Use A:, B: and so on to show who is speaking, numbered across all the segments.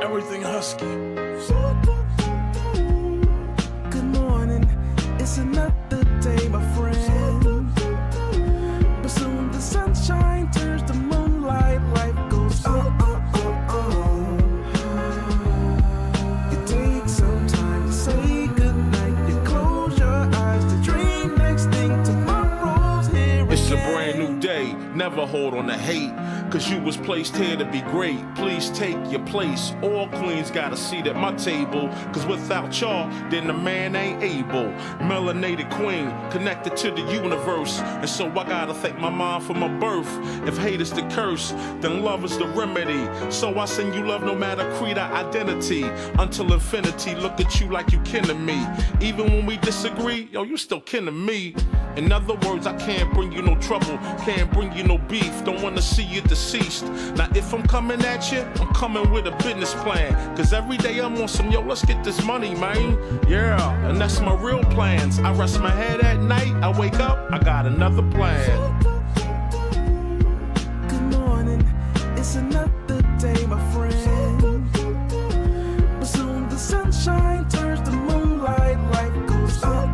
A: Everything husky.
B: Good morning, it's another day, my friend. But soon the sunshine turns to moonlight, life goes on. You take some time to say goodnight, you close your eyes to dream, next thing tomorrow's here.
A: It's a brand new day, never hold on to hate. Cause you was placed here to be great. Please take your place. All queens got a seat at my table. Cause without y'all, then the man ain't able. Melanated queen, connected to the universe. And so I gotta thank my mom for my birth. If hate is the curse, then love is the remedy. So I send you love no matter creed or identity. Until infinity, look at you like you kin to me. Even when we disagree, yo, you still kin to me. In other words, I can't bring you no trouble, can't bring you no beef, don't wanna see you deceased. Now if I'm coming at you, I'm coming with a business plan. Cause every day I'm on some, yo, let's get this money, man. Yeah, and that's my real plans. I rest my head at night, I wake up, I got another plan.
B: Good morning, it's another day, my friend. But soon the sunshine turns to moonlight, life goes on.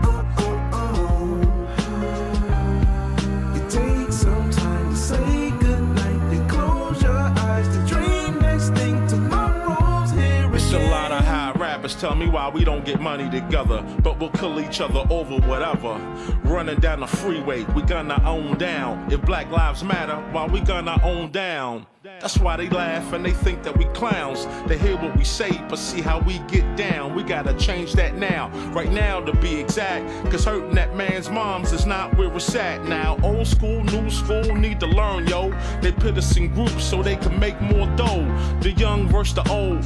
A: Tell me why we don't get money together, but we'll kill each other over whatever. Running down the freeway, we gun our own down. If Black Lives Matter, why we gun our own down? That's why they laugh and they think that we clowns. They hear what we say, but see how we get down. We gotta change that now, right now to be exact. Cause hurting that man's moms is not where it's at now. Old school, new school, need to learn, yo. They put us in groups so they can make more dough. The young versus the old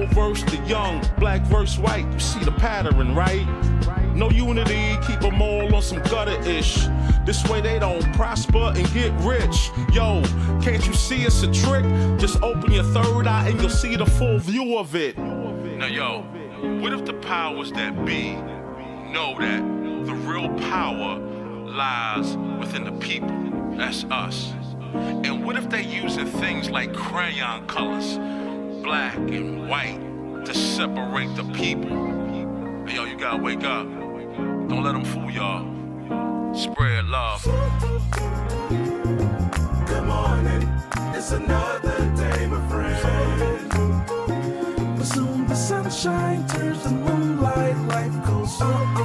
A: versus the young. Black versus white, you see the pattern, right? No unity, keep them all on some gutter-ish. This way they don't prosper and get rich. Yo, can't you see it's a trick? Just open your third eye and you'll see the full view of it. Now yo, what if the powers that be know that the real power lies within the people? That's us. And what if they using things like crayon colors, black and white, to separate the people? Hey, yo, you gotta wake up. Don't let them fool y'all. Spread love.
B: Good morning, it's another day, my friend. But soon the sunshine turns to moonlight, life goes on.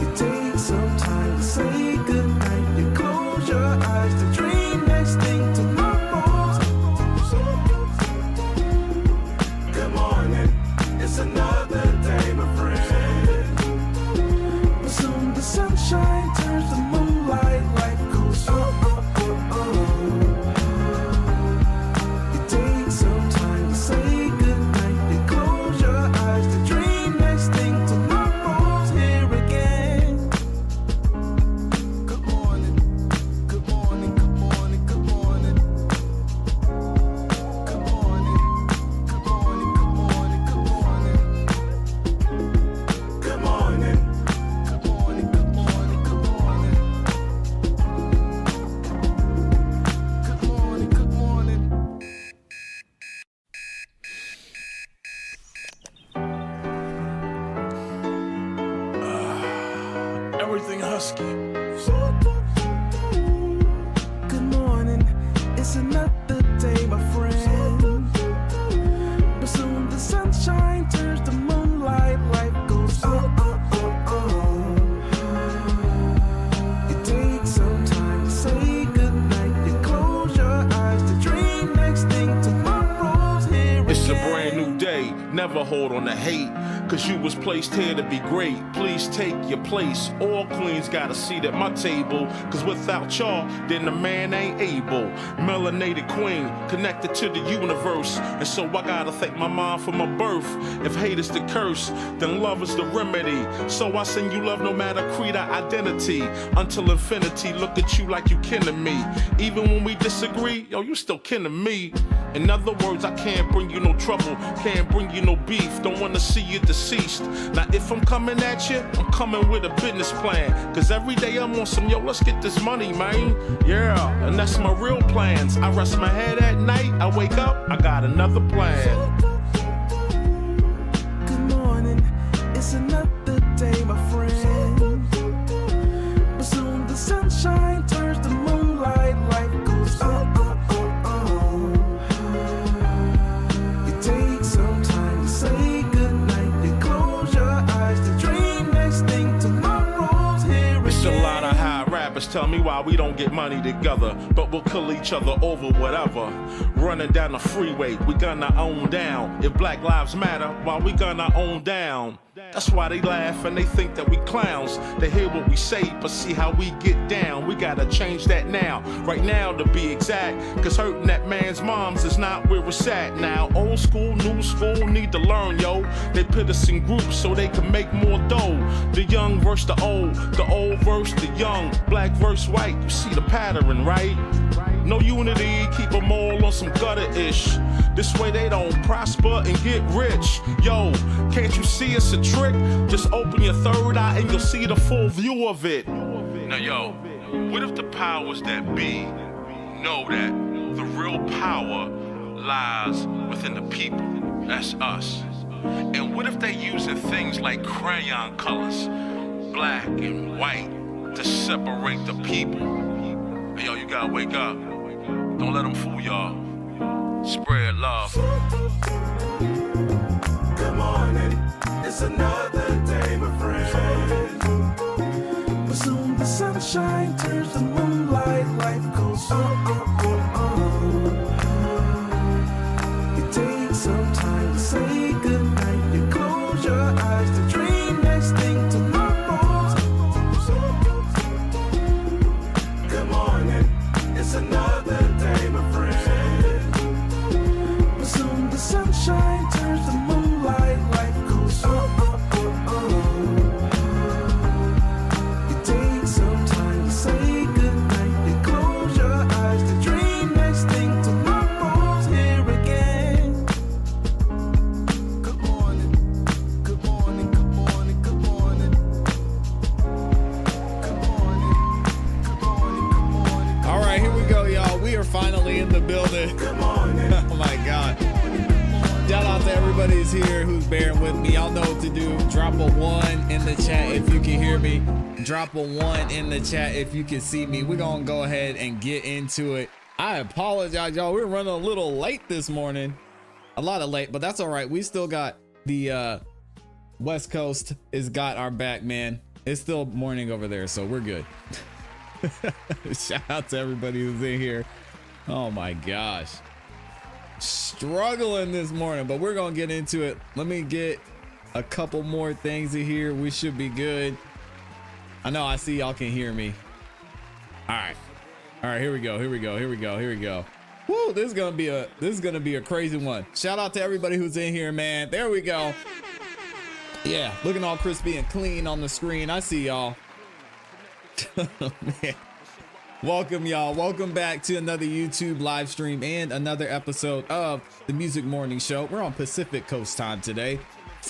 B: You take some time to say goodnight, you close your eyes to dream, next thing tomorrow's. Good morning, it's another day, my friend. But soon the sunshine turns to moonlight, life goes on. You take some time to say goodnight, you close your eyes to dream, next thing tomorrow's here again. Good morning, good morning, good morning, good morning. Good morning, good morning, good morning, good morning. Good morning, good morning, good morning, good morning. Good morning, good morning.
A: Everything husky.
B: Good morning, it's another day, my friend. But soon the sunshine turns to moonlight, life goes on. You take some time to say goodnight, you close your eyes to dream, next thing tomorrow's here again.
A: It's a brand new day, never hold on to hate. Cause you was placed here to be great. Please take your place. All queens got a seat at my table. Cause without y'all, then the man ain't able. Melanated queen, connected to the universe. And so I gotta thank my mom for my birth. If hate is the curse, then love is the remedy. So I send you love no matter creed or identity. Until infinity, look at you like you kin to me. Even when we disagree, yo, you still kin to me. In other words, I can't bring you no trouble, can't bring you no beef, don't wanna see you deceased. Now if I'm coming at you, I'm coming with a business plan. Cause every day I'm on some, yo, let's get this money, man. Yeah, and that's my real plans. I rest my head at night, I wake up, I got another plan.
B: Good morning, it's another day, my friend. But soon the sunshine turns to moonlight, life goes on. It takes some time to say goodnight, then close your eyes to dream. Next thing tomorrow's here
A: It's a
B: again.
A: lot of high rappers tell me why we don't get money together, but we'll kill each other over whatever. Running down the freeway, we gonna own down. If Black Lives Matter, why we gonna own down? That's why they laugh and they think that we clowns. They hear what we say, but see how we get down. We gotta change that now, right now to be exact. Cause hurting that man's moms is not where it's at now. Old school, new school need to learn, yo. They put us in groups so they can make more dough. The young versus the old versus the young. Black versus white, you see the pattern, right? No unity, keep them all on some gutter-ish. This way they don't prosper and get rich. Yo, can't you see it's a trick? Just open your third eye and you'll see the full view of it. Now yo, what if the powers that be know that the real power lies within the people? That's us. And what if they using things like crayon colors, black and white, to separate the people? Hey, yo, you gotta wake up. Don't let them fool y'all. Spread love.
B: Good morning, it's another day, my friend. But soon the sunshine turns to moonlight, life goes on. It takes some time to say goodnight, you close your eyes to dream. Next thing tomorrow's. Good morning, it's another day, my friend. But soon the sunshine turns to moonlight, life goes on. It takes some time to say goodnight, then close your eyes to dream. Next thing tomorrow's here again. Good morning, good morning, good morning, good morning. Good morning, good morning, good morning.
C: All right, here we go, y'all. We are finally in the building.
B: Good morning.
C: Oh my God. Shout out to everybody who's here, who's bearing with me. Y'all know what to do. Drop a 1 in the chat if you can hear me. Drop a 1 in the chat if you can see me. We're going to go ahead and get into it. I apologize, y'all. We're running a little late this morning. A lot of late, but that's all right. We still got the West Coast has got our back, man. It's still morning over there, so we're good. Shout out to everybody who's in here. Oh my gosh. Struggling this morning, but we're gonna get into it. Let me get a couple more things in here. We should be good. I know, I see y'all can hear me. All right, here we go. Woo, this is gonna be a crazy one. Shout out to everybody who's in here, man. There we go. Yeah, looking all crispy and clean on the screen. I see y'all. Man. Welcome, y'all. Welcome back to another YouTube live stream and another episode of the Music Morning Show. We're on Pacific Coast time today.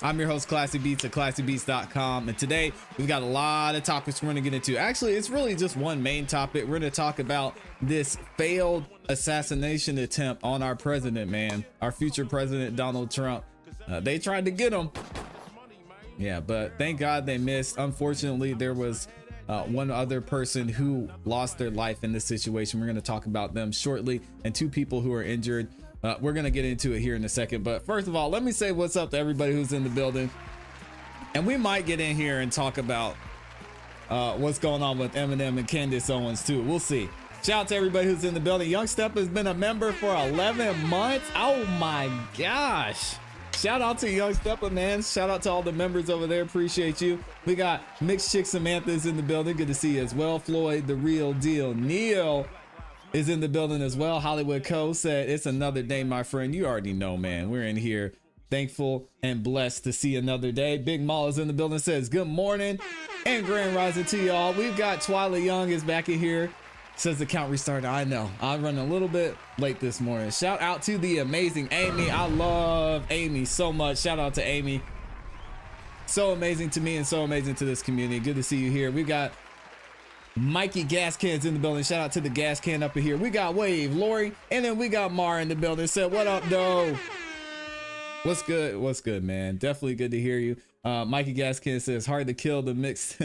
C: I'm your host, ClassE Beats at ClassEbeats.com. And today we've got a lot of topics we're going to get into. Actually, it's really just one main topic. We're going to talk about this failed assassination attempt on our president, man. Our future president, Donald Trump. They tried to get him. Yeah, but thank God they missed. Unfortunately, there was one other person who lost their life in this situation. We're going to talk about them shortly, and 2 people who are injured. We're going to get into it here in a second. But first of all, let me say what's up to everybody who's in the building. And we might get in here and talk about what's going on with Eminem and Candace Owens too. We'll see. Shout out to everybody who's in the building. Young Step has been a member for 11 months. Oh my gosh. Shout out to Young Stepper, man. Shout out to all the members over there. Appreciate you. We got Mixed Chick Samantha's in the building. Good to see you as well. Floyd, the real deal. Neil is in the building as well. Hollywood Co said, it's another day, my friend. You already know, man. We're in here thankful and blessed to see another day. Big Mall is in the building, says good morning and grand rising to y'all. We've got Twyla Young is back in here. Says the count restarted. I know. I'm running a little bit late this morning. Shout out to the amazing Amy. I love Amy so much. Shout out to Amy. So amazing to me and so amazing to this community. Good to see you here. We got Mikey Gas Cans in the building. Shout out to the gas can up in here. We got Wave, Lori, and then we got Mar in the building. Said, what up, though? What's good? What's good, man? Definitely good to hear you. Mikey Gas Can says, hard to kill the mix.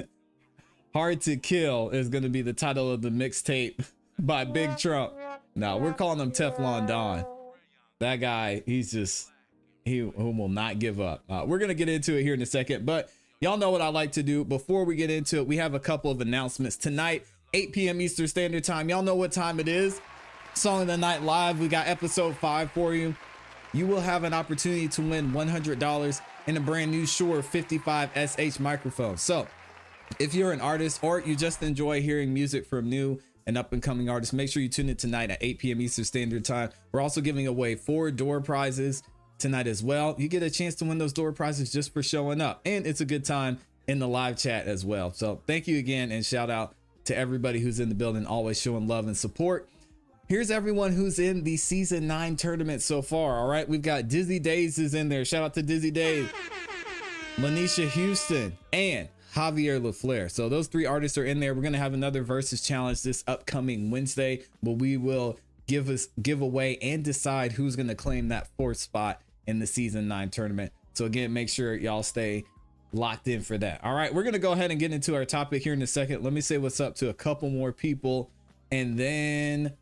C: Hard to Kill is going to be the title of the mixtape by Big Trump. Now we're calling him Teflon Don. That guy, he's just, who will not give up. We're going to get into it here in a second, but y'all know what I like to do. Before we get into it, we have a couple of announcements. Tonight, 8 p.m. Eastern Standard Time. Y'all know what time it is. Song of the Night Live. We got episode 5 for you. You will have an opportunity to win $100 in a brand new Shure 55SH microphone. So if you're an artist or you just enjoy hearing music from new and up and coming artists, make sure you tune in tonight at 8 p.m. Eastern Standard Time. We're also giving away 4 door prizes tonight as well. You get a chance to win those door prizes just for showing up, and it's a good time in the live chat as well. So thank you again, and shout out to everybody who's in the building, always showing love and support. Here's everyone who's in the season 9 tournament so far. All right, we've got Dizzy Days is in there. Shout out to Dizzy Days, Lanisha Houston, and Javier LaFleur. So those 3 artists are in there. We're going to have another versus challenge this upcoming Wednesday, where we will give away and decide who's going to claim that 4th spot in the season 9 tournament. So again, make sure y'all stay locked in for that. All right, we're going to go ahead and get into our topic here in a second. Let me say what's up to a couple more people, and then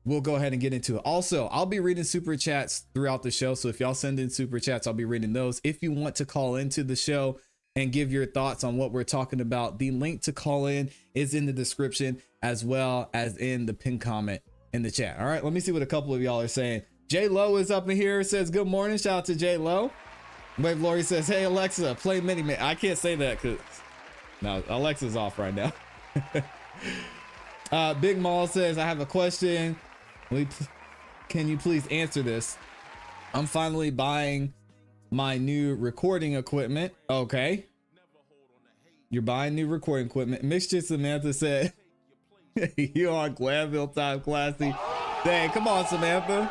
C: we'll go ahead and get into it. Also, I'll be reading super chats throughout the show. So if y'all send in super chats, I'll be reading those. If you want to call into the show and give your thoughts on what we're talking about, the link to call in is in the description as well as in the pinned comment in the chat. All right, let me see what a couple of y'all are saying. J Lo is up in here, says good morning. Shout out to J Lo. Wave Lori says, hey Alexa, play Mini Man. I can't say that because no, Alexa's off right now. Big Mall says, I have a question. Can you please answer this? I'm finally buying my new recording equipment. Okay. You're buying new recording equipment. Mixture Samantha said, you on Glanville time, ClassE. Dang, come on, Samantha.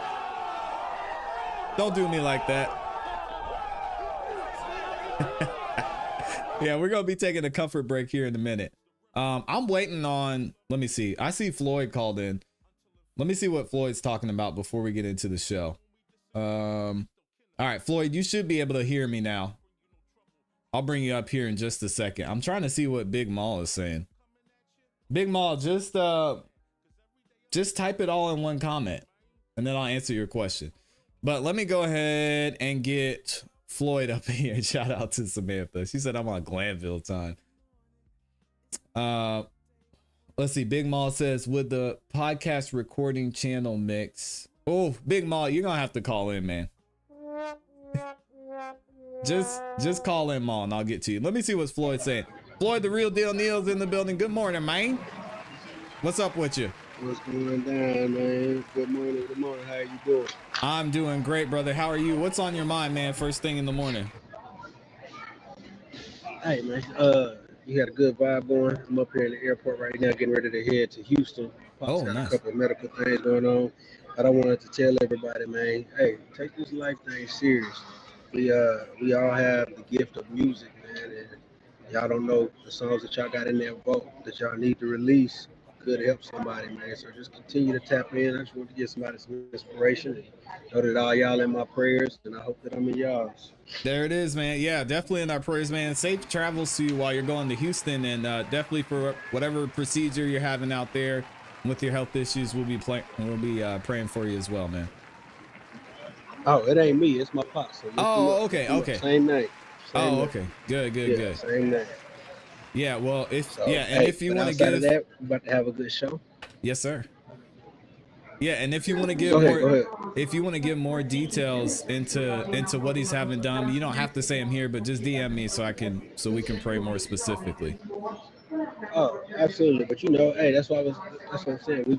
C: Don't do me like that. Yeah, we're going to be taking a comfort break here in a minute. I'm waiting on, let me see. I see Floyd called in. Let me see what Floyd's talking about before we get into the show. All right, Floyd, you should be able to hear me now. I'll bring you up here in just a second. I'm trying to see what Big Mall is saying. Big Mall, just type it all in one comment and then I'll answer your question. But let me go ahead and get Floyd up here. Shout out to Samantha. She said I'm on Glanville time. Let's see. Big Mall says, would the podcast recording channel mix? Oh, Big Mall, you're gonna have to call in, man. Just call in, Mall, and I'll get to you. Let me see what Floyd's saying. Floyd, the real deal Neil's in the building. Good morning, man. What's up with you?
D: What's going down, man? Good morning. Good morning. How you doing?
C: I'm doing great, brother. How are you? What's on your mind, man, first thing in the morning?
D: Hey, man. You got a good vibe going. I'm up here in the airport right now, getting ready to head to Houston.
C: Oh,
D: got
C: nice.
D: a couple of medical things going on. But I wanted to tell everybody, man, hey, take this life thing serious. We all have the gift of music, man, and y'all don't know the songs that y'all got in that vault that y'all need to release could help somebody, man. So just continue to tap in. I just want to give somebody some inspiration and know that all y'all in my prayers, and I hope that I'm in y'all's.
C: There it is, man. Yeah, definitely in our prayers, man. Safe travels to you while you're going to Houston, and definitely for whatever procedure you're having out there with your health issues, we'll be praying for you as well, man.
D: Oh, it ain't me. It's my pops. So
C: okay.
D: Same name.
C: Okay. Good.
D: Same name.
C: Yeah, well, if you want to
D: give that, we're about to have a good show.
C: Yes, sir. Yeah, and if you want to give if you want to give more details into what he's having done, you don't have to say him here, but just DM me so we can pray more specifically.
D: Oh, absolutely. But hey, that's what I'm saying. We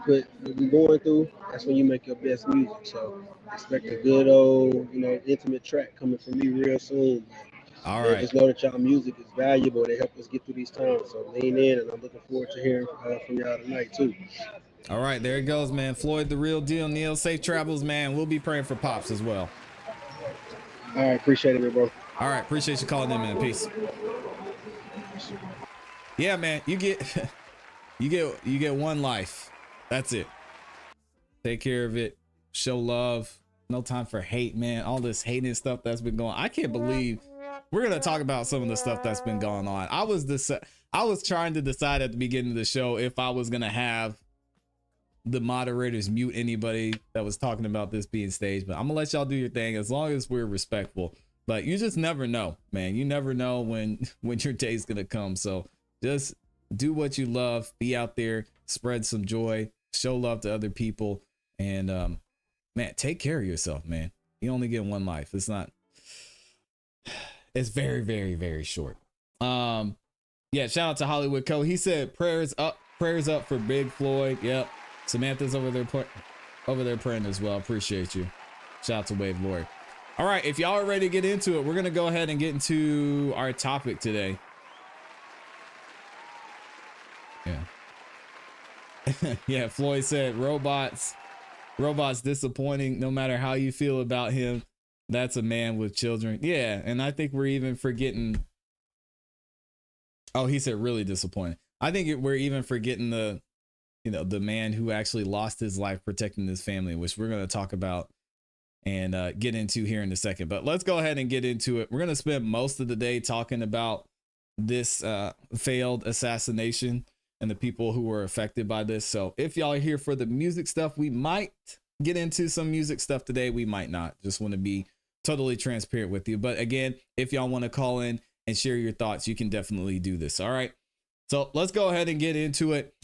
D: going through. That's when you make your best music. So expect a good old, intimate track coming from me real soon.
C: All right.
D: Just know that y'all music is valuable. They help us get through these times. So lean in, and I'm looking forward to hearing from y'all tonight too.
C: All right, there it goes, man. Floyd, the real deal. Neil, safe travels, man. We'll be praying for Pops as well.
D: All right, appreciate it, bro.
C: All right, appreciate you calling in, man. Peace. Yeah, man, you get you get one life. That's it. Take care of it. Show love. No time for hate, man. All this hating stuff that's been going on. I can't believe we're gonna talk about some of the stuff that's been going on. I was trying to decide at the beginning of the show if I was gonna have the moderators mute anybody that was talking about this being staged, but I'm gonna let y'all do your thing as long as we're respectful. But you just never know, man. You never know when your day's gonna come. So just do what you love. Be out there, spread some joy, show love to other people, and man, take care of yourself, man. You only get one life. It's very, very, very short. Yeah, shout out to Hollywood Co. He said prayers up for Big Floyd. Yep. Samantha's over there praying as well. Appreciate you. Shout out to Wave Lord. All right, if y'all are ready to get into it, we're gonna go ahead and get into our topic today. Yeah. Yeah, Floyd said robots disappointing no matter how you feel about him. That's a man with children. Yeah, and I think we're even forgetting. Oh, he said really disappointing. I think we're even forgetting the man who actually lost his life protecting his family, which we're going to talk about and get into here in a second. But let's go ahead and get into it. We're going to spend most of the day talking about this failed assassination and the people who were affected by this. So if y'all are here for the music stuff, we might get into some music stuff today. We might not. Just want to be totally transparent with you. But again, if y'all want to call in and share your thoughts, you can definitely do this. All right. So let's go ahead and get into it.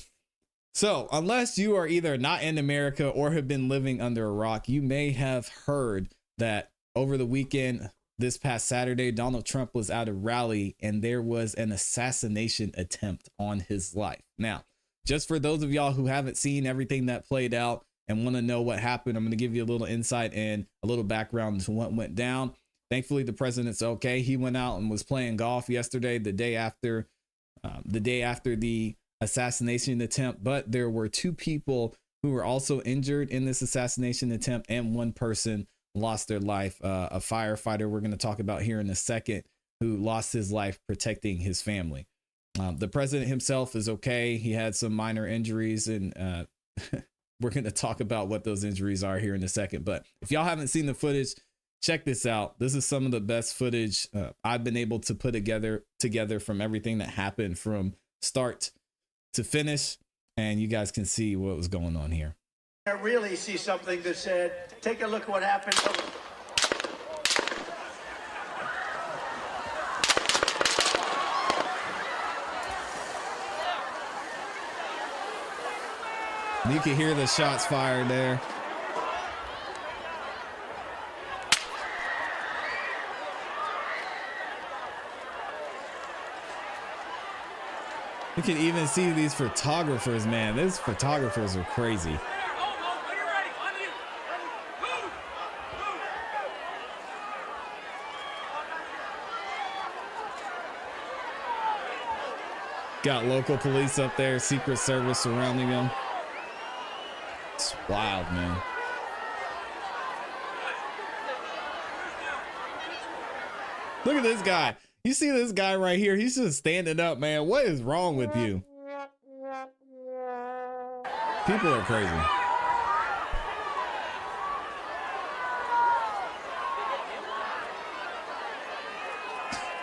C: So unless you are either not in America or have been living under a rock, you may have heard that over the weekend, this past Saturday, Donald Trump was at a rally and there was an assassination attempt on his life. Now, just for those of y'all who haven't seen everything that played out and want to know what happened, I'm going to give you a little insight and a little background to what went down. Thankfully, the president's okay. He went out and was playing golf yesterday, the day after the assassination attempt. But there were two people who were also injured in this assassination attempt, and one person lost their life. A firefighter we're going to talk about here in a second, who lost his life protecting his family. The president himself is okay. He had some minor injuries, and we're going to talk about what those injuries are here in a second. But if y'all haven't seen the footage, check this out. This is some of the best footage I've been able to put together from everything that happened from start to finish. And you guys can see what was going on here.
E: I really see something that said, take a look at what happened.
C: You can hear the shots fired there. You can even see these photographers, man. These photographers are crazy. Got local police up there, Secret Service surrounding them. It's wild, man. Look at this guy. You see this guy right here? He's just standing up, man. What is wrong with you? People are crazy.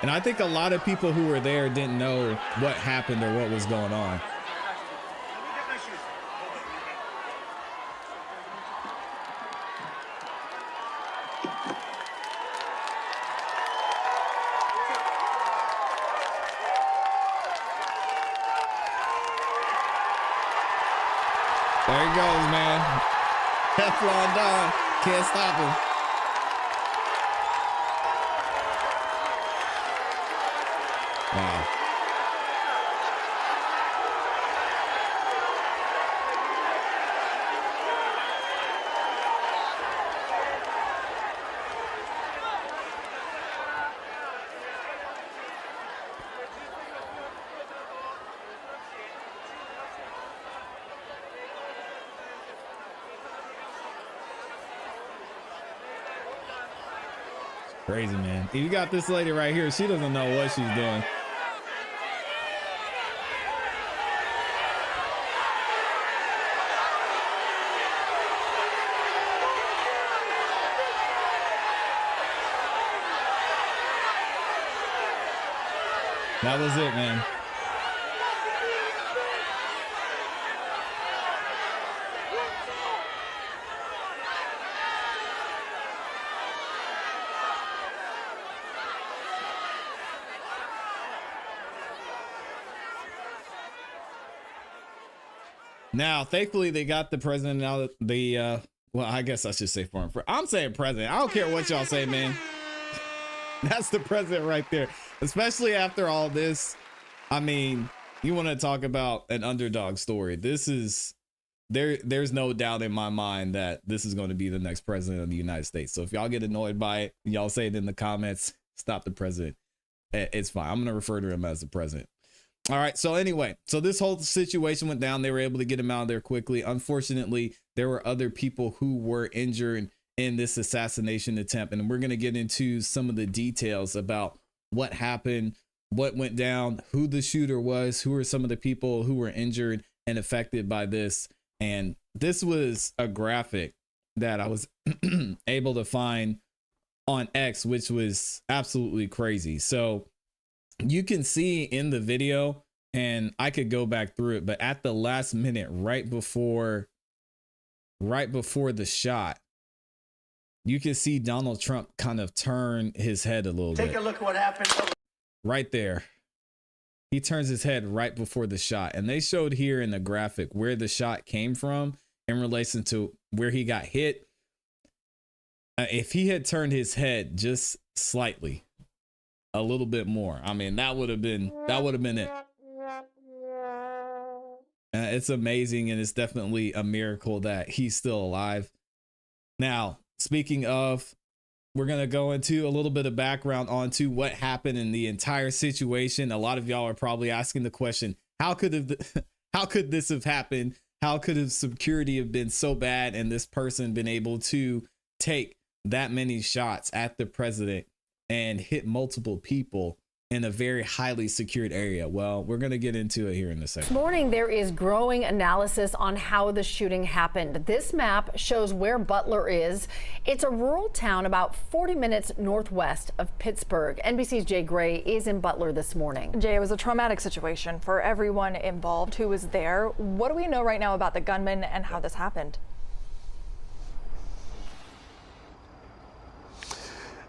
C: And I think a lot of people who were there didn't know what happened or what was going on. There he goes, man. Teflon Don. Can't stop him. Wow. Crazy, man. You got this lady right here. She doesn't know what she's doing. That was it, man. Now, thankfully, they got the president out of the, well, I guess I should say foreign. I'm saying president. I don't care what y'all say, man. That's the president right there. Especially after all this. I mean, you want to talk about an underdog story. This is, there's no doubt in my mind that this is going to be the next president of the United States. So if y'all get annoyed by it, y'all say it in the comments, stop the president. It's fine. I'm going to refer to him as the president. All right. So anyway, so this whole situation went down. They were able to get him out of there quickly. Unfortunately, there were other people who were injured in this assassination attempt. And we're going to get into some of the details about what happened, what went down, who the shooter was, who were some of the people who were injured and affected by this. And this was a graphic that I was able to find on X, which was absolutely crazy. So you can see in the video, and I could go back through it, but at the last minute, right before the shot, you can see Donald Trump kind of turn his head a little bit.
E: Take a look at what happened.
C: Right there. He turns his head right before the shot. And they showed here in the graphic where the shot came from in relation to where he got hit. If he had turned his head just slightly, a little bit more, I mean, that would have been it. It's amazing, and it's definitely a miracle that he's still alive. Now, speaking of, we're going to go into a little bit of background onto what happened in the entire situation. A lot of y'all are probably asking the question, how could this have happened? How could have security have been so bad and this person been able to take that many shots at the president and hit multiple people in a very highly secured area? Well, we're going to get into it here in a second.
F: This morning, there is growing analysis on how the shooting happened. This map shows where Butler is. It's a rural town about 40 minutes northwest of Pittsburgh. NBC's Jay Gray is in Butler this morning.
G: Jay, it was a traumatic situation for everyone involved who was there. What do we know right now about the gunman and how this happened?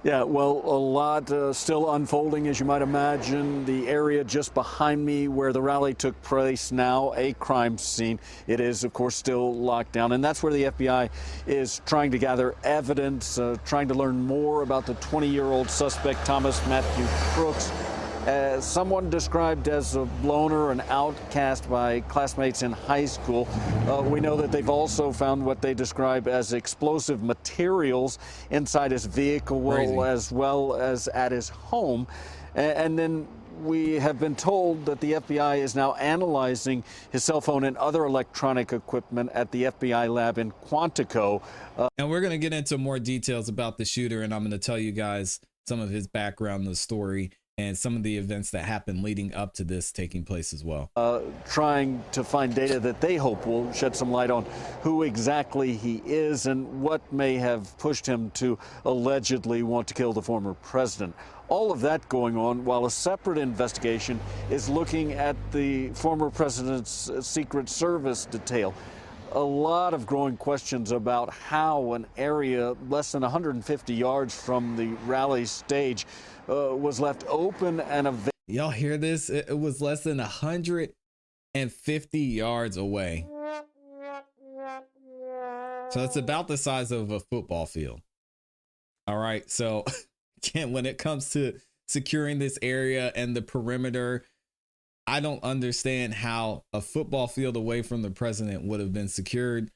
H: Yeah, well, a lot still unfolding, as you might imagine. The area just behind me where the rally took place, now a crime scene. It is, of course, still locked down. And that's where the FBI is trying to gather evidence, trying to learn more about the 20-year-old suspect, Thomas Matthew Crooks. Someone described as a loner, an outcast by classmates in high school. We know that they've also found what they describe as explosive materials inside his vehicle, as well as at his home. And then we have been told that the FBI is now analyzing his cell phone and other electronic equipment at the FBI lab in Quantico.
C: And we're going to get into more details about the shooter, and I'm going to tell you guys some of his background, the story, and some of the events that happened leading up to this taking place as well.
H: Trying to find data that they hope will shed some light on who exactly he is and what may have pushed him to allegedly want to kill the former president. All of that going on while a separate investigation is looking at the former president's Secret Service detail. A lot of growing questions about how an area less than 150 yards from the rally stage was left open and available.
C: Y'all hear this? It was less than 150 yards away. So it's about the size of a football field. All right. So again, when it comes to securing this area and the perimeter, I don't understand how a football field away from the president would have been secured.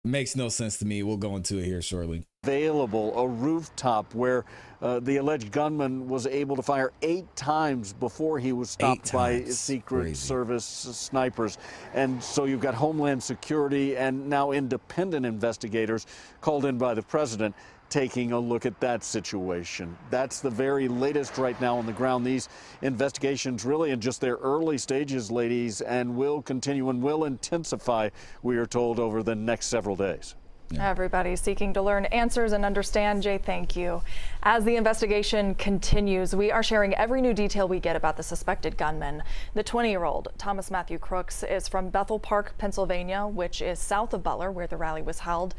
C: Makes no sense to me. We'll go into it here shortly.
H: Available, a rooftop where the alleged gunman was able to fire 8 times before he was stopped by Secret Service snipers. And so you've got Homeland Security and now independent investigators called in by the president taking a look at that situation. That's the very latest right now on the ground. These investigations really in just their early stages, ladies, and will continue and will intensify, we are told, over the next several days.
G: Everybody seeking to learn answers and understand. Jay, thank you. As the investigation continues, we are sharing every new detail we get about the suspected gunman. The 20-year-old Thomas Matthew Crooks is from Bethel Park, Pennsylvania, which is south of Butler, where the rally was held.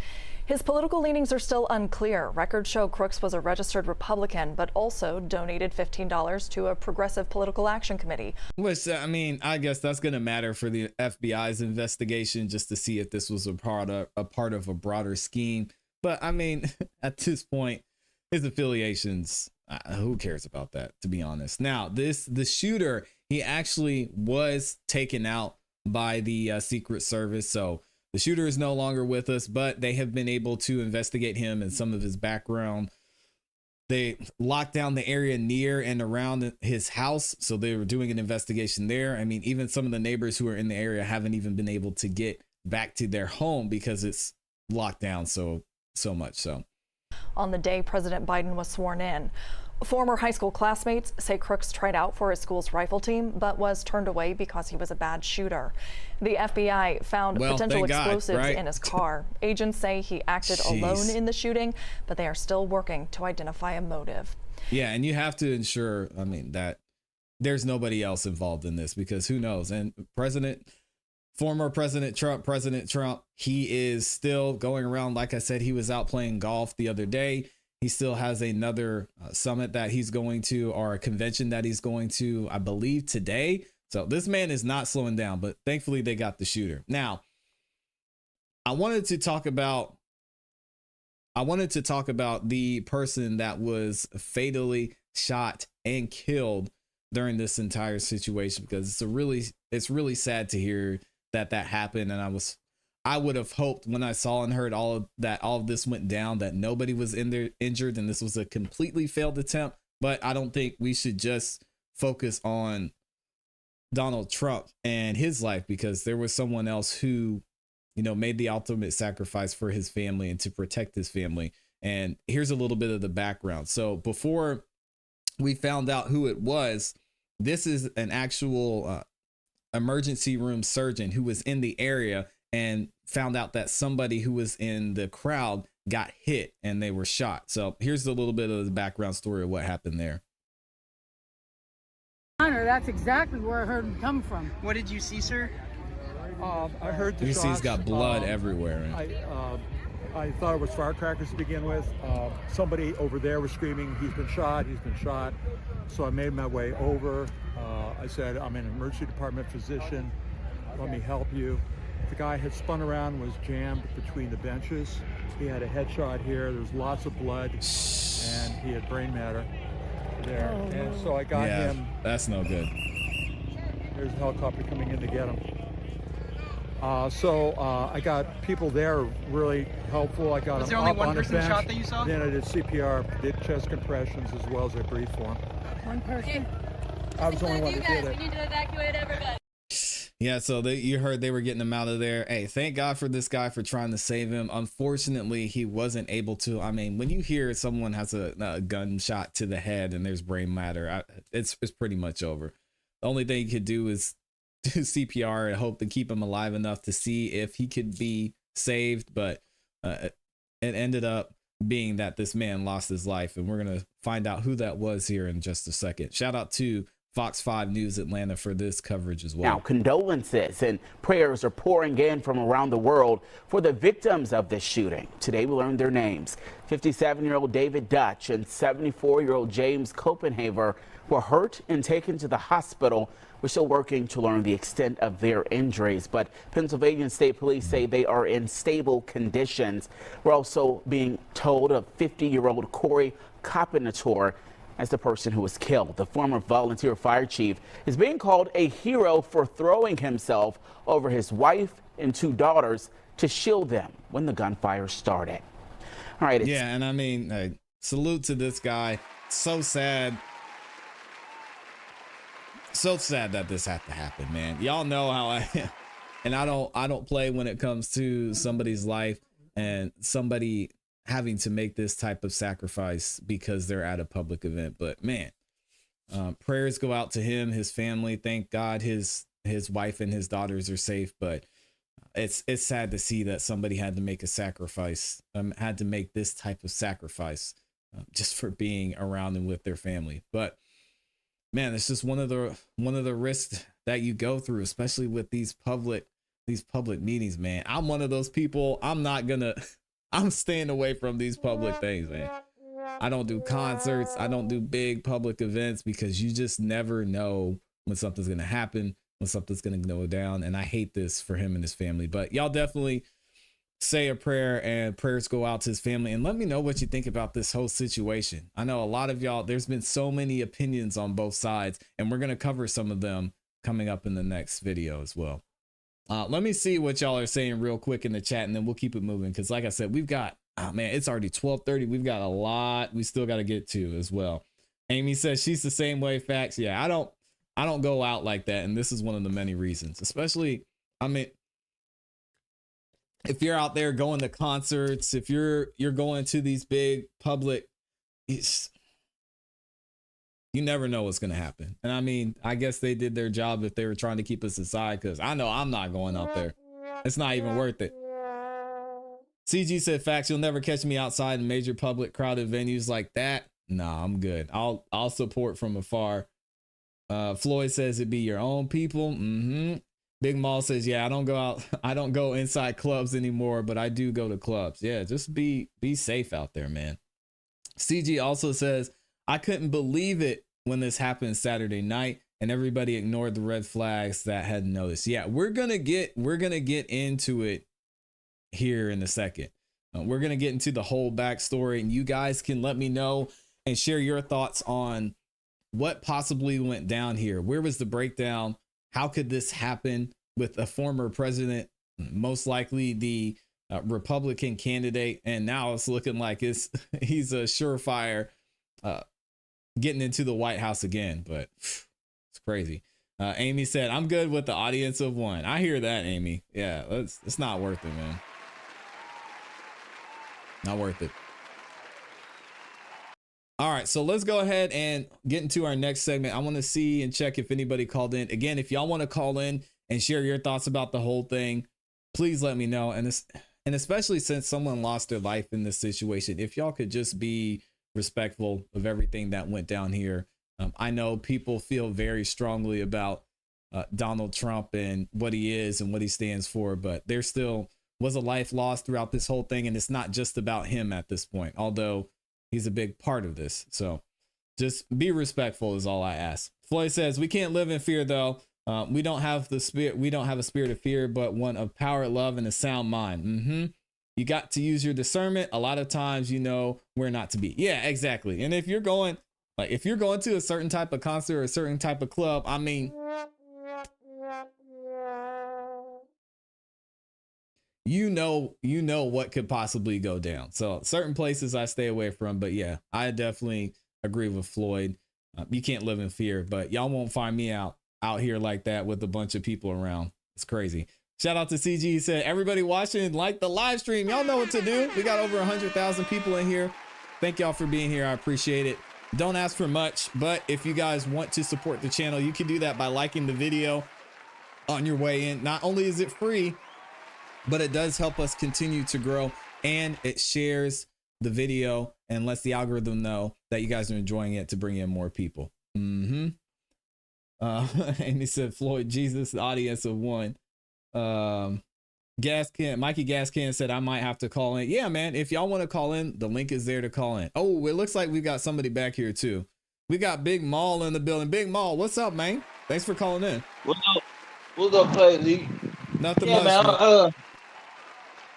G: His political leanings are still unclear. Records show Crooks was a registered Republican, but also donated $15 to a progressive political action committee.
C: Which, I mean, I guess that's going to matter for the FBI's investigation, just to see if this was a part of a broader scheme. But I mean, at this point, his affiliations, who cares about that, to be honest? Now, the shooter, he actually was taken out by the Secret Service. So the shooter is no longer with us, but they have been able to investigate him and some of his background. They locked down the area near and around his house, so they were doing an investigation there. I mean, even some of the neighbors who are in the area haven't even been able to get back to their home because it's locked down so much so.
G: On the day President Biden was sworn in, former high school classmates say Crooks tried out for his school's rifle team, but was turned away because he was a bad shooter. The FBI found potential explosives in his car. Agents say he acted alone in the shooting, but they are still working to identify a motive.
C: Yeah, and you have to ensure, I mean, that there's nobody else involved in this, because who knows? And former President Trump, he is still going around. Like I said, he was out playing golf the other day. He still has another summit that he's going to, or a convention that he's going to, I believe, today. So this man is not slowing down, but thankfully they got the shooter. Now, I wanted to talk about the person that was fatally shot and killed during this entire situation, because it's really sad to hear that happened. And I would have hoped, when I saw and heard all of this went down, that nobody was in there injured and this was a completely failed attempt. But I don't think we should just focus on Donald Trump and his life, because there was someone else who, made the ultimate sacrifice for his family and to protect his family. And here's a little bit of the background. So before we found out who it was, this is an actual emergency room surgeon who was in the area and found out that somebody who was in the crowd got hit and they were shot. So here's a little bit of the background story of what happened there.
I: That's exactly where I heard him come from.
J: What did you see, sir?
K: I heard the
C: you
K: shots.
C: See he's got blood everywhere.
K: I thought it was firecrackers to begin with. Somebody over there was screaming, he's been shot. So I made my way over. I said, I'm an emergency department physician. Let me help you. The guy had spun around, was jammed between the benches. He had a headshot here. There was lots of blood, and he had brain matter there. And so I got him.
C: That's no good.
K: There's a helicopter coming in to get him. I got people there really helpful. I got
J: Was
K: him
J: there only
K: up
J: one
K: on a
J: person
K: bench.
J: shot that you saw?
K: Then I did CPR, did chest compressions, as well as I breathed for him.
I: One person.
K: I was the only one that did it.
L: We need to evacuate everybody.
C: Yeah, so you heard they were getting him out of there. Hey, thank God for this guy for trying to save him. Unfortunately, he wasn't able to. I mean, when you hear someone has a gunshot to the head and there's brain matter, it's pretty much over. The only thing you could do is do CPR and hope to keep him alive enough to see if he could be saved. But it ended up being that this man lost his life, and we're going to find out who that was here in just a second. Shout out to Fox 5 News Atlanta for this coverage as well.
M: Now, condolences and prayers are pouring in from around the world for the victims of this shooting. Today, we learned their names. 57-year-old David Dutch and 74-year-old James Copenhaver were hurt and taken to the hospital. We're still working to learn the extent of their injuries, but Pennsylvania State Police say they are in stable conditions. We're also being told of 50-year-old Corey Copenator as the person who was killed. The former volunteer fire chief is being called a hero for throwing himself over his wife and 2 daughters to shield them when the gunfire started. All right.
C: Yeah, and I mean, salute to this guy. So sad. So sad that this had to happen, man. Y'all know how I am. And I don't play when it comes to somebody's life and somebody having to make this type of sacrifice because they're at a public event. But man, prayers go out to him, his family. Thank God his wife and his daughters are safe. But it's sad to see that somebody had to make a sacrifice, had to make this type of sacrifice just for being around and with their family. But man, it's just one of the risks that you go through, especially with these public meetings, man. I'm one of those people. I'm staying away from these public things, man. I don't do concerts. I don't do big public events because you just never know when something's going to happen, when something's going to go down. And I hate this for him and his family, but y'all definitely say a prayer, and prayers go out to his family. And let me know what you think about this whole situation. I know a lot of y'all, there's been so many opinions on both sides, and we're going to cover some of them coming up in the next video as well. Let me see what y'all are saying real quick in the chat, and then we'll keep it moving. Because like I said, we've got, oh man, it's already 12:30. We've got a lot we still got to get to as well. Amy says she's the same way. Facts. Yeah, I don't go out like that. And this is one of the many reasons, especially, I mean, if you're out there going to concerts, if you're going to these big public, you never know what's going to happen. And I mean, I guess they did their job if they were trying to keep us aside, because I know I'm not going out there. It's not even worth it. CG said, facts, you'll never catch me outside in major public crowded venues like that. Nah, I'm good. I'll support from afar. Floyd says it'd be your own people. Big Mall says, yeah, I don't go out. I don't go inside clubs anymore, but I do go to clubs. Yeah, just be safe out there, man. CG also says, I couldn't believe it when this happened Saturday night and everybody ignored the red flags that had noticed. Yeah, we're gonna get into it here in a second. We're gonna get into the whole backstory, and you guys can let me know and share your thoughts on what possibly went down here. Where was the breakdown? How could this happen with a former president, most likely the Republican candidate, and now it's looking like he's a surefire getting into the White House again? But it's crazy. Amy said, I'm good with the audience of one. I hear that, Amy. Yeah, it's not worth it, man. Not worth it. All right, so let's go ahead and get into our next segment. I want to see and check if anybody called in. Again, if y'all want to call in and share your thoughts about the whole thing, please let me know. And especially since someone lost their life in this situation, if y'all could just be respectful of everything that went down here. I know people feel very strongly about Donald Trump and what he is and what he stands for, but there still was a life lost throughout this whole thing. And it's not just about him at this point, although he's a big part of this. So just be respectful is all I ask. Floyd says, we can't live in fear though. We don't have the spirit. We don't have a spirit of fear, but one of power, love, and a sound mind. You got to use your discernment. A lot of times, you know where not to be. Yeah, exactly. And if you're going to a certain type of concert or a certain type of club, I mean, you know what could possibly go down. So certain places I stay away from, but yeah, I definitely agree with Floyd. You can't live in fear, but y'all won't find me out here like that with a bunch of people around. It's crazy. Shout out to CG. He said, everybody watching, like the live stream. Y'all know what to do. We got over 100,000 people in here. Thank y'all for being here. I appreciate it. Don't ask for much, but if you guys want to support the channel, you can do that by liking the video on your way in. Not only is it free, but it does help us continue to grow, and it shares the video and lets the algorithm know that you guys are enjoying it to bring in more people. Amy said, Floyd, Jesus, the audience of one. Mikey Gascan said, I might have to call in. Yeah, man, if y'all want to call in, the link is there to call in. Oh, it looks like we've got somebody back here too. We got Big Maul in the building. Big Maul, what's up, man? Thanks for calling in.
J: What's up, Clay?
C: Nothing
J: much, man.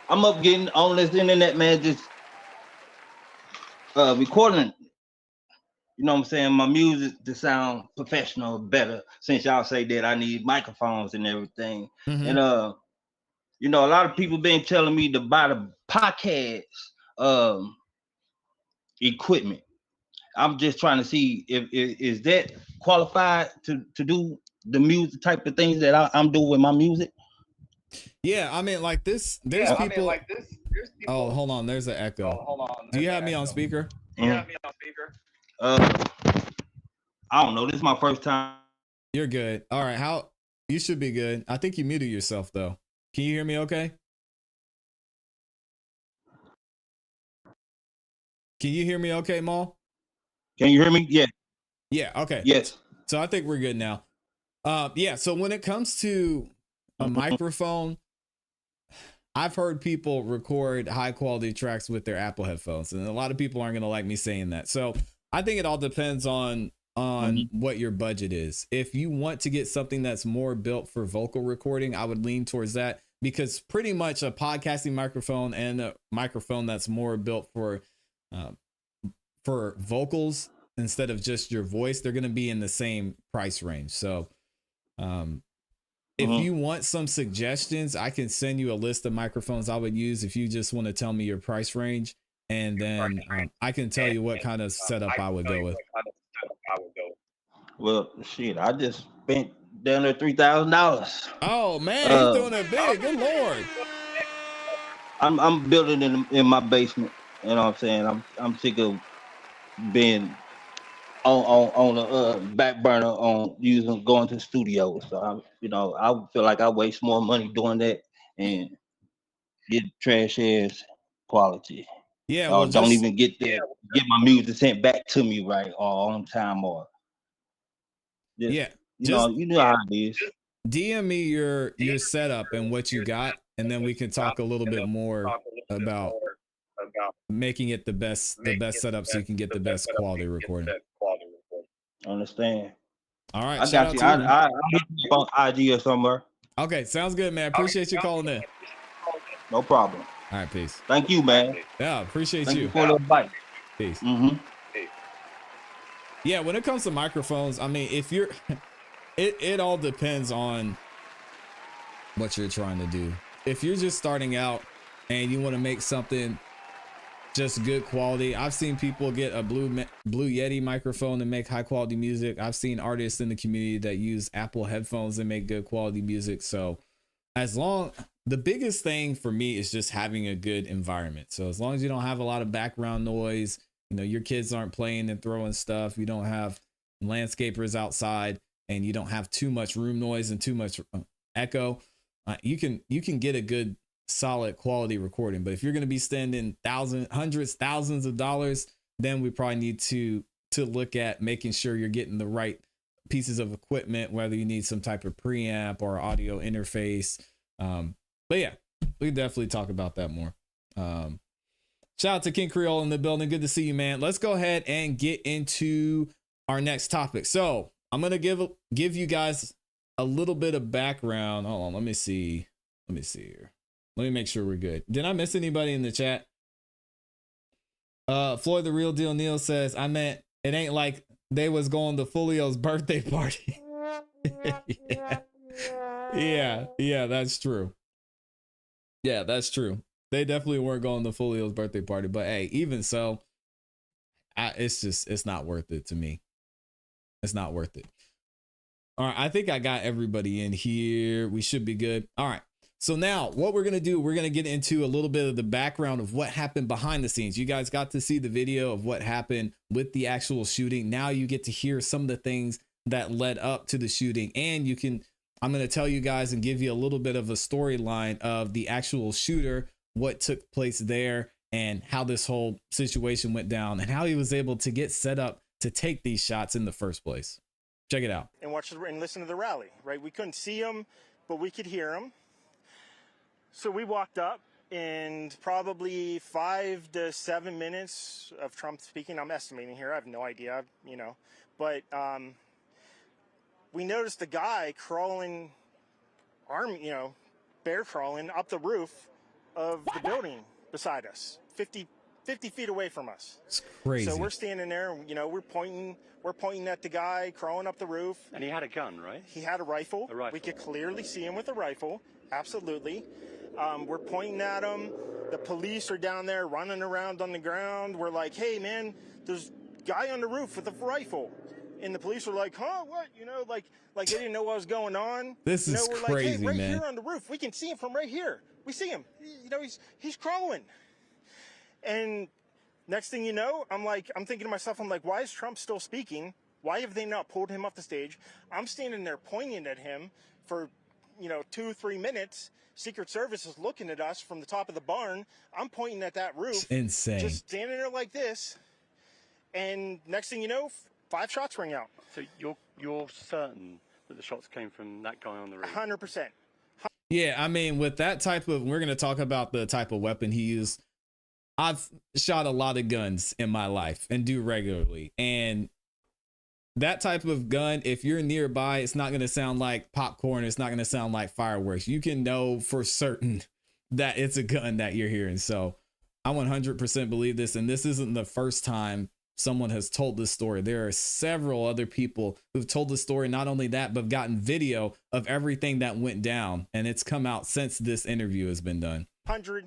J: I'm up getting on this internet, man, just recording, you know what I'm saying, my music to sound professional better, since y'all say that I need microphones and everything. And you know, a lot of people been telling me to buy the podcast equipment. I'm just trying to see if is that qualified to do the music type of things that I'm doing with my music.
C: Yeah, I mean, like this, there's people Oh, hold on. There's an echo. Do you have me on speaker?
J: I don't know. This is my first time.
C: You're good. All right. You should be good. I think you muted yourself though. Can you hear me okay? Can you hear me okay, Maul?
J: Can you hear me? Yeah.
C: Yeah, okay.
J: Yes.
C: So I think we're good now. Yeah, so when it comes to a microphone, I've heard people record high quality tracks with their Apple headphones, and a lot of people aren't going to like me saying that. So I think it all depends on what your budget is. If you want to get something that's more built for vocal recording, I would lean towards that, because pretty much a podcasting microphone and a microphone that's more built for vocals instead of just your voice, they're going to be in the same price range. So if you want some suggestions, I can send you a list of microphones I would use if you just want to tell me your price range, and then I can tell you what kind of setup I would go with.
J: Well, shit, I just spent down there $3,000.
C: Oh man, he's doing it big. Good Lord.
J: I'm building in my basement. You know what I'm saying? I'm sick of being on the back burner on going to the studio. So I feel like I waste more money doing that and get trash ass quality.
C: Yeah,
J: or don't even get my music sent back to me right or on time or you know how it is.
C: DM me your setup and what you got, and then we can talk a little bit more about making it the best setup so you can get the best quality recording.
J: Understand.
C: All right,
J: I got you. I'll hit you on IG or somewhere.
C: Okay, sounds good, man. Appreciate you calling in.
J: No problem.
C: All right, peace.
J: Thank you, man.
C: Yeah, appreciate
J: Thank
C: you.
J: you for the advice.
C: Peace.
J: Mm-hmm.
C: Yeah, when it comes to microphones, I mean, if you're, it all depends on what you're trying to do. If you're just starting out and you want to make something just good quality, I've seen people get a Blue Yeti microphone and make high quality music. I've seen artists in the community that use Apple headphones and make good quality music. So the biggest thing for me is just having a good environment. So as long as you don't have a lot of background noise, your kids aren't playing and throwing stuff, you don't have landscapers outside, and you don't have too much room noise and too much echo, you can get a good solid quality recording. But if you're going to be spending thousands of dollars, then we probably need to look at making sure you're getting the right pieces of equipment, whether you need some type of preamp or audio interface. But yeah, we can definitely talk about that more. Shout out to King Creole in the building. Good to see you, man. Let's go ahead and get into our next topic. So I'm going to give you guys a little bit of background. Hold on. Let me see here. Let me make sure we're good. Did I miss anybody in the chat? Floyd the Real Deal Neil says, I meant it ain't like they was going to Fulio's birthday party. Yeah, that's true. Yeah, that's true. They definitely weren't going to Fulio's birthday party, but hey, even so, it's not worth it to me. It's not worth it. All right, I think I got everybody in here. We should be good. All right. So now what we're going to do, we're going to get into a little bit of the background of what happened behind the scenes. You guys got to see the video of what happened with the actual shooting. Now you get to hear some of the things that led up to the shooting, and I'm going to tell you guys and give you a little bit of a storyline of the actual shooter, what took place there, and how this whole situation went down, and how he was able to get set up to take these shots in the first place. Check it out.
L: And watch and listen to the rally, right? We couldn't see him, but we could hear him. So we walked up, and probably 5 to 7 minutes of Trump speaking, I'm estimating here, I have no idea, but we noticed the guy crawling, bear crawling up the roof of the building beside us, 50 feet away from us.
C: It's crazy.
L: So we're standing there, we're pointing at the guy crawling up the roof.
N: And he had a gun, right?
L: He had a rifle. We could clearly see him with a rifle. Absolutely. We're pointing at him. The police are down there running around on the ground. We're like, hey, man, there's a guy on the roof with a rifle. And the police were like, huh, what? Like they didn't know what was going on.
C: This is
L: we're
C: crazy,
L: like, hey, right
C: man.
L: here on the roof. We can see him from right here. We see him. You know, he's crawling. And next thing you know, I'm thinking to myself, I'm like, why is Trump still speaking? Why have they not pulled him off the stage? I'm standing there pointing at him for, 2-3 minutes. Secret Service is looking at us from the top of the barn. I'm pointing at that roof.
C: It's insane.
L: Just standing there like this. And next thing you know, 5 shots ring out.
N: So you're certain that the shots came from that guy on the roof?
L: 100%.
C: Yeah, I mean, with that type of, we're going to talk about the type of weapon he used. I've shot a lot of guns in my life and do regularly. And that type of gun, if you're nearby, it's not going to sound like popcorn. It's not going to sound like fireworks. You can know for certain that it's a gun that you're hearing. So I 100% believe this. And this isn't the first time someone has told this story. There are several other people who've told the story. Not only that, but gotten video of everything that went down. And it's come out since this interview has been done.
L: 100%.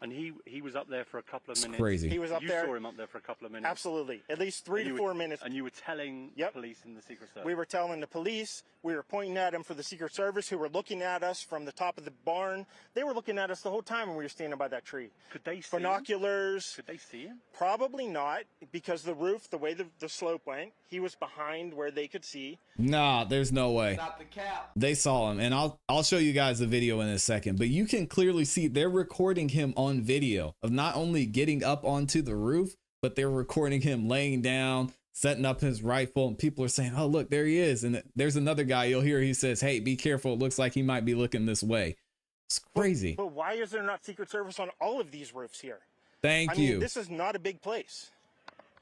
N: And he was up there for a couple of minutes.
C: Crazy.
L: He was up
N: you
L: there.
N: You saw him up there for a couple of minutes.
L: Absolutely. At least 3 to 4 minutes.
N: And you were telling police in the Secret Service.
L: We were telling the police. We were pointing at him for the Secret Service, who were looking at us from the top of the barn. They were looking at us the whole time when we were standing by that tree.
N: Could they see
L: binoculars?
N: Could they see him?
L: Probably not, because the roof, the way the slope went, he was behind where they could see.
C: Nah, there's no way.
L: Stop the cap.
C: They saw him, and I'll show you guys the video in a second, but you can clearly see they're recording him on video of not only getting up onto the roof, but they're recording him laying down, setting up his rifle, and people are saying, oh, look, there he is. And there's another guy you'll hear, he says, hey, be careful. It looks like he might be looking this way. It's crazy.
L: But why is there not Secret Service on all of these roofs here?
C: Thank
L: I
C: you.
L: mean, this is not a big place.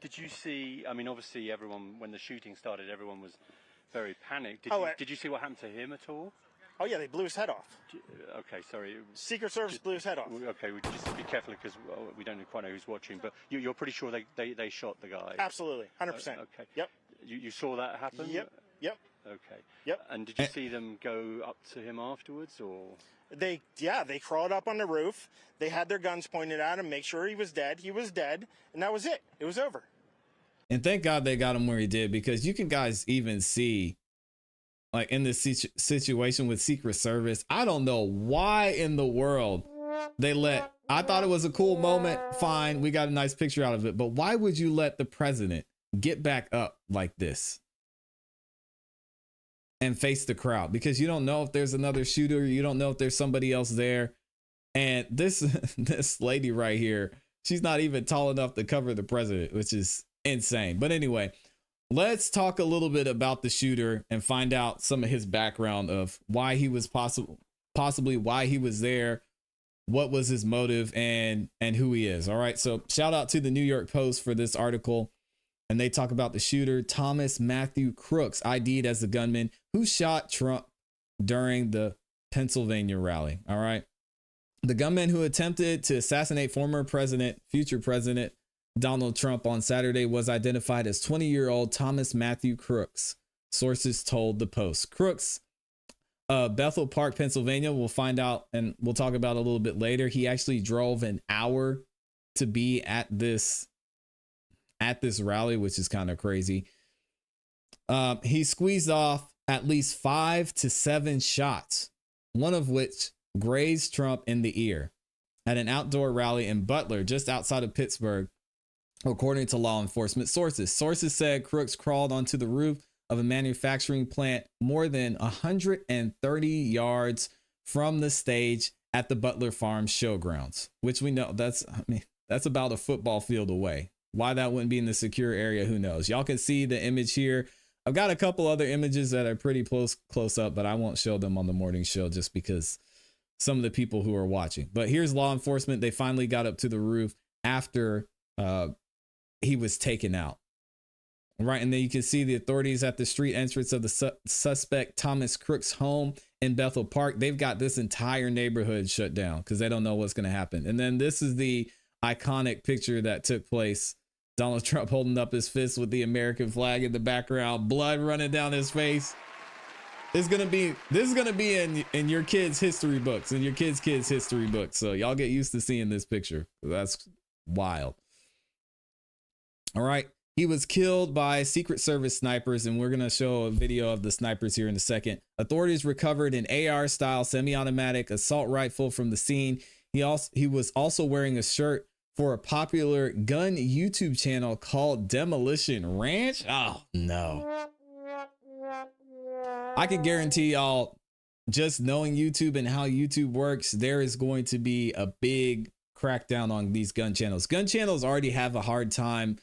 N: Did you see, I mean, obviously everyone, when the shooting started, everyone was very panicked. Did you see what happened to him at all?
L: Oh, yeah, they blew his head off.
N: Okay, sorry.
L: Secret Service blew his head off.
N: Okay, we just be careful because we don't quite know who's watching, but you're pretty sure they shot the guy?
L: Absolutely, 100%.
N: Okay.
L: Yep.
N: You saw that happen?
L: Yep.
N: Okay.
L: Yep.
N: And did you see them go up to him afterwards, or?
L: They crawled up on the roof. They had their guns pointed at him, make sure he was dead. He was dead, and that was it. It was over.
C: And thank God they got him where he did, because you can guys even see, like in this situation with Secret Service, I don't know why in the world they let, I thought it was a cool moment. Fine. We got a nice picture out of it. But why would you let the president get back up like this and face the crowd? Because you don't know if there's another shooter. You don't know if there's somebody else there. And this lady right here, she's not even tall enough to cover the president, which is insane. But anyway, let's talk a little bit about the shooter and find out some of his background of why he was possibly why he was there, what was his motive, and who he is. All right. So shout out to the New York Post for this article. And they talk about the shooter, Thomas Matthew Crooks, ID'd as the gunman who shot Trump during the Pennsylvania rally. All right. The gunman who attempted to assassinate future president Donald Trump on Saturday was identified as 20-year-old Thomas Matthew Crooks, sources told the Post. Crooks, Bethel Park, Pennsylvania, we'll find out and we'll talk about a little bit later. He actually drove an hour to be at this rally, which is kind of crazy. He squeezed off at least 5 to 7 shots, one of which grazed Trump in the ear at an outdoor rally in Butler, just outside of Pittsburgh, according to law enforcement sources. Sources said Crooks crawled onto the roof of a manufacturing plant more than 130 yards from the stage at the Butler Farm showgrounds, which we know that's about a football field away. Why that wouldn't be in the secure area, who knows? Y'all can see the image here. I've got a couple other images that are pretty close up, but I won't show them on the morning show just because some of the people who are watching. But here's law enforcement. They finally got up to the roof after he was taken out. Right. And then you can see the authorities at the street entrance of the suspect Thomas Crooks' home in Bethel Park. They've got this entire neighborhood shut down because they don't know what's going to happen. And then this is the iconic picture that took place. Donald Trump holding up his fist with the American flag in the background, blood running down his face. This is gonna be in your kids' history books, in your kids' history books. So y'all get used to seeing this picture. That's wild. All right. He was killed by Secret Service snipers, and we're going to show a video of the snipers here in a second. Authorities recovered an AR-style semi-automatic assault rifle from the scene. He was also wearing a shirt for a popular gun YouTube channel called Demolition Ranch. Oh, no. I can guarantee y'all, just knowing YouTube and how YouTube works, there is going to be a big crackdown on these gun channels. Gun channels already have a hard time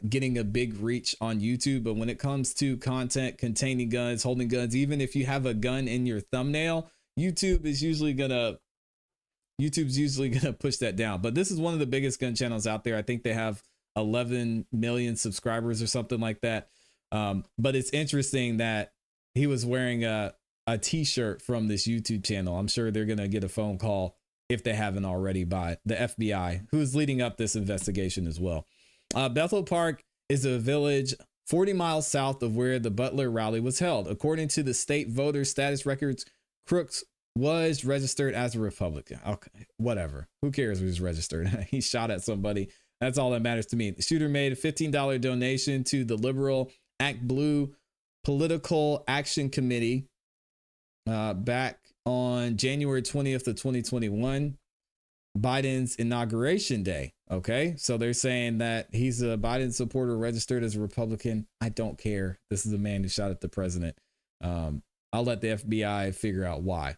C: getting a big reach on YouTube, but when it comes to content containing guns, holding guns, even if you have a gun in your thumbnail, YouTube's usually gonna push that down. But this is one of the biggest gun channels out there. I think they have 11 million subscribers or something like that. But it's interesting that he was wearing a t-shirt from this YouTube channel. I'm sure they're gonna get a phone call, if they haven't already, by the FBI, who is leading up this investigation as well. Bethel Park is a village 40 miles south of where the Butler rally was held. According to the state voter status records, Crooks was registered as a Republican. Okay, whatever. Who cares who's registered? He shot at somebody. That's all that matters to me. The shooter made a $15 donation to the Liberal Act Blue Political Action Committee back on January 20th of 2021, Biden's inauguration day. Okay, so they're saying that he's a Biden supporter registered as a Republican. I don't care. This is a man who shot at the president. I'll let the FBI figure out why.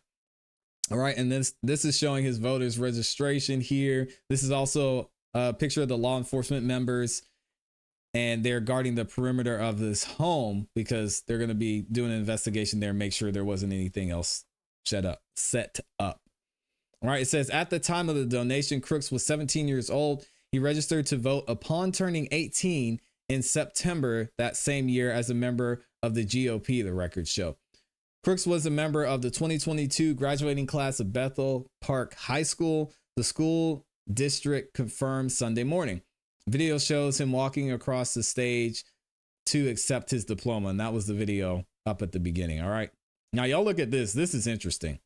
C: All right, and this is showing his voters registration here. This is also a picture of the law enforcement members, and they're guarding the perimeter of this home because they're going to be doing an investigation there and make sure there wasn't anything else set up. All right, it says at the time of the donation, Crooks was 17 years old. He registered to vote upon turning 18 in September that same year as a member of the GOP, the records show. Crooks was a member of the 2022 graduating class of Bethel Park High School. The school district confirmed Sunday morning. Video shows him walking across the stage to accept his diploma, and that was the video up at the beginning. All right, now y'all look at this. This is interesting.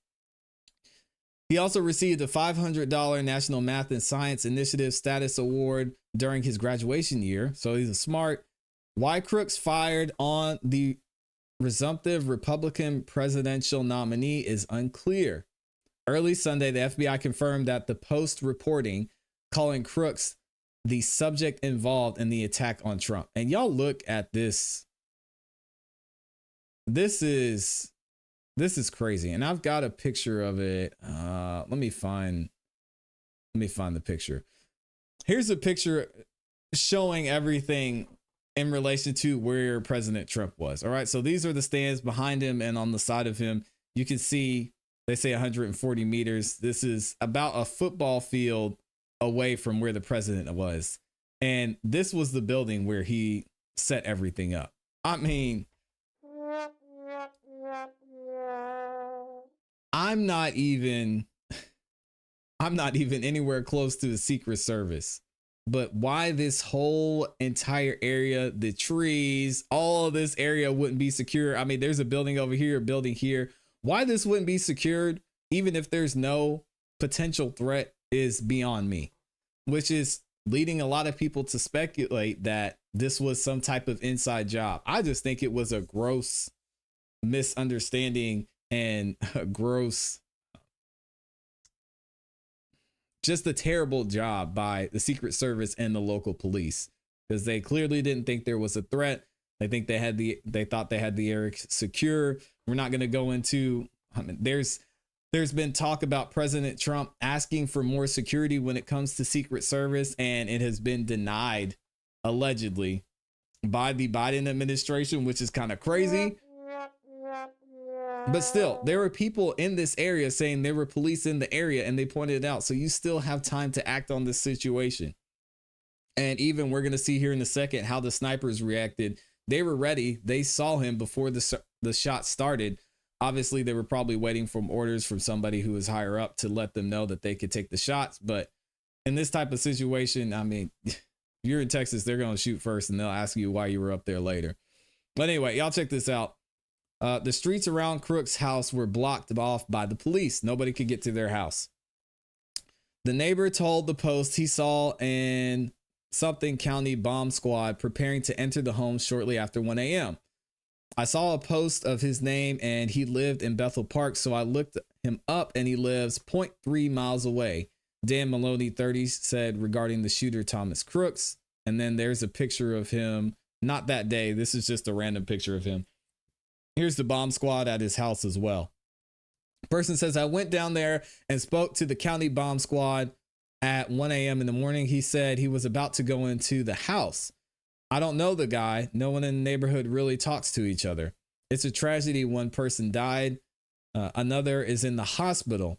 C: He also received a $500 National Math and Science Initiative Status Award during his graduation year. So he's a smart. Why Crooks fired on the presumptive Republican presidential nominee is unclear. Early Sunday, the FBI confirmed that the Post reporting calling Crooks the subject involved in the attack on Trump. And y'all look at this. This is crazy. And I've got a picture of it. Let me find the picture. Here's a picture showing everything in relation to where President Trump was. All right. So these are the stands behind him, and on the side of him, you can see, they say 140 meters. This is about a football field away from where the president was. And this was the building where he set everything up. I mean, I'm not even anywhere close to the Secret Service, but why this whole entire area, the trees, all of this area wouldn't be secure. I mean, there's a building over here, a building here. Why this wouldn't be secured, even if there's no potential threat, is beyond me, which is leading a lot of people to speculate that this was some type of inside job. I just think it was a gross misunderstanding and a gross, just a terrible job by the Secret Service and the local police, because they clearly didn't think there was a threat. They think they thought they had the area secure. We're not going to go into, I mean, there's been talk about President Trump asking for more security when it comes to Secret Service, and it has been denied allegedly by the Biden administration, which is kind of crazy. But still, there were people in this area saying there were police in the area, and they pointed it out. So you still have time to act on this situation. And even we're going to see here in a second how the snipers reacted. They were ready. They saw him before the shot started. Obviously, they were probably waiting for orders from somebody who was higher up to let them know that they could take the shots. But in this type of situation, I mean, if you're in Texas, they're going to shoot first, and they'll ask you why you were up there later. But anyway, y'all check this out. The streets around Crooks' house were blocked off by the police. Nobody could get to their house. The neighbor told the Post he saw and something county bomb squad preparing to enter the home shortly after 1 a.m. I saw a post of his name and he lived in Bethel Park, so I looked him up and he lives 0.3 miles away. Dan Maloney, 30, said regarding the shooter Thomas Crooks. And then there's a picture of him, not that day. This is just a random picture of him. Here's the bomb squad at his house as well. Person says, I went down there and spoke to the county bomb squad at 1 a.m. in the morning. He said he was about to go into the house. I don't know the guy. No one in the neighborhood really talks to each other. It's a tragedy. One person died. Another is in the hospital.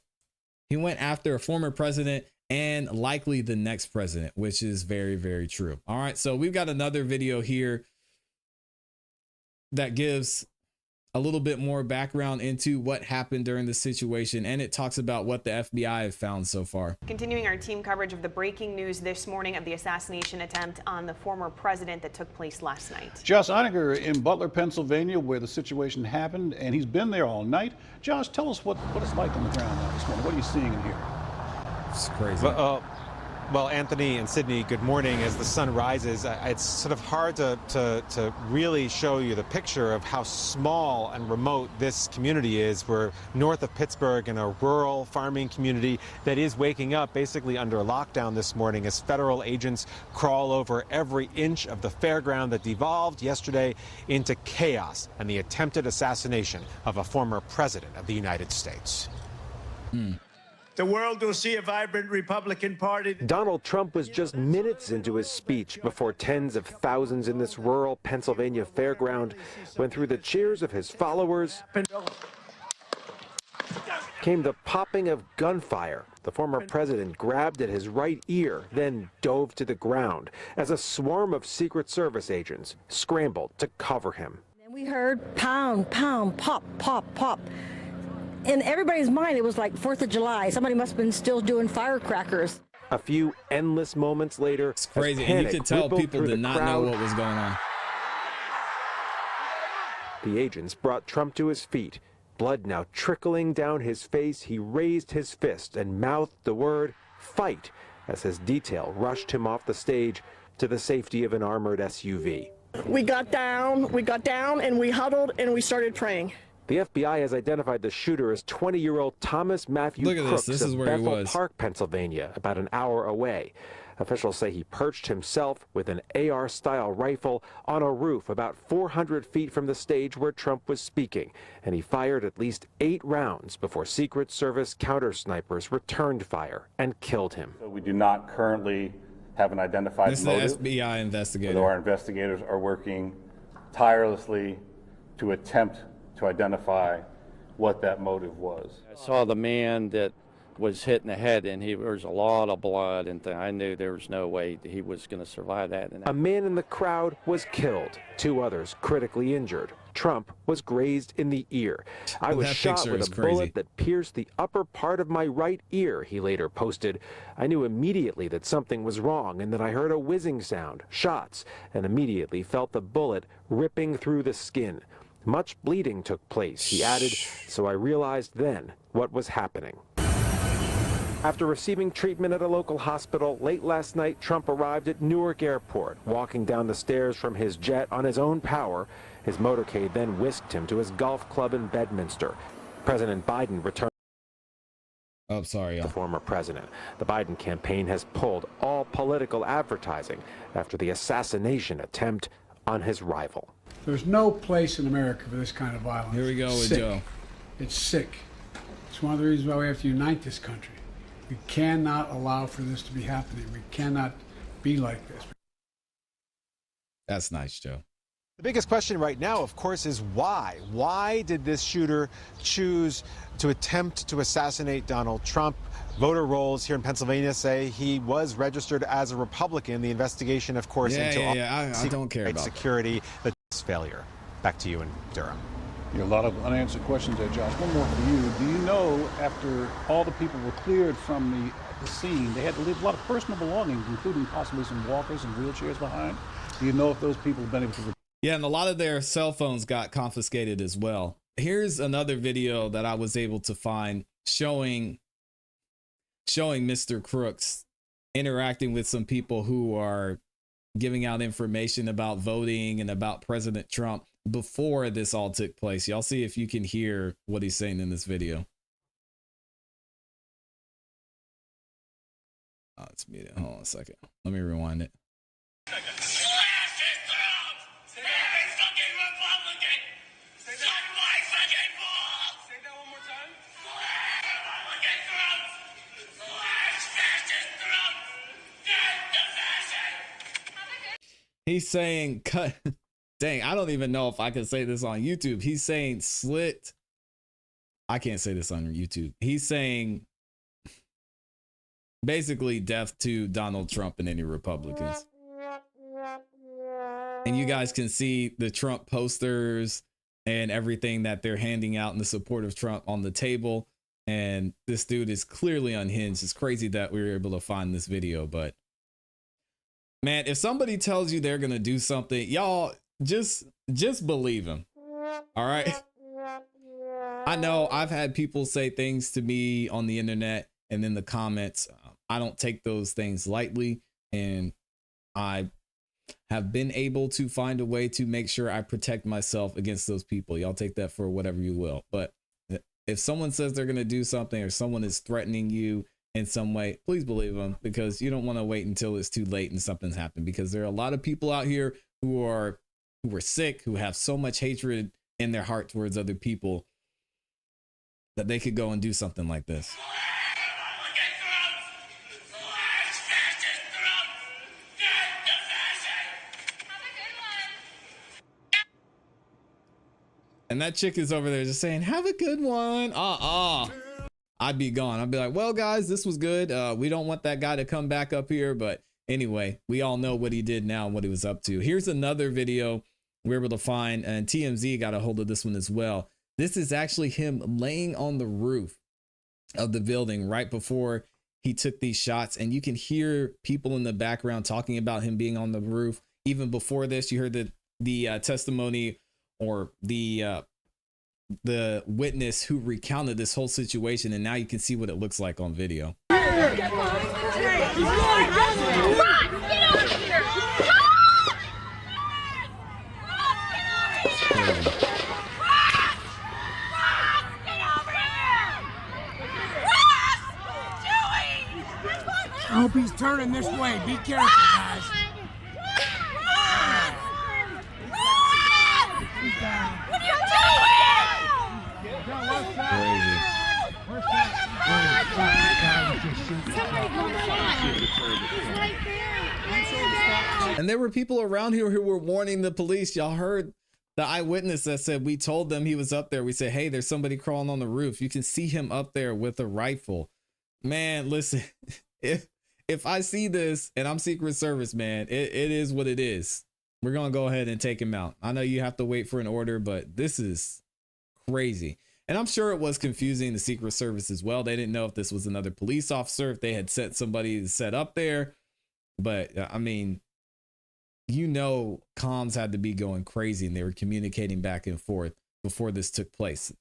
C: He went after a former president and likely the next president, which is very, very true. All right. So we've got another video here that gives a little bit more background into what happened during the situation, and it talks about what the FBI have found so far.
O: Continuing our team coverage of the breaking news this morning of the assassination attempt on the former president that took place last night.
P: Josh Einiger in Butler, Pennsylvania, where the situation happened, and he's been there all night. Josh, tell us what it's like on the ground now this morning. What are you seeing in here?
C: It's crazy.
Q: Well, Anthony and Sydney, good morning. As the sun rises, it's sort of hard to really show you the picture of how small and remote this community is. We're north of Pittsburgh in a rural farming community that is waking up basically under lockdown this morning as federal agents crawl over every inch of the fairground that devolved yesterday into chaos and the attempted assassination of a former president of the United States.
E: The world will see a vibrant Republican Party.
R: Donald Trump was just minutes into his speech before tens of thousands in this rural Pennsylvania fairground went through the cheers of his followers. Came the popping of gunfire. The former president grabbed at his right ear, then dove to the ground as a swarm of Secret Service agents scrambled to cover him.
S: And we heard pound, pound, pop, pop, pop. In everybody's mind, it was like 4th of July. Somebody must have been still doing firecrackers.
R: A few endless moments later,
C: it's crazy. And you could tell people did not know what was going on.
R: The agents brought Trump to his feet. Blood now trickling down his face, he raised his fist and mouthed the word, "Fight," as his detail rushed him off the stage to the safety of an armored SUV.
T: We got down, and we huddled, and we started praying.
R: The FBI has identified the shooter as 20-year-old Thomas Matthew Crooks
C: this is
R: of
C: where
R: Bethel Park, Pennsylvania, about an hour away. Officials say he perched himself with an AR-style rifle on a roof about 400 feet from the stage where Trump was speaking, and he fired at least 8 rounds before Secret Service counter-snipers returned fire and killed him.
U: So we do not currently have an identified motive.
C: This is the FBI investigator.
U: Although our investigators are working tirelessly to attempt to identify what that motive was.
V: I saw the man that was hit in the head, and there was a lot of blood, and I knew there was no way that he was going to survive that.
R: A man in the crowd was killed. 2 others critically injured. Trump was grazed in the ear. I was shot with a bullet that pierced the upper part of my right ear, he later posted. I knew immediately that something was wrong and that I heard a whizzing sound, shots, and immediately felt the bullet ripping through the skin. Much bleeding took place, he added, so I realized then what was happening. After receiving treatment at a local hospital, late last night, Trump arrived at Newark Airport, walking down the stairs from his jet on his own power. His motorcade then whisked him to his golf club in Bedminster. President Biden returned.
C: Oh, sorry.
R: The former president. The Biden campaign has pulled all political advertising after the assassination attempt on his rival.
W: There's no place in America for this kind of violence.
C: Here we go with Joe.
W: It's sick. It's one of the reasons why we have to unite this country. We cannot allow for this to be happening. We cannot be like this.
C: That's nice, Joe.
Q: The biggest question right now, of course, is why? Why did this shooter choose to attempt to assassinate Donald Trump? Voter rolls here in Pennsylvania say he was registered as a Republican. The investigation, of course, into
C: I don't care about
Q: security, the failure. Back to you in Durham.
P: A lot of unanswered questions there, Josh. One more for you. Do you know, after all the people were cleared from the scene, they had to leave a lot of personal belongings, including possibly some walkers and wheelchairs behind? Do you know if those people have been able to...
C: Yeah, and a lot of their cell phones got confiscated as well. Here's another video that I was able to find showing Mr. Crooks interacting with some people who are giving out information about voting and about President Trump before this all took place. Y'all see if you can hear what he's saying in this video. Let's mute it. Hold on a second. Let me rewind it. He's saying, cut. Dang, I don't even know if I can say this on YouTube. He's saying slit. I can't say this on YouTube. He's saying basically death to Donald Trump and any Republicans. And you guys can see the Trump posters and everything that they're handing out in the support of Trump on the table. And this dude is clearly unhinged. It's crazy that we were able to find this video, but man, if somebody tells you they're going to do something, y'all just believe him. All right. I know I've had people say things to me on the internet and in the comments. I don't take those things lightly, and I have been able to find a way to make sure I protect myself against those people. Y'all take that for whatever you will. But if someone says they're going to do something or someone is threatening you in some way, please believe them, because you don't want to wait until it's too late and something's happened, because there are a lot of people out here who are sick, who have so much hatred in their heart towards other people that they could go and do something like this. And that chick is over there just saying, have a good one. I'd be gone. I'd be like, well, guys, this was good. We don't want that guy to come back up here. But anyway, we all know what he did now and what he was up to. Here's another video we were able to find, and TMZ got a hold of this one as well. This is actually him laying on the roof of the building right before he took these shots. And you can hear people in the background talking about him being on the roof. Even before this, you heard the testimony or the witness who recounted this whole situation, and now you can see what it looks like on video.
A: I hope he's turning this way. Be careful, guys.
B: What are you doing?
C: Crazy. And there were people around here who were warning the police. Y'all heard the eyewitness that said, we told them he was up there. We said, hey, there's somebody crawling on the roof. You can see him up there with a rifle. Man, listen, if I see this and I'm Secret Service, man, it is what it is. We're going to go ahead and take him out. I know you have to wait for an order, but this is crazy. And I'm sure it was confusing the Secret Service as well. They didn't know if this was another police officer, if they had sent somebody to set up there. But I mean, you know, comms had to be going crazy and they were communicating back and forth before this took place.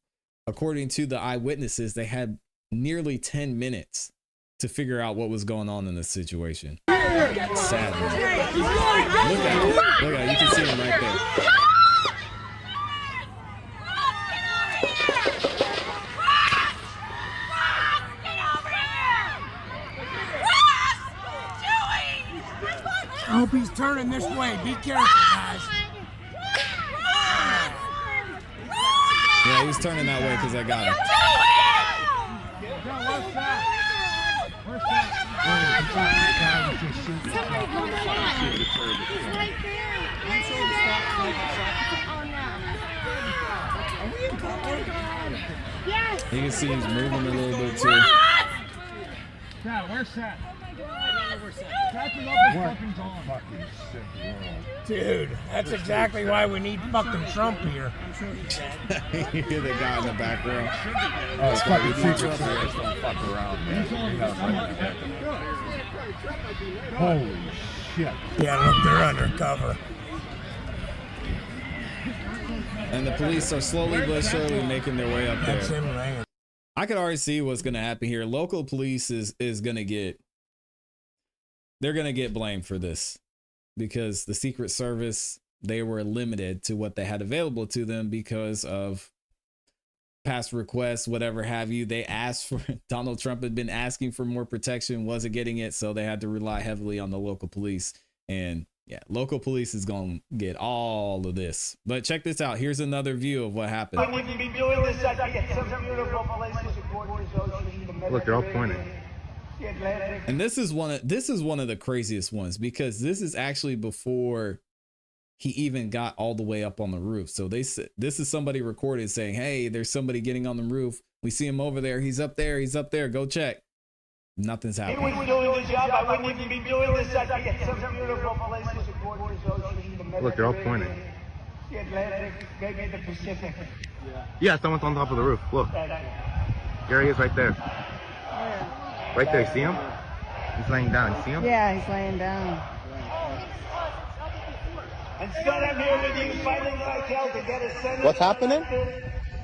C: According to the eyewitnesses, they had nearly 10 minutes to figure out what was going on in this situation. Sadly. Look at it. Look at it. You can see him right there.
A: I hope he's turning this way. Be careful, guys.
C: Yeah, he was turning that way because I got him. You can see he's moving a little bit too.
A: Where's Seth? Dude, that's exactly why we need fucking Trump here.
C: You hear the guy in the back row.
K: Oh, it's fucking Secret
U: Service don't fuck around, man.
K: Holy shit.
A: Yeah, look, they're undercover.
C: And the police are slowly but surely making their way up
A: That's
C: there.
A: him laying.
C: I could already see what's going to happen here. Local police is going to get, they're going to get blamed for this. because the Secret Service, they were limited to what they had available to them because of past requests, whatever have you. They asked for, Donald Trump had been asking for more protection, wasn't getting it, so they had to rely heavily on the local police. And yeah, local police is going to get all of this. But check this out. Here's another view of what happened.
B: I wouldn't be doing this. I'd be at some beautiful places towards the ocean.
D: Look, they're all pointing.
C: And this is one of the craziest ones, because this is actually before he even got all the way up on the roof. So this is somebody recorded saying, hey, there's somebody getting on the roof. We see him over there. He's up there. He's up there. Go check. Nothing's happening.
B: He was doing the job. I wouldn't even be doing this. I'd be at some beautiful places towards the ocean.
D: Look, they're all pointing.
B: The Atlantic, maybe the Pacific.
D: Yeah, someone's on top of the roof. Look. There he is right there. Right there, see him? He's laying down. See him?
I: Yeah, he's laying down.
B: Instead, I'm here with you fighting like hell to get a Senate.
D: What's happening?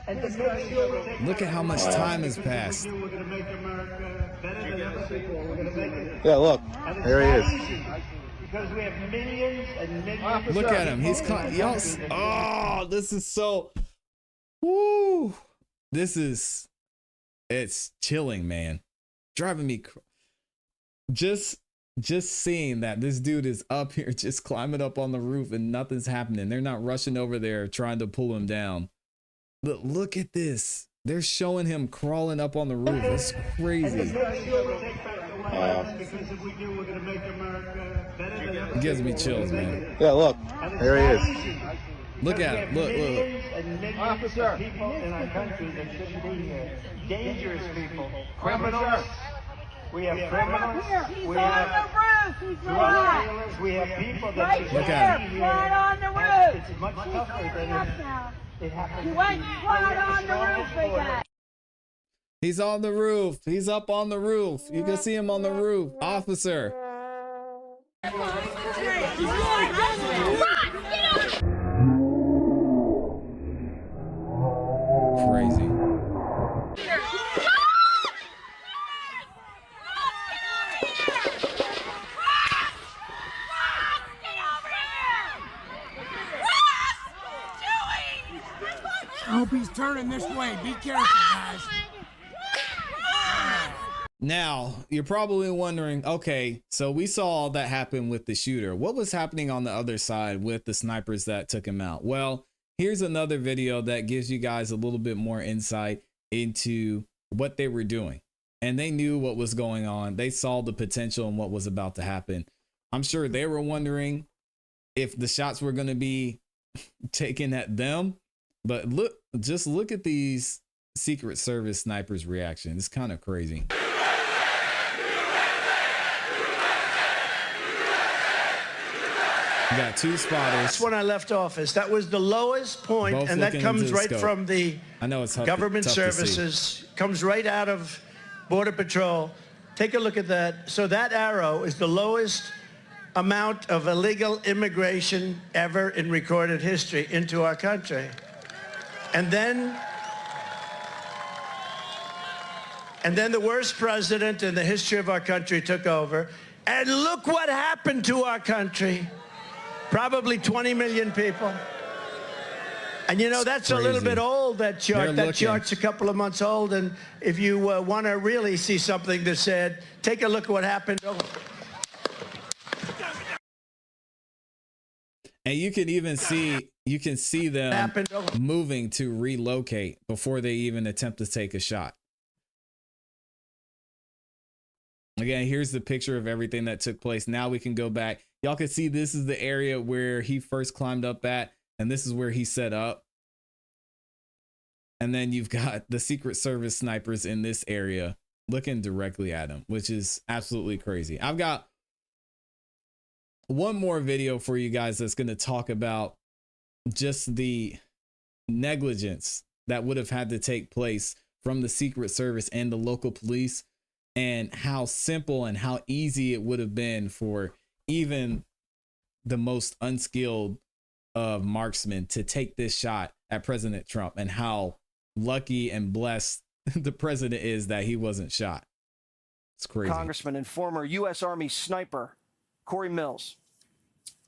B: And to make sure
C: look at how much time has passed.
B: we're going to make America better than ever before. We're going to make it.
D: Yeah, look. There he is.
B: Because we have millions and millions.
C: Look at him. He's y'all. Oh, this is so. Woo. It's chilling, man. Driving me. Just seeing that this dude is up here, just climbing up on the roof and nothing's happening. They're not rushing over there trying to pull him down. Look at this. They're showing him crawling up on the roof. That's crazy. It gives me chills, man.
D: Yeah, look. There he is.
C: Look at him. Look.
B: Officer. People in our country that shouldn't be here. Dangerous people. Criminals. We have criminals. We have drug dealers. We have people that should
C: look at him.
B: Right on the roof. It's much tougher than it happens.
I: You went right on the roof, big guy.
C: He's on the roof. He's up on the roof. You can see him on the roof. Officer. Crazy.
A: I hope he's turning this way. Be careful, guys.
C: Now, you're probably wondering, okay, so we saw all that happen with the shooter. What was happening on the other side with the snipers that took him out? Well, here's another video that gives you guys a little bit more insight into what they were doing. And they knew what was going on. They saw the potential and what was about to happen. I'm sure they were wondering if the shots were going to be taken at them. But just look at these Secret Service snipers' reaction. It's kind of crazy. You got two spotters.
E: That's when I left office. That was the lowest point,
C: Both
E: and that
C: looking
E: comes
C: into the
E: right
C: scope.
E: from the
C: I know it's
E: government
C: tough to see.
E: services. Comes right out of Border Patrol. Take a look at that. So that arrow is the lowest amount of illegal immigration ever in recorded history into our country. And then the worst president in the history of our country took over. And look what happened to our country. Probably 20 million people. And you know, that's
C: crazy.
E: a little bit old, that chart. That chart's a couple of months old. And if you want to really see something that's said, take a look at what happened.
C: And you can even see, them moving to relocate before they even attempt to take a shot. Again, here's the picture of everything that took place. Now we can go back. Y'all can see this is the area where he first climbed up at, and this is where he set up. And then you've got the Secret Service snipers in this area looking directly at him, which is absolutely crazy. I've got one more video for you guys that's going to talk about just the negligence that would have had to take place from the Secret Service and the local police, and how simple and how easy it would have been for even the most unskilled of marksmen to take this shot at President Trump, and how lucky and blessed the president is that he wasn't shot. It's crazy.
F: Congressman and former U.S. Army sniper Corey Mills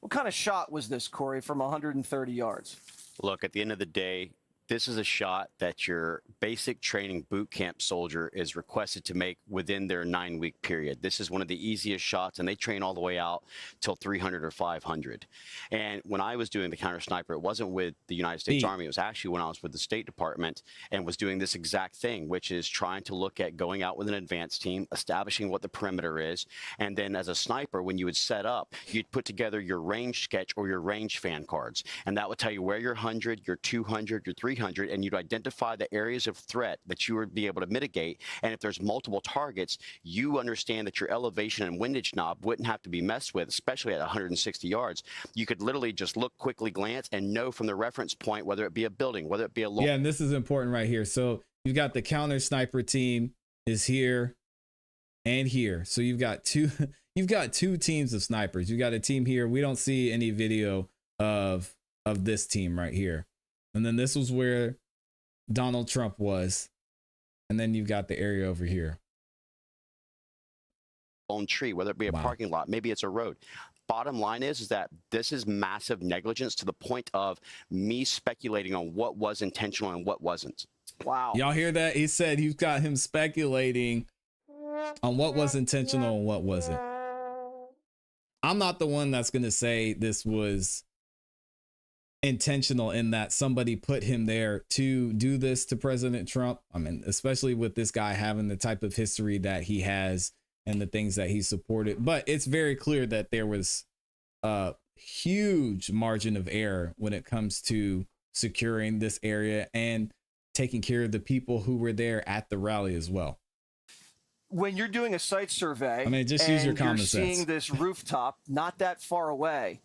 F: What kind of shot was this, Corey, from 130 yards?
G: Look, at the end of the day, this is a shot that your basic training boot camp soldier is requested to make within their 9-week period. This is one of the easiest shots, and they train all the way out till 300 or 500. And when I was doing the counter sniper, it wasn't with the United States Army. It was actually when I was with the State Department and was doing this exact thing, which is trying to look at going out with an advanced team, establishing what the perimeter is. And then as a sniper, when you would set up, you'd put together your range sketch or your range fan cards. And that would tell you where your 100, your 200, your 300, and you'd identify the areas of threat that you would be able to mitigate. And if there's multiple targets, you understand that your elevation and windage knob wouldn't have to be messed with, especially at 160 yards. You could literally just look, quickly glance, and know from the reference point, whether it be a building, whether it be a long.
C: Yeah, and this is important right here. So you've got the counter sniper team is here and here. So you've got two teams of snipers. You got a team here. We don't see any video of this team right here. And then this was where Donald Trump was. And then you've got the area over here.
G: On tree, whether it be a parking lot, maybe it's a road. Bottom line is that this is massive negligence to the point of me speculating on what was intentional and what wasn't.
F: Wow.
C: Y'all hear that? He said you've got him speculating on what was intentional and what wasn't. I'm not the one that's going to say this was intentional in that somebody put him there to do this to President Trump. I mean, especially with this guy having the type of history that he has and the things that he supported. But it's very clear that there was a huge margin of error when it comes to securing this area and taking care of the people who were there at the rally as well.
F: When you're doing a site survey,
C: I mean, just use your common
F: you're
C: sense.
F: seeing this rooftop not that far away,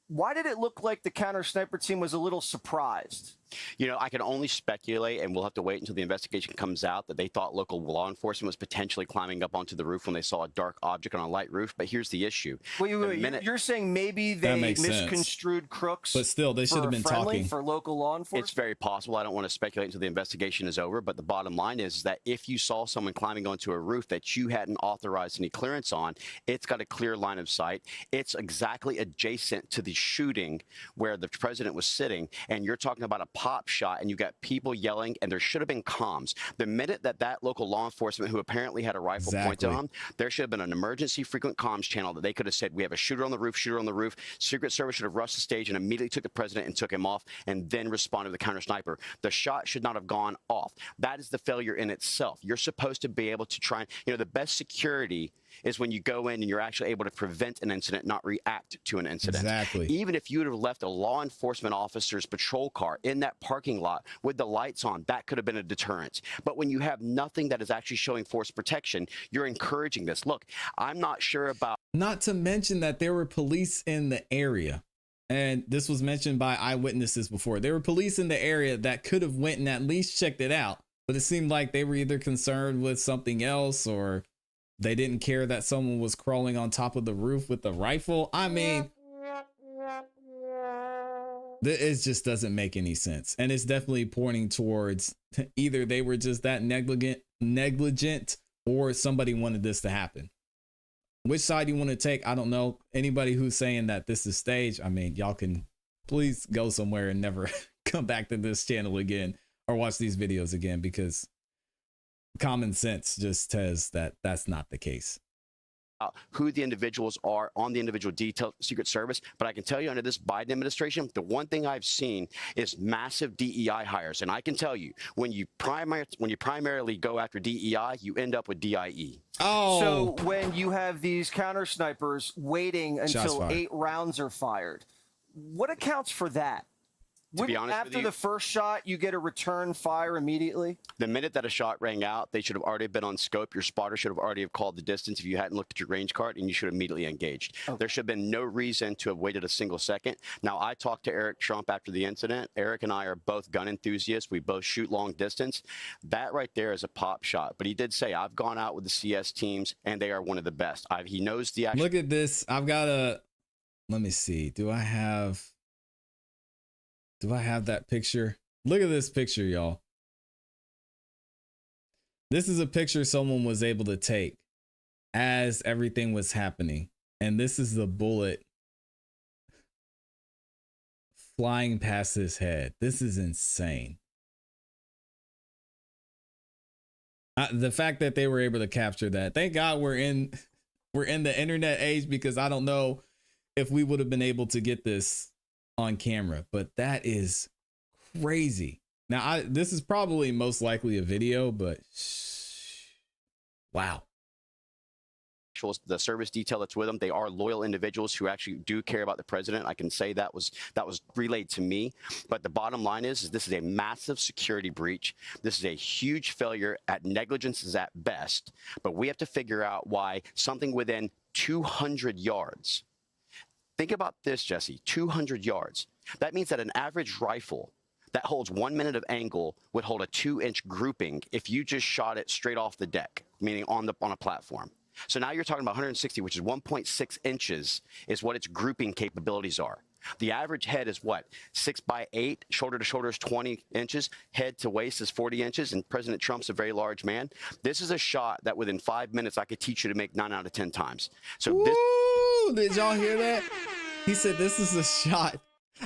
F: why did it look like the counter sniper team was a little surprised?
G: You know, I can only speculate, and we'll have to wait until the investigation comes out, that they thought local law enforcement was potentially climbing up onto the roof when they saw a dark object on a light roof. But here's the issue.
F: Wait, you're saying maybe they misconstrued crooks,
C: but still, they should have been talking
F: for local law enforcement?
G: It's very possible. I don't want to speculate until the investigation is over. But the bottom line is that if you saw someone climbing onto a roof that you hadn't authorized any clearance on, it's got a clear line of sight. It's exactly adjacent to the shooting where the president was sitting. And you're talking about a pop shot, and you got people yelling, and there should have been comms. The minute that local law enforcement, who apparently had a rifle pointed on, there should have been an emergency frequent comms channel that they could have said, we have a shooter on the roof, shooter on the roof. Secret Service should have rushed the stage and immediately took the president and took him off, and then responded to the counter sniper. The shot should not have gone off. That is the failure in itself. You're supposed to be able to try and, you know, the best security is when you go in and you're actually able to prevent an incident, not react to an incident.
C: Exactly.
G: Even if you would have left a law enforcement officer's patrol car in that parking lot with the lights on, that could have been a deterrent. But when you have nothing that is actually showing force protection, you're encouraging this. Look, I'm not sure about.
C: Not to mention that there were police in the area. And this was mentioned by eyewitnesses before. There were police in the area that could have went and at least checked it out. But it seemed like they were either concerned with something else, or they didn't care that someone was crawling on top of the roof with a rifle. I mean, it just doesn't make any sense. And it's definitely pointing towards either they were just that negligent, or somebody wanted this to happen. Which side you want to take, I don't know. Anybody who's saying that this is staged, I mean, y'all can please go somewhere and never come back to this channel again or watch these videos again, because common sense just says that that's not the case.
G: Who the individuals are on the individual detail Secret Service, but I can tell you under this Biden administration, the one thing I've seen is massive DEI hires, and I can tell you when you primarily go after DEI, you end up with DIE.
C: Oh,
F: so when you have these counter snipers waiting until 8 rounds are fired, what accounts for that?
G: To be honest with you,
F: after the first shot, you get a return fire immediately?
G: The minute that a shot rang out, they should have already been on scope. Your spotter should have already have called the distance if you hadn't looked at your range card, and you should have immediately engaged. Okay. There should have been no reason to have waited a single second. Now, I talked to Eric Trump after the incident. Eric and I are both gun enthusiasts. We both shoot long distance. That right there is a pop shot. But he did say, I've gone out with the CS teams, and they are one of the best. He knows the action.
C: Look at this. I've got a, let me see. Do I have that picture? Look at this picture, y'all. This is a picture someone was able to take as everything was happening. And this is the bullet flying past his head. This is insane. The fact that they were able to capture that. Thank God we're in the internet age, because I don't know if we would have been able to get this on camera, but that is crazy. Now, this is probably most likely a video, but wow.
G: The service detail that's with them, they are loyal individuals who actually do care about the president. I can say that was relayed to me. But the bottom line is this is a massive security breach. This is a huge failure at negligence is at best. But we have to figure out why something within 200 yards. Think about this, Jesse, 200 yards. That means that an average rifle that holds 1 minute of angle would hold a 2-inch grouping if you just shot it straight off the deck, meaning on a platform. So now you're talking about 160, which is 1.6 inches is what its grouping capabilities are. The average head is what? 6 by 8, shoulder to shoulder is 20 inches, head to waist is 40 inches, and President Trump's a very large man. This is a shot that within 5 minutes I could teach you to make 9 out of 10 times. So
C: Woo! Did y'all hear that? He said this is a shot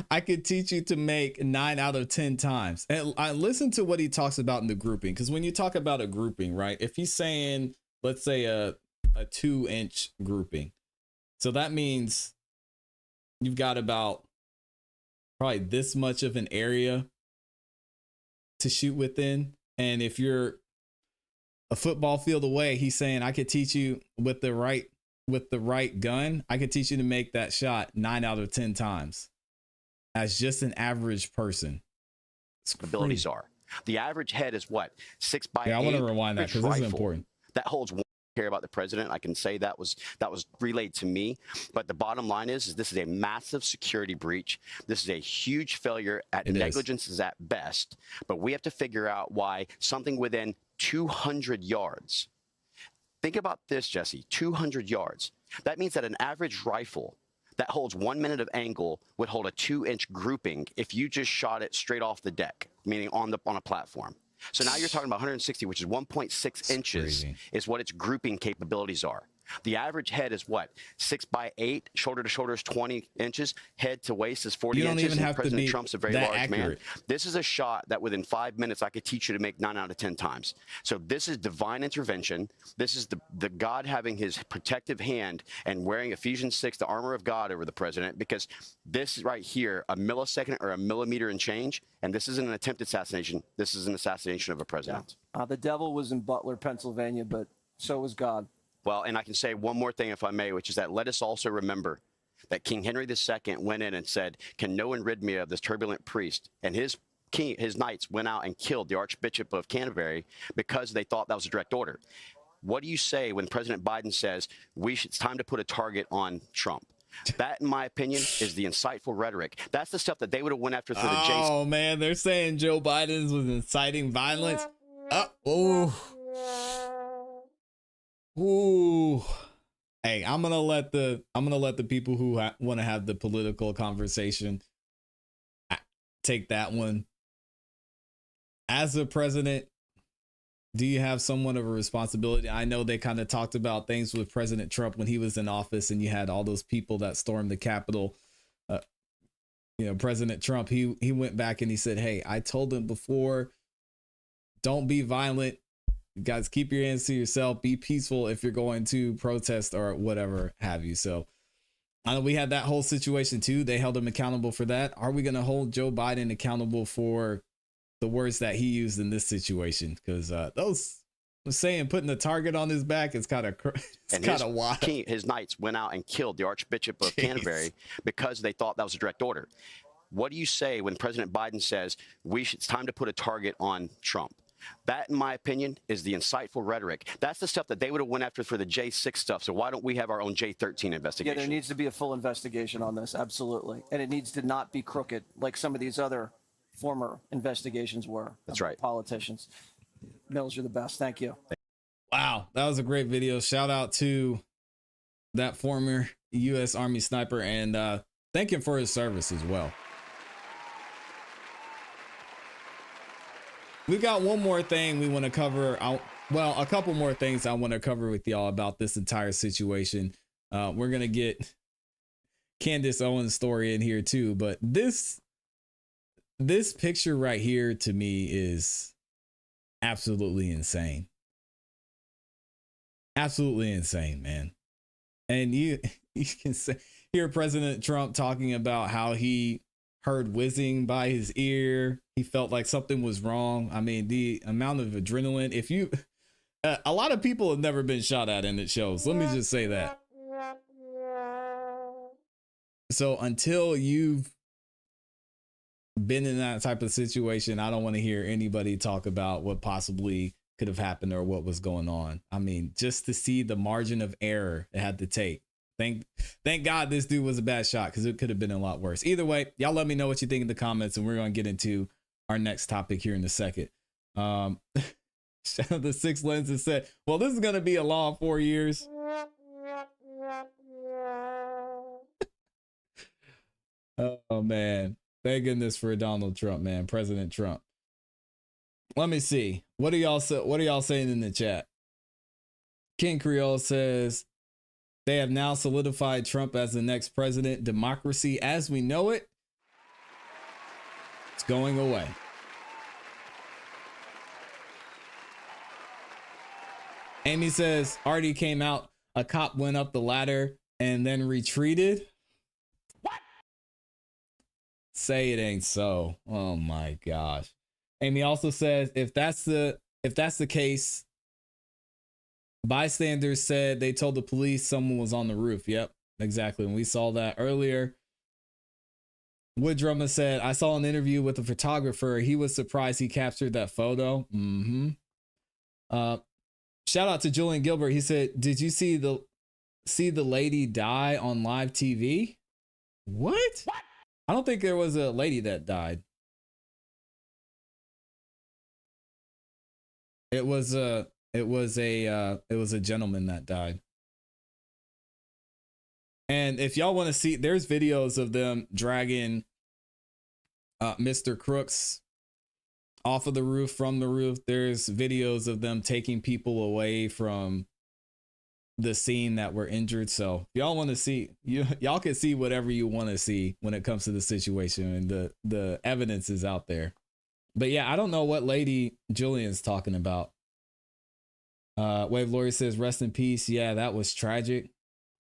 C: I could teach you to make 9 out of 10 times. And I listen to what he talks about in the grouping, because when you talk about a grouping, right? If he's saying, let's say a 2-inch grouping, so that means you've got about probably this much of an area to shoot within. And if you're a football field away, he's saying I could teach you with the right gun, I could teach you to make that shot 9 out of 10 times as just an average person.
G: Abilities are. The average head is what? 6 by 8.
C: I want to rewind that because this is important.
G: That holds care about the president. I can say that was relayed to me. But the bottom line is this is a massive security breach. This is a huge failure at negligence is at best. But we have to figure out why something within 200 yards. Think about this, Jesse, 200 yards. That means that an average rifle that holds 1 minute of angle would hold a 2-inch grouping if you just shot it straight off the deck, meaning on a platform. So now you're talking about 160, which is 1.6 inches is what its grouping capabilities are. The average head is what? 6 by 8, shoulder to shoulder is 20 inches, head to waist is 40 inches, and President Trump's a very large man. This is a shot that within 5 minutes I could teach you to make 9 out of 10 times. So this is divine intervention. This is the God having his protective hand and wearing Ephesians 6, the armor of God, over the president, because this right here, a millisecond or a millimeter and change, and this isn't an attempted assassination. This is an assassination of a president.
F: Yeah. The devil was in Butler, Pennsylvania, but so was God.
G: Well, and I can say one more thing, if I may, which is that let us also remember that King Henry II went in and said, can no one rid me of this turbulent priest? And his knights went out and killed the Archbishop of Canterbury because they thought that was a direct order. What do you say when President Biden says it's time to put a target on Trump? That, in my opinion, is the insightful rhetoric. That's the stuff that they would have went after for the J.
C: Oh, man, they're saying Joe Biden was inciting violence. Ooh. Hey, I'm gonna let the people who want to have the political conversation take that one. As a president, do you have somewhat of a responsibility? I know they kind of talked about things with President Trump when he was in office, and you had all those people that stormed the Capitol. President Trump, he went back and he said, "Hey, I told them before, don't be violent. You guys, keep your hands to yourself. Be peaceful if you're going to protest or whatever have you." So I know we had that whole situation too. They held him accountable for that. Are we going to hold Joe Biden accountable for the words that he used in this situation? Because those saying putting the target on his back is kind of wild.
G: His knights went out and killed the Archbishop of Canterbury because they thought that was a direct order. What do you say when President Biden says it's time to put a target on Trump? That, in my opinion, is the insightful rhetoric. That's the stuff that they would have went after for the J6 stuff. So why don't we have our own J13 investigation?
F: Yeah, there needs to be a full investigation on this, absolutely. And it needs to not be crooked like some of these other former investigations were.
G: That's right.
F: Politicians. Mills, you're the best. Thank you.
C: Wow, that was a great video. Shout out to that former U.S. Army sniper, and thank him for his service as well. We got one more thing we want to cover. A couple more things I want to cover with y'all about this entire situation. We're going to get Candace Owens' story in here too, but this this picture right here to me is absolutely insane. Absolutely insane, man. And you can hear President Trump talking about how he heard whizzing by his ear. He felt like something was wrong. I mean, the amount of adrenaline, if you, a lot of people have never been shot at, and it shows. Let me just say that. So until you've been in that type of situation, I don't want to hear anybody talk about what possibly could have happened or what was going on. I mean, just to see the margin of error it had to take. Thank God this dude was a bad shot, because it could have been a lot worse. Either way, y'all let me know what you think in the comments, and we're going to get into our next topic here in a second. Shout out to Six Lenses said, well, this is going to be a long 4 years. Oh, man. Thank goodness for Donald Trump, man. President Trump. Let me see. What are y'all saying in the chat? King Creole says, they have now solidified Trump as the next president. Democracy as we know it, it's going away. Amy says, already came out. A cop went up the ladder and then retreated. What? Say it ain't so. Oh my gosh. Amy also says, if that's the case, bystanders said they told the police someone was on the roof. Yep, exactly. And we saw that earlier. Wood Drummer said, I saw an interview with a photographer. He was surprised he captured that photo. Shout out to Julian Gilbert. He said, did you see the lady die on live TV? What? I don't think there was a lady that died. It was a gentleman that died. And if y'all want to see, there's videos of them dragging Mr. Crooks off of the roof, from the roof. There's videos of them taking people away from the scene that were injured. So if y'all want to see, y'all can see whatever you want to see when it comes to the situation, and the evidence is out there. But yeah, I don't know what lady Julian's talking about. Wave Lori says, rest in peace. Yeah, that was tragic.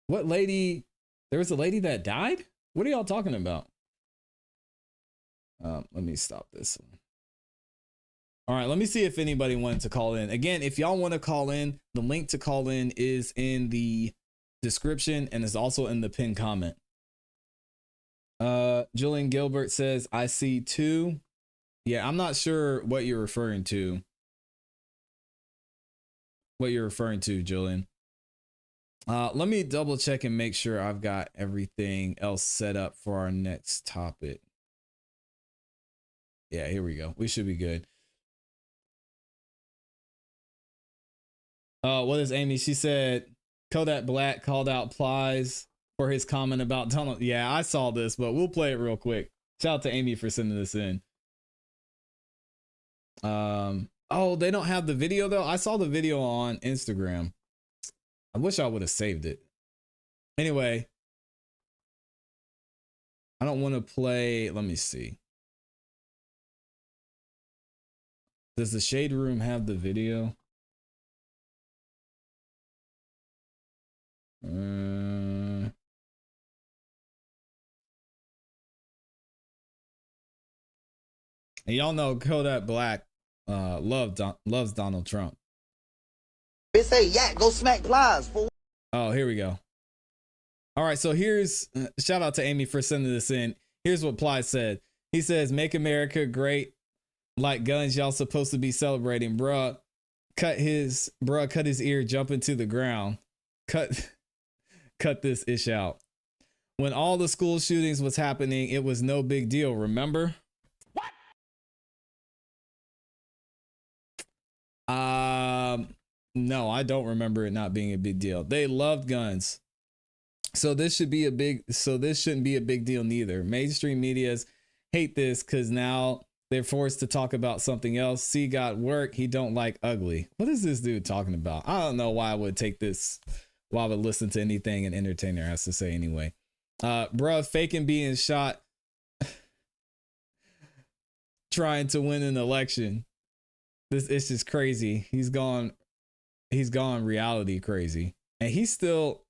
C: What lady? There was a lady that died? What are y'all talking about? Let me stop this one. All right, let me see if anybody wanted to call in. Again, if y'all want to call in, the link to call in is in the description and is also in the pinned comment. Julian Gilbert says, I see two. Yeah, I'm not sure what you're referring to. Julian. Let me double check and make sure I've got everything else set up for our next topic. Yeah, here we go. We should be good. What is Amy? She said Kodak Black called out Plies for his comment about Donald. Yeah, I saw this, but we'll play it real quick. Shout out to Amy for sending this in. Oh, they don't have the video though. I saw the video on Instagram. I wish I would have saved it. Anyway, I don't want to play. Let me see. Does the Shade Room have the video? And y'all know Kodak Black loves Donald Trump.
H: They say, yeah, go smack Plies, fool.
C: Oh, here we go. All right, so here's shout out to Amy for sending this in. Here's what Plies said. He says, "Make America great like guns. Y'all supposed to be celebrating, bruh. Cut his ear, jump into the ground. Cut this ish out. When all the school shootings was happening, it was no big deal. Remember?" What? No, I don't remember it not being a big deal. They loved guns. So this shouldn't be a big deal neither. Mainstream medias hate this because now they're forced to talk about something else. C got work. He don't like ugly. What is this dude talking about? I don't know why I would take this, why I would listen to anything an entertainer has to say anyway. Bruh, faking being shot. trying to win an election. It's just crazy. He's gone reality crazy. And he's still,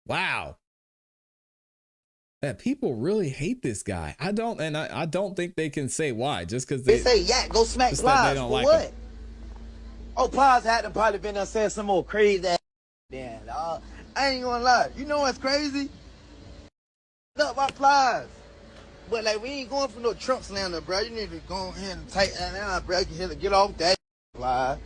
C: wow. That people really hate this guy. I don't think they can say why, just because
H: they say, yeah, go smack Plies for
C: like
H: what?
C: him.
H: Oh, Plies had to probably been there saying some more crazy ass. Damn, I ain't gonna lie. You know what's crazy? Up by Plies. But like, we ain't going for no Trump slander, bro. You need to go ahead and tighten that down, bro. Get off that Plies.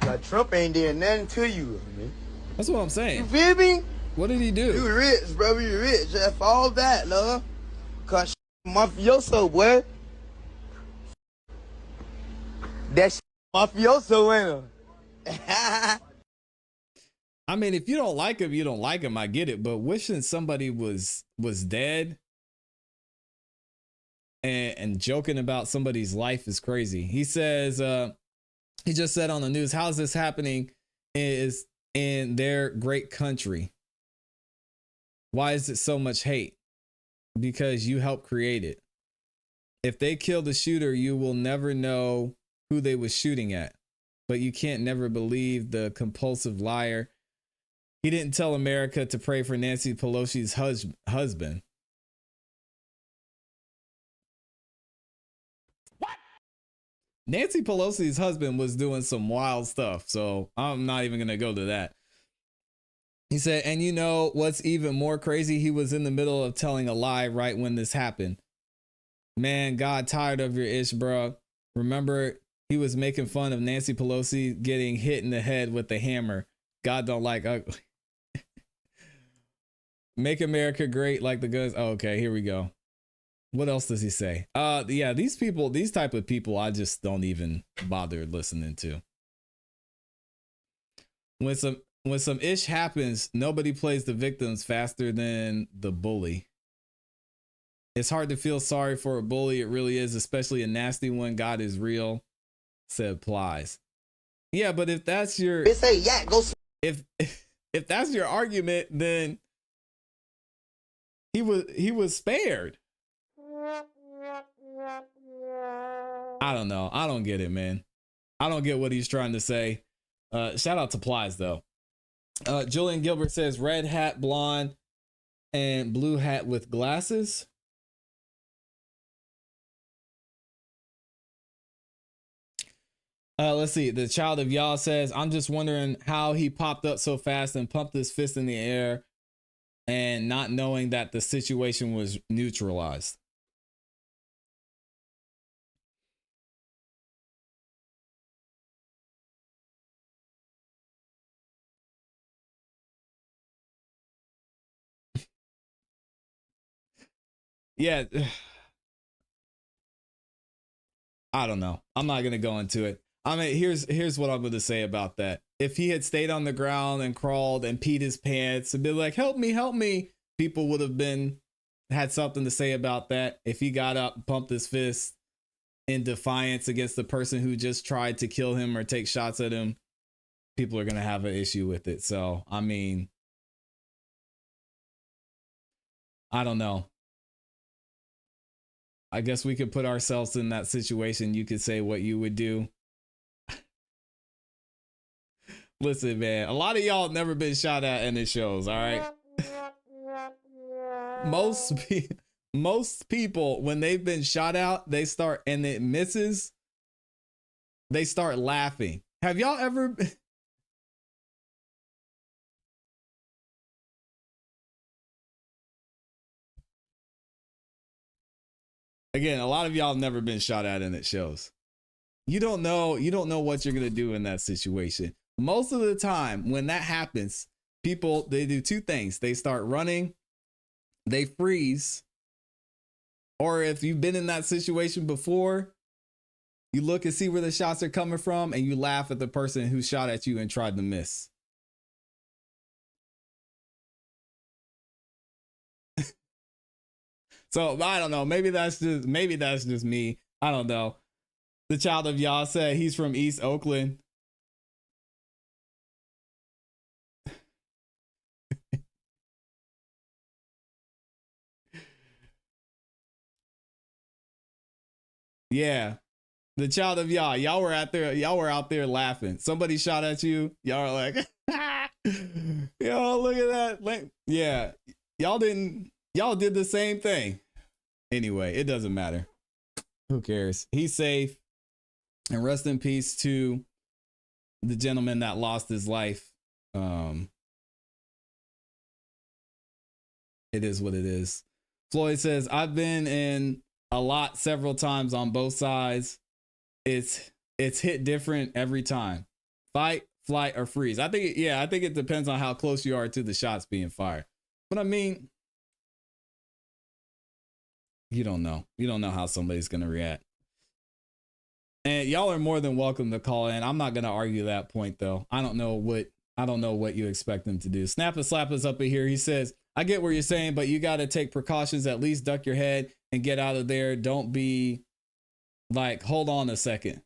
H: Like, Trump ain't doing nothing to you, man.
C: That's what I'm saying.
H: You feel me?
C: What did he do?
H: You rich, bro. You rich. Just for all that, love. Cause mafioso, boy. That mafioso, ain't it?
C: I mean, if you don't like him, you don't like him. I get it. But wishing somebody was dead and joking about somebody's life is crazy. He says, he just said on the news, how's this happening is in their great country? Why is it so much hate? Because you helped create it. If they kill the shooter, you will never know who they was shooting at. But you can't never believe the compulsive liar. He didn't tell America to pray for Nancy Pelosi's husband. What? Nancy Pelosi's husband was doing some wild stuff, so I'm not even going to go to that. He said, and you know what's even more crazy? He was in the middle of telling a lie right when this happened. Man, God tired of your ish, bro. Remember, he was making fun of Nancy Pelosi getting hit in the head with the hammer. God don't like ugly. Make America great like the guns. Oh, okay, here we go. What else does he say? Yeah, these type of people, I just don't even bother listening to. When some ish happens, nobody plays the victims faster than the bully. It's hard to feel sorry for a bully. It really is, especially a nasty one. God is real, said Plies. Yeah, but if that's your
H: they say, yeah, go
C: if that's your argument, then he was spared. I don't know. I don't get it, man. I don't get what he's trying to say. Shout out to Plies though. Julian Gilbert says red hat, blonde, and blue hat with glasses. Let's see. The child of Yah says, I'm just wondering how he popped up so fast and pumped his fist in the air and not knowing that the situation was neutralized. Yeah. I don't know. I'm not going to go into it. I mean, here's what I'm going to say about that. If he had stayed on the ground and crawled and peed his pants and been like, help me, people would have had something to say about that. If he got up, pumped his fist in defiance against the person who just tried to kill him or take shots at him, people are going to have an issue with it. So, I mean, I don't know. I guess we could put ourselves in that situation. You could say what you would do. Listen, man, a lot of y'all have never been shot at in the shows, all right? Most people, when they've been shot out, they start, and it misses, they start laughing. Have y'all ever... Again, a lot of y'all have never been shot at and it shows. You don't know what you're going to do in that situation. Most of the time when that happens, people, they do two things. They start running, they freeze, or if you've been in that situation before, you look and see where the shots are coming from and you laugh at the person who shot at you and tried to miss. So I don't know. Maybe that's just me. I don't know. The child of Yah said he's from East Oakland. Yeah. The child of Yah. Y'all were out there laughing. Somebody shot at you. Y'all are like, yo, look at that. Yeah. Y'all did the same thing. Anyway, it doesn't matter. Who cares? He's safe. And rest in peace to the gentleman that lost his life. It is what it is. Floyd says, I've been in a lot several times on both sides. It's hit different every time. Fight, flight, or freeze. I think it depends on how close you are to the shots being fired. But I mean, you don't know. You don't know how somebody's gonna react. And y'all are more than welcome to call in. I'm not gonna argue that point though. I don't know what you expect them to do. Snap a slap is up in here. He says, I get what you're saying, but you gotta take precautions, at least duck your head and get out of there. Don't be like, hold on a second.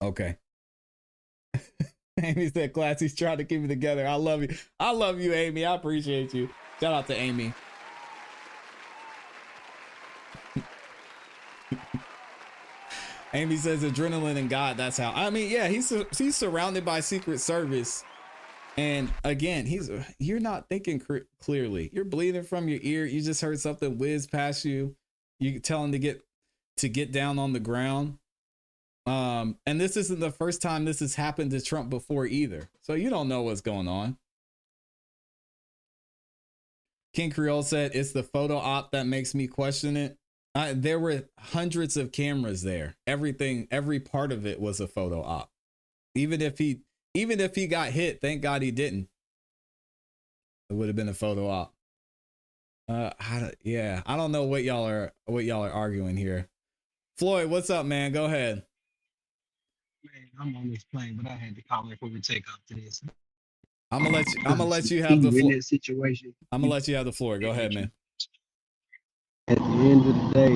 C: Okay. Amy said, ClassE's trying to keep it together. I love you. I love you, Amy. I appreciate you. Shout out to Amy. Amy says adrenaline and God. That's how. I mean, yeah, he's surrounded by Secret Service. And again, you're not thinking clearly. You're bleeding from your ear. You just heard something whiz past you. You tell him to get down on the ground. And this isn't the first time this has happened to Trump before either. So you don't know what's going on. King Creole said, it's the photo op that makes me question it. There were hundreds of cameras there. Every part of it was a photo op. Even if he got hit, thank God he didn't. It would have been a photo op. Yeah, I don't know what y'all are arguing here. Floyd, what's up, man? Go ahead.
J: Man, I'm on this plane, but I had to call before we take off today. So.
C: I'm gonna let you have the floor.
J: Situation.
C: I'm gonna let you have the floor. Go ahead, man.
J: At the end of the day,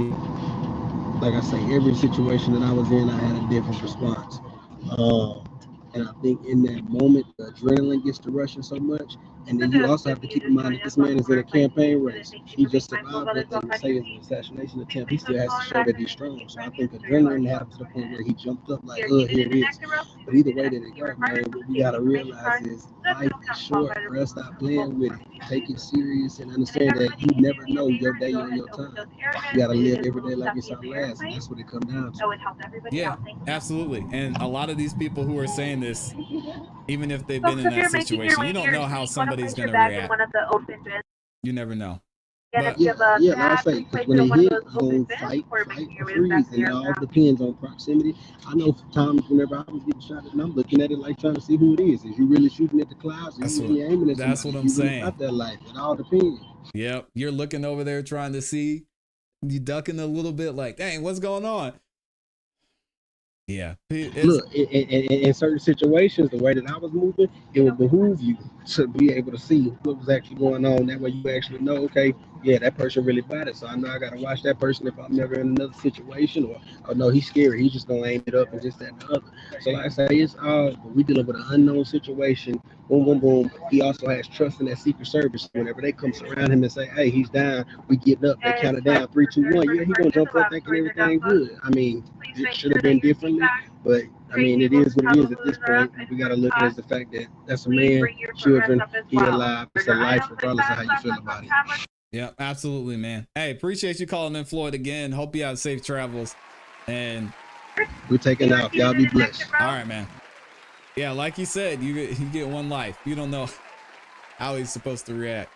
J: like I say, every situation that I was in, I had a different response. And I think in that moment, the adrenaline gets to rushing so much. And then you also have to keep in mind that this man is in a campaign race. He just survived what they would say is an assassination attempt. He still has to show that he's strong. So I think adrenaline happened to the point where he jumped up like, here it is. But either way that it goes, man, what we got to realize is life is short. Bro, stop playing with it. Take it serious and understand that you never know your day or your time. You got to live every day like it's our last. And that's what it comes down to.
C: Yeah, absolutely. And a lot of these people who are saying this, even if they've been in that situation, you don't know how somebody's going to react. You never know. But,
J: like I say, because when they hit, you're going to fight or freeze, and it all depends on proximity. I know times whenever I was getting shot at, and I'm looking at it like trying to see who it is. Is you really shooting at the clouds? Or you really aiming at somebody?
C: That's what I'm saying.
J: About that life. It all depends.
C: Yep. You're looking over there trying to see. You ducking a little bit like, dang, what's going on? Yeah.
J: Look, in certain situations, the way that I was moving, it would behoove you to be able to see what was actually going on. That way you actually know, okay, yeah, that person really bad it. So I know I got to watch that person if I'm never in another situation, or, oh no, he's scary. He's just going to aim it up and just that and the other. So like I say, it's all, we dealing with an unknown situation. Boom, boom, boom. He also has trust in that Secret Service. Whenever they come surround him and say, hey, he's down, we get up, they count it down, 3, 2, 1. Yeah, he's going to jump up thinking everything good. I mean, it should have been differently, but I mean, it is what it is at this point. We got to look at it as the fact that that's a man, children, he alive. It's a life, regardless of how you feel about it.
C: Yeah, absolutely, man. Hey, appreciate you calling in, Floyd, again. Hope you have safe travels. And
J: we're taking off. Y'all be blessed.
C: All right, man. Yeah, like you said, you get one life. You don't know how he's supposed to react.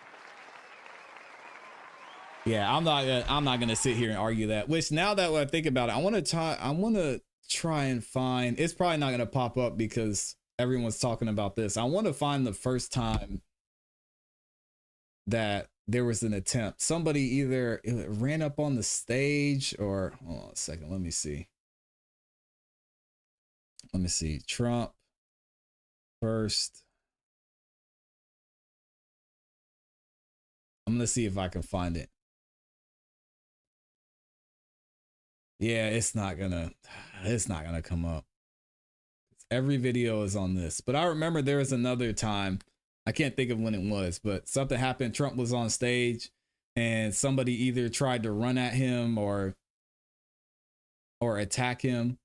C: Yeah, I'm not gonna sit here and argue that. Which now that I think about it, I want to try and find. It's probably not gonna pop up because everyone's talking about this. I want to find the first time that there was an attempt. Somebody either ran up on the stage or hold on a second. Let me see. Trump first. I'm gonna see if I can find it. Yeah, it's not gonna come up. Every video is on this, but I remember there was another time. I can't think of when it was, but something happened. Trump was on stage and somebody either tried to run at him or attack him.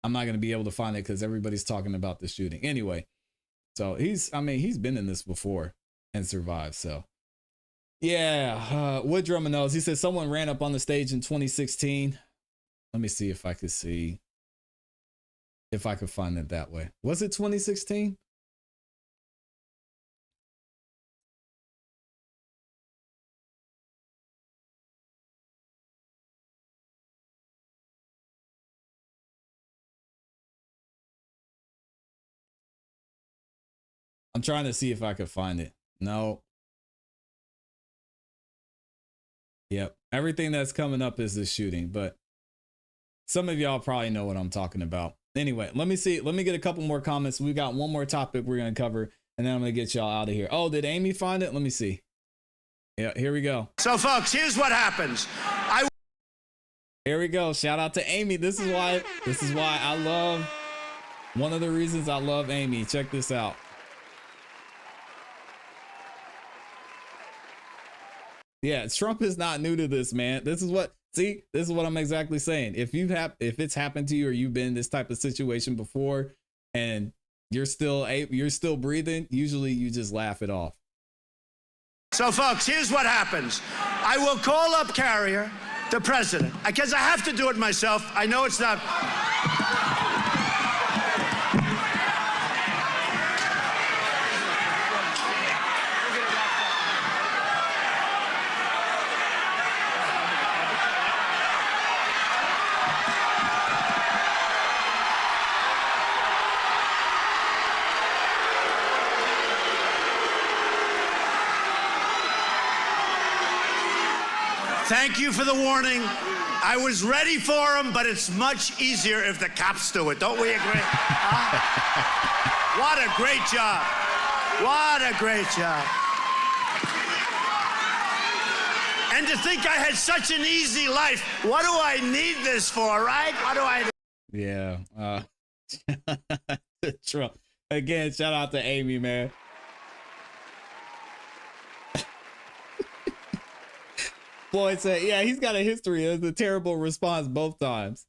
C: I'm not going to be able to find it because everybody's talking about the shooting. Anyway, so he's been in this before and survived. So yeah, Woodrum knows. He says someone ran up on the stage in 2016. Let me see if I could find it that way. Was it 2016? I'm trying to see if I could find it. No. Yep. Everything that's coming up is the shooting, but some of y'all probably know what I'm talking about. Anyway, let me see. Let me get a couple more comments. We got one more topic we're going to cover, and then I'm going to get y'all out of here. Oh, did Amy find it? Let me see. Yeah, here we go.
E: So, folks, here's what happens.
C: Here we go. Shout out to Amy. This is why I love, one of the reasons I love Amy. Check this out. Yeah, Trump is not new to this, man. This is what I'm exactly saying. If it's happened to you or you've been in this type of situation before and you're still breathing, usually you just laugh it off.
E: So, folks, here's what happens. I will call up Carrier, the president, because I have to do it myself. I know it's not. Thank you for the warning. I was ready for him, but it's much easier if the cops do it. Don't we agree? What a great job. What a great job. And to think I had such an easy life. What do I need this for, right? What do I do?
C: Yeah. Trump. Again, shout out to Amy, man. Floyd said, yeah, he's got a history. It's a terrible response both times.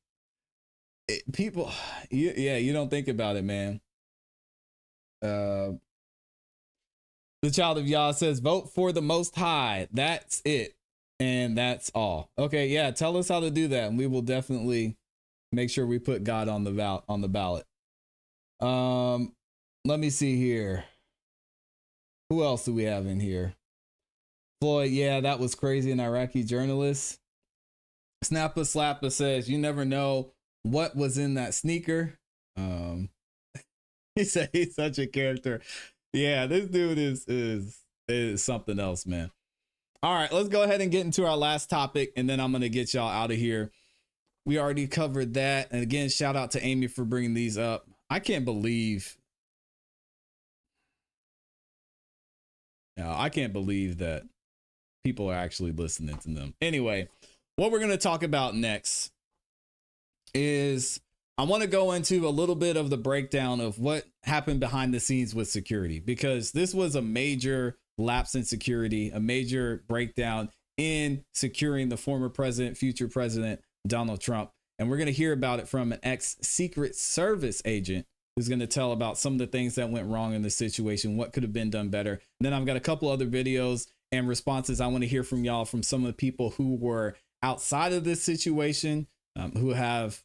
C: You don't think about it, man. The child of Yah says, vote for the Most High. That's it. And that's all. Okay, yeah, tell us how to do that, and we will definitely make sure we put God on the ballot. Let me see here. Who else do we have in here? Floyd, yeah, that was crazy. An Iraqi journalist. Snappa Slappa says, you never know what was in that sneaker. He said he's such a character. Yeah, this dude is something else, man. All right, let's go ahead and get into our last topic, and then I'm going to get y'all out of here. We already covered that. And again, shout out to Amy for bringing these up. I can't believe that people are actually listening to them. Anyway, what we're going to talk about next is I want to go into a little bit of the breakdown of what happened behind the scenes with security, because this was a major lapse in security, a major breakdown in securing the former president, future president, Donald Trump. And we're going to hear about it from an ex-Secret Service agent who's going to tell about some of the things that went wrong in the situation, what could have been done better. And then I've got a couple other videos and responses I want to hear from y'all, from some of the people who were outside of this situation, who have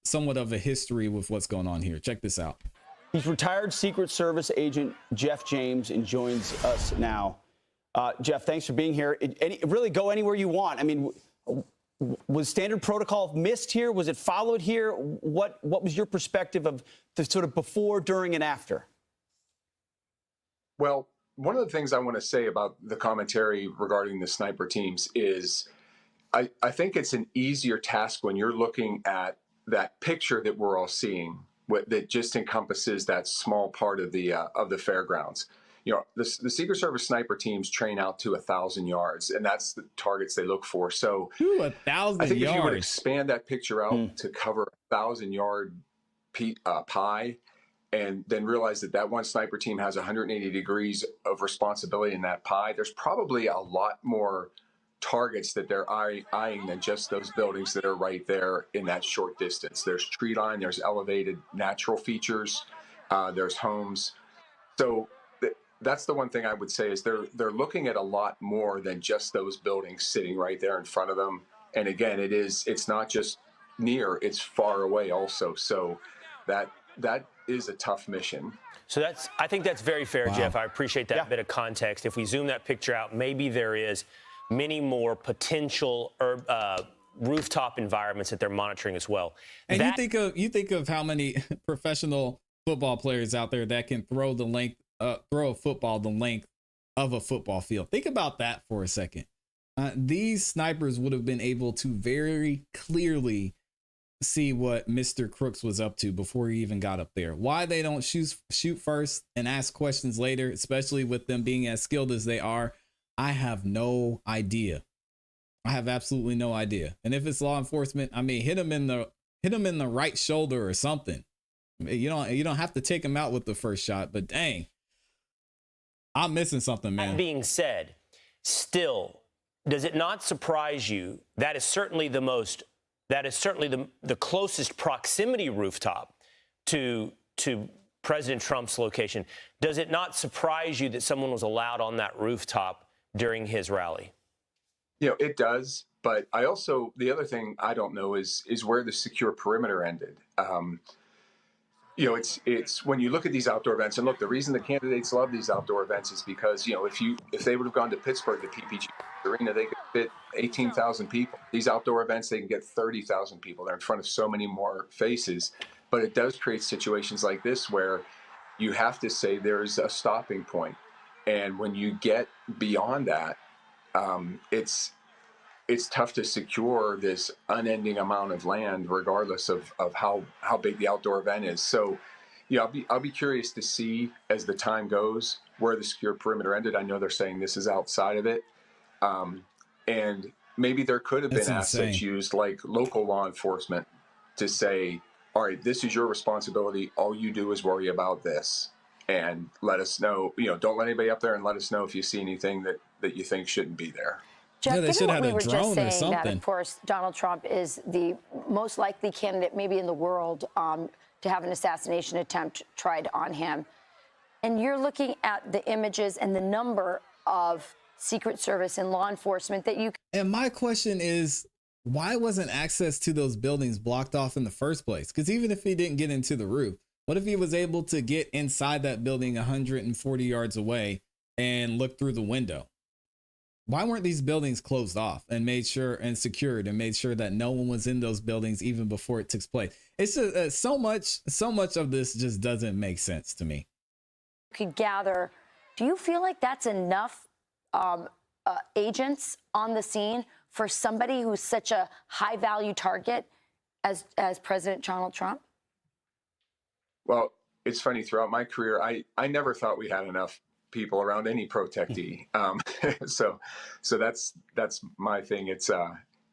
C: somewhat of a history with what's going on here. Check this out.
L: He's retired Secret Service agent Jeff James and joins us now. Jeff, thanks for being here. Really go anywhere you want. I mean, was standard protocol missed here? Was it followed here? What was your perspective of the sort of before, during, and after?
M: Well, one of the things I want to say about the commentary regarding the sniper teams is I think it's an easier task when you're looking at that picture that we're all seeing, that just encompasses that small part of the fairgrounds. You know, the Secret Service sniper teams train out to 1,000 yards, and that's the targets they look for. So
C: 1,000 yards.
M: I think if you would expand that picture out to cover 1,000-yard pie, and then realize that that one sniper team has 180 degrees of responsibility in that pie, there's probably a lot more targets that they're eyeing than just those buildings that are right there in that short distance. There's tree line, there's elevated natural features, there's homes. So that's the one thing I would say is they're looking at a lot more than just those buildings sitting right there in front of them. And again, it's not just near, it's far away also. So that is a tough mission.
N: So I think that's very fair, Jeff. I appreciate that bit of context. If we zoom that picture out, maybe there is many more potential rooftop environments that they're monitoring as well.
C: And you think of how many professional football players out there that can throw a football the length of a football field. Think about that for a second. These snipers would have been able to very clearly see what Mr. Crooks was up to before he even got up there. Why they don't shoot first and ask questions later, especially with them being as skilled as they are, I have no idea. I have absolutely no idea. And if it's law enforcement, I mean, hit him in the right shoulder or something. You don't have to take him out with the first shot, but dang, I'm missing something, man.
N: That being said, still, does it not surprise you that is certainly the closest proximity rooftop to President Trump's location? Does it not surprise you that someone was allowed on that rooftop during his rally?
M: It does. But the other thing I don't know is where the secure perimeter ended. It's when you look at these outdoor events, and look, the reason the candidates love these outdoor events is because, if they would have gone to Pittsburgh, the PPG Arena, they could fit 18,000 people. These outdoor events, they can get 30,000 people. They're in front of so many more faces. But it does create situations like this where you have to say there's a stopping point. And when you get beyond that, it's tough to secure this unending amount of land, regardless of how big the outdoor event is. So, I'll be curious to see as the time goes where the secure perimeter ended. I know they're saying this is outside of it, and maybe there could have been assets used, like local law enforcement, to say, "All right, this is your responsibility. All you do is worry about this, and let us know. Don't let anybody up there, and let us know if you see anything that you think shouldn't be there."
O: Jeff, given what we were just saying, that of course Donald Trump is the most likely candidate maybe in the world to have an assassination attempt tried on him, and you're looking at the images and the number of Secret Service and law enforcement that you.
C: And my question is, why wasn't access to those buildings blocked off in the first place? Because even if he didn't get into the roof, what if he was able to get inside that building 140 yards away and look through the window? Why weren't these buildings closed off and made sure and secured and made sure that no one was in those buildings even before it took place? It's just, so much of this just doesn't make sense to me.
O: Could gather. Do you feel like that's enough agents on the scene for somebody who's such a high value target as President Donald Trump?
M: Well, it's funny, throughout my career, I never thought we had enough people around any protectee. So that's my thing. It's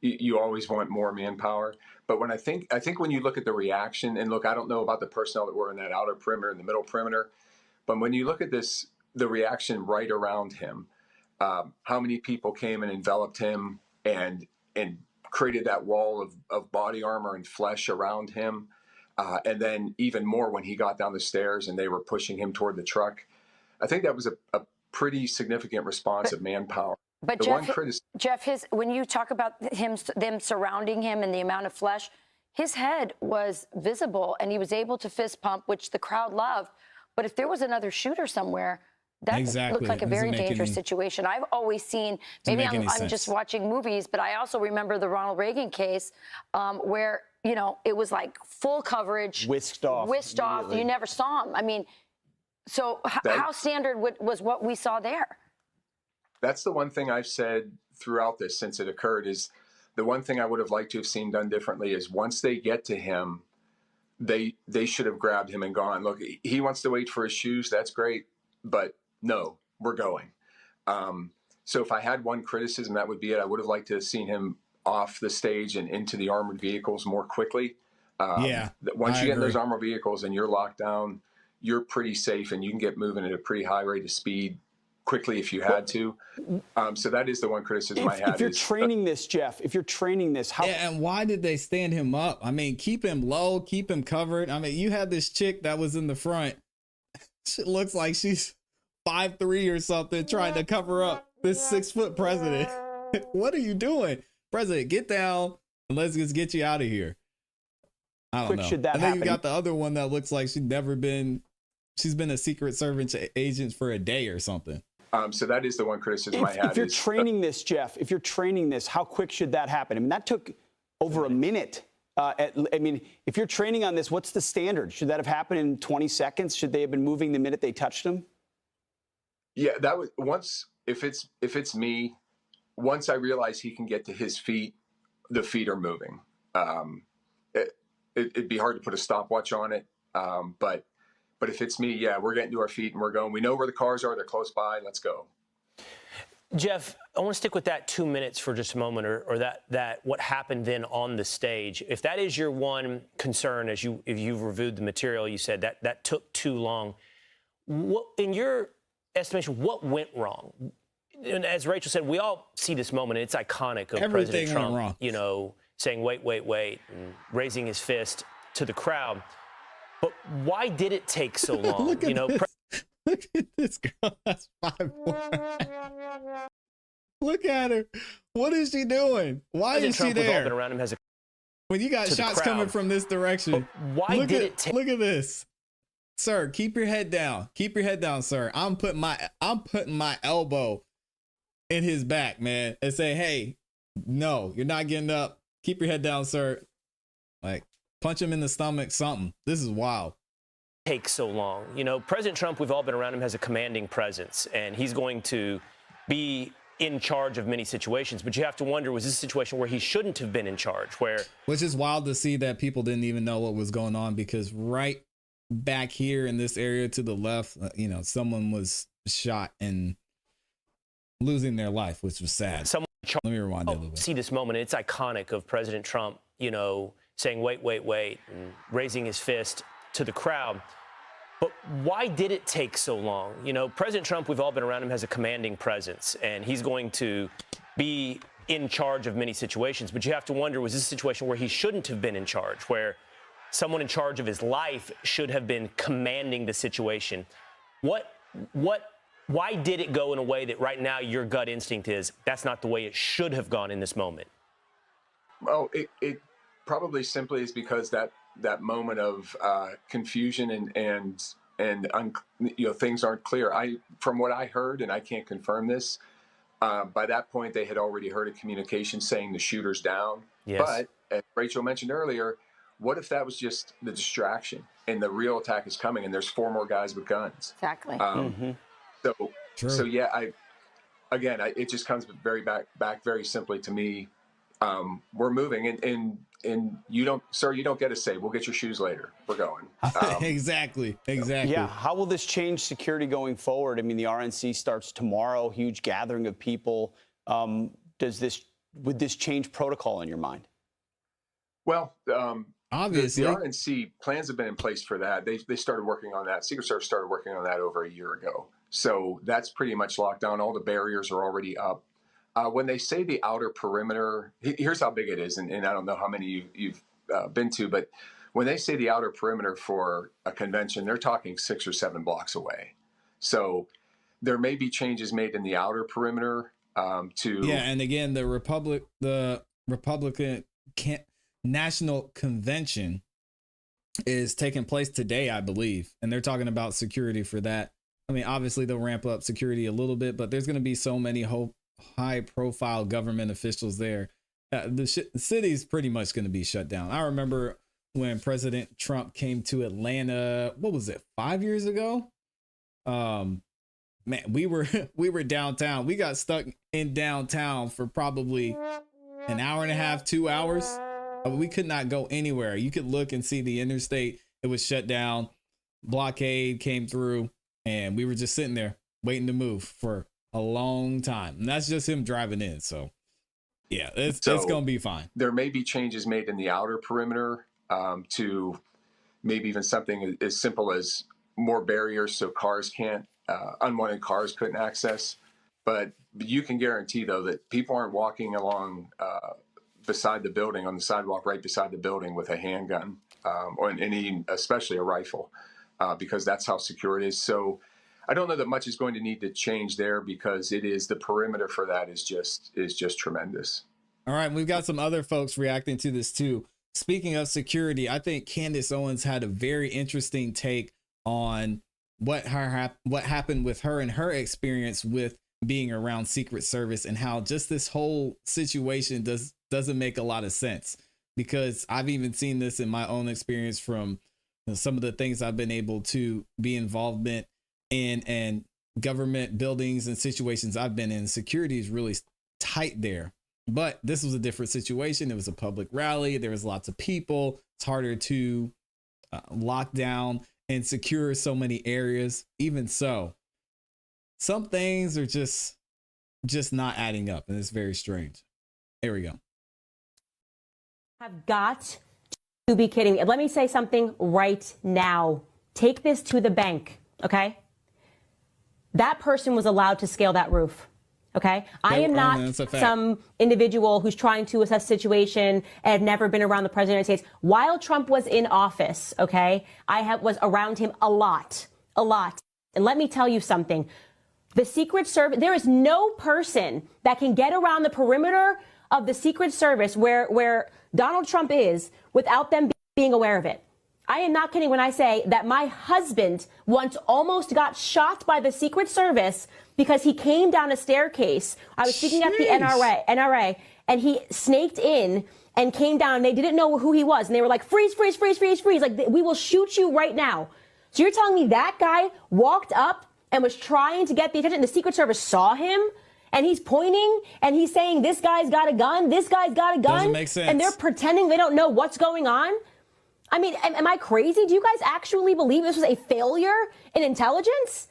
M: you always want more manpower. But when I think when you look at the reaction, and look, I don't know about the personnel that were in that outer perimeter and the middle perimeter, but when you look at this, the reaction right around him, how many people came and enveloped him and created that wall of body armor and flesh around him. And then even more when he got down the stairs and they were pushing him toward the truck. I think that was a pretty significant response of manpower.
O: But Jeff, when you talk about them surrounding him and the amount of flesh, his head was visible and he was able to fist pump, which the crowd loved. But if there was another shooter somewhere, that looked like a very dangerous situation. I've always seen, maybe I'm just watching movies, but I also remember the Ronald Reagan case where, it was like full coverage. Whisked off. You never saw him. I mean, so how standard was what we saw there?
M: That's the one thing I've said throughout this since it occurred is the one thing I would have liked to have seen done differently is once they get to him, they should have grabbed him and gone, look, he wants to wait for his shoes. That's great. But no, we're going. So if I had one criticism, that would be it. I would have liked to have seen him off the stage and into the armored vehicles more quickly. Once you get in those armored vehicles and you're locked down, you're pretty safe and you can get moving at a pretty high rate of speed quickly if you had to. So that is the one criticism I had.
L: If you're training this, Jeff, if you're training this, how?
C: Yeah, and why did they stand him up? I mean, keep him low, keep him covered. I mean, you had this chick that was in the front. She looks like she's 5'3" or something, trying to cover up this 6-foot president. What are you doing? President, get down and let's just get you out of here. I don't know.
L: Should that
C: and then
L: happen?
C: you got the other one that looks like she's been a Secret Service agent for a day or something.
M: So that is the one criticism I had.
L: If you're training this, Jeff, if you're training this, how quick should that happen? I mean, that took over a minute. I mean, if you're training on this, what's the standard? Should that have happened in 20 seconds? Should they have been moving the minute they touched him?
M: Yeah, that was once. If it's me, once I realize he can get to his feet, the feet are moving. It'd be hard to put a stopwatch on it, but if it's me, yeah, we're getting to our feet and we're going. We know where the cars are; they're close by. Let's go.
N: Jeff, I want to stick with that 2 minutes for just a moment, or that what happened then on the stage. If that is your one concern, if you've reviewed the material, you said that took too long. What, in your estimation, what went wrong? And as Rachel said, we all see this moment. And it's iconic of
C: Everything
N: President Trump, you know, saying "wait, wait, wait" and raising his fist to the crowd. But why did it take so long?
C: Look at this girl. That's 5'4". Look at her. What is she doing? Why is she there?
N: Around him has a
C: when you got shots coming from this direction,
N: why did it take?
C: Look at this, sir. Keep your head down. Keep your head down, sir. I'm putting my elbow in his back, man, and say, "Hey, no, you're not getting up. Keep your head down, sir." Like, punch him in the stomach, something. This is wild.
N: Take so long. You know, President Trump, we've all been around him, has a commanding presence, and he's going to be in charge of many situations. But you have to wonder, was this a situation where he shouldn't have been in charge?
C: Which is wild to see that people didn't even know what was going on, because right back here in this area to the left, you know, someone was shot and losing their life, which was sad. Let me rewind it a little bit.
N: See this moment. It's iconic of President Trump, you know, saying "wait, wait, wait" and raising his fist to the crowd. But why did it take so long? You know, President Trump, we've all been around him, has a commanding presence, and he's going to be in charge of many situations. But you have to wonder, was this a situation where he shouldn't have been in charge, where someone in charge of his life should have been commanding the situation? Why did it go in a way that right now your gut instinct is that's not the way it should have gone in this moment?
M: Well, it probably simply is because that moment of confusion and you know, things aren't clear. From what I heard, and I can't confirm this, by that point they had already heard a communication saying the shooter's down.
N: Yes.
M: But as Rachel mentioned earlier, what if that was just the distraction and the real attack is coming and there's 4 more guys with guns?
O: Exactly.
M: So yeah, it just comes back very simply to me. We're moving, and you don't get a say. We'll get your shoes later. We're going.
C: Exactly.
L: Yeah. How will this change security going forward? I mean, the RNC starts tomorrow. Huge gathering of people. Would this change protocol in your mind?
M: Well,
C: obviously,
M: the RNC plans have been in place for that. They started working on that. Secret Service started working on that over a year ago. So that's pretty much locked down. All the barriers are already up. When they say the outer perimeter, here's how big it is, and I don't know how many you've been to, but when they say the outer perimeter for a convention, they're talking 6 or 7 blocks away. So there may be changes made in the outer perimeter
C: and again, the Republican National Convention is taking place today, I believe, and they're talking about security for that. I mean, obviously they'll ramp up security a little bit, but there's going to be so many high-profile government officials there. The city's pretty much going to be shut down. I remember when President Trump came to Atlanta, what was it, 5 years ago? Man, we were downtown. We got stuck in downtown for probably an hour and a half, 2 hours. We could not go anywhere. You could look and see the interstate. It was shut down. Blockade came through, and we were just sitting there waiting to move for a long time. And that's just him driving in. So yeah, it's going to be fine.
M: There may be changes made in the outer perimeter to maybe even something as simple as more barriers so cars can't, unwanted cars couldn't access. But you can guarantee, though, that people aren't walking along beside the building, on the sidewalk right beside the building with a handgun or especially a rifle, because that's how secure it is. So I don't know that much is going to need to change there, because the perimeter for that is just tremendous.
C: All right, we've got some other folks reacting to this too. Speaking of security, I think Candace Owens had a very interesting take on what happened with her and her experience with being around Secret Service, and how just this whole situation doesn't make a lot of sense, because I've even seen this in my own experience from some of the things I've been able to be involved in and government buildings and situations I've been in. Security is really tight there. But this was a different situation. It was a public rally. There was lots of people. It's harder to lock down and secure so many areas. Even so, some things are just not adding up, and it's very strange. Here we go.
S: Have got to be kidding me. Let me say something right now. Take this to the bank, okay? That person was allowed to scale that roof. Okay, I am not some individual who's trying to assess the situation and had never been around the president of the United States. While Trump was in office, okay, I was around him a lot. And let me tell you something. The Secret Service, there is no person that can get around the perimeter of the Secret Service where Donald Trump is without them being aware of it. I am not kidding when I say that my husband once almost got shot by the Secret Service because he came down a staircase. I was speaking at the NRA, and he snaked in and came down. And they didn't know who he was, and they were like, freeze, freeze, freeze, freeze, freeze. Like, we will shoot you right now. So you're telling me that guy walked up and was trying to get the attention? The Secret Service saw him, and he's pointing, and he's saying, this guy's got a gun, this guy's got a gun.
C: Doesn't make sense.
S: And they're pretending they don't know what's going on? I mean, am I crazy? Do you guys actually believe this was a failure in intelligence?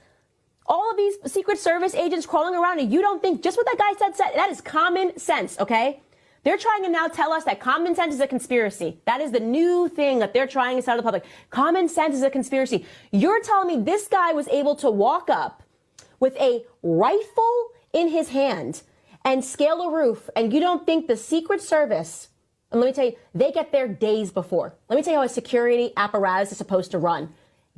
S: All of these Secret Service agents crawling around, and you don't think just what that guy said, that is common sense, okay? They're trying to now tell us that common sense is a conspiracy. That is the new thing that they're trying to tell the public. Common sense is a conspiracy. You're telling me this guy was able to walk up with a rifle in his hand and scale a roof, and you don't think the Secret Service, and let me tell you, they get there days before. Let me tell you how a security apparatus is supposed to run.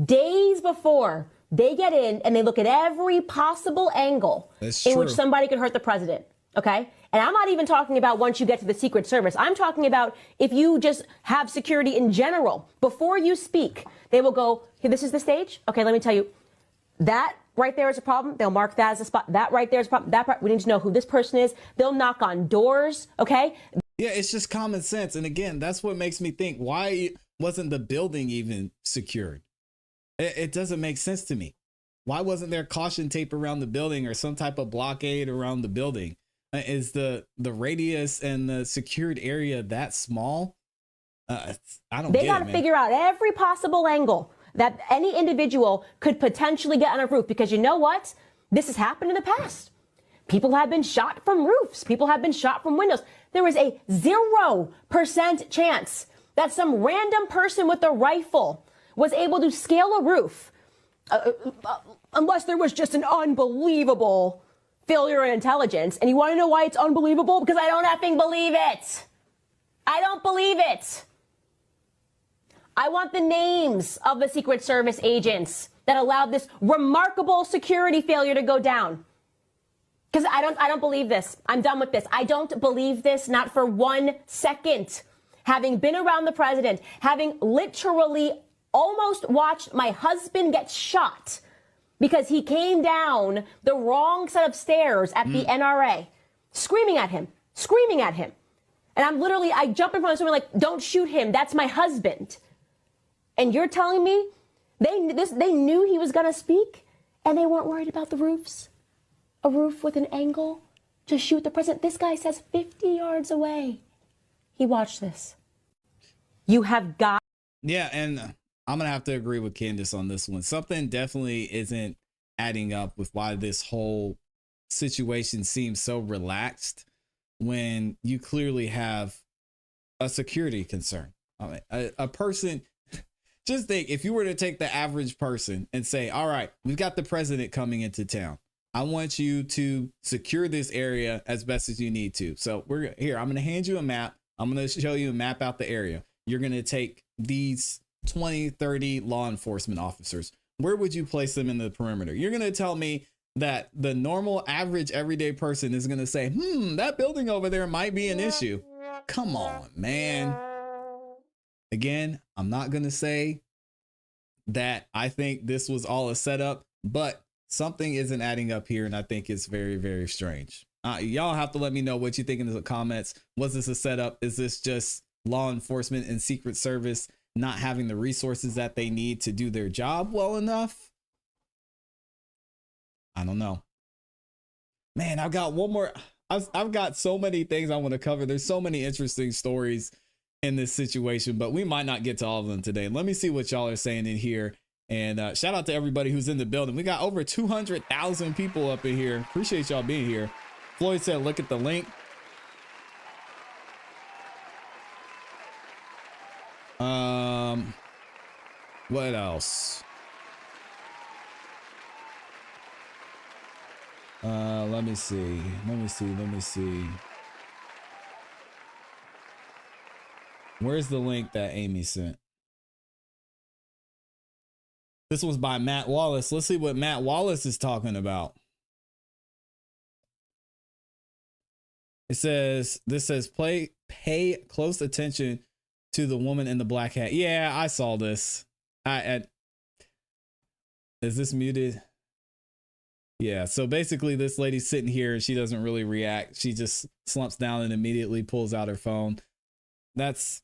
S: Days before, they get in and they look at every possible angle in which somebody could hurt the president, okay? And I'm not even talking about once you get to the Secret Service. I'm talking about if you just have security in general. Before you speak, they will go, hey, this is the stage? Okay, let me tell you, that right there is a problem. They'll mark that as a spot. That right there is a problem. That part, we need to know who this person is. They'll knock on doors, okay?
C: Yeah, it's just common sense. And again, that's what makes me think, why wasn't the building even secured? It doesn't make sense to me. Why wasn't there caution tape around the building or some type of blockade around the building? Is the radius and the secured area that small? I don't get it,
S: They got to figure out every possible angle that any individual could potentially get on a roof, because you know what? This has happened in the past. People have been shot from roofs. People have been shot from windows. There is a 0% chance that some random person with a rifle was able to scale a roof, unless there was just an unbelievable failure in intelligence. And you want to know why it's unbelievable? Because I don't effing believe it. I don't believe it. I want the names of the Secret Service agents that allowed this remarkable security failure to go down. Because I don't believe this. I'm done with this. I don't believe this, not for 1 second. Having been around the president, having literally almost watched my husband get shot because he came down the wrong set of stairs at the NRA, screaming at him. And I jump in front of someone like, don't shoot him. That's my husband. And you're telling me they knew he was going to speak and they weren't worried about the roofs? A roof with an angle to shoot the president. This guy says 50 yards away. He watched this. You have got.
C: Yeah, and I'm going to have to agree with Candace on this one. Something definitely isn't adding up with why this whole situation seems so relaxed when you clearly have a security concern. I mean, a person, Just think, if you were to take the average person and say, all right, we've got the president coming into town. I want you to secure this area as best as you need to. So I'm going to hand you a map. I'm going to show you and map out the area. You're going to take these 20, 30 law enforcement officers. Where would you place them in the perimeter? You're going to tell me that the normal, average, everyday person is going to say, that building over there might be an issue. Come on, man. Again, I'm not going to say that I think this was all a setup, but something isn't adding up here, and I think it's very, very strange. Y'all have to let me know what you think in the comments. Was this a setup? Is this just law enforcement and Secret Service not having the resources that they need to do their job well enough? I don't know. Man, I've got one more. I've got so many things I want to cover. There's so many interesting stories in this situation, but we might not get to all of them today. Let me see what y'all are saying in here. And shout out to everybody who's in the building. We got over 200,000 people up in here. Appreciate y'all being here. Floyd said, look at the link. What else? Let me see. Where's the link that Amy sent? This was by Matt Wallace. Let's see what Matt Wallace is talking about. This says pay close attention to the woman in the black hat. Yeah, I saw this. Is this muted? Yeah, so basically this lady's sitting here and she doesn't really react. She just slumps down and immediately pulls out her phone. That's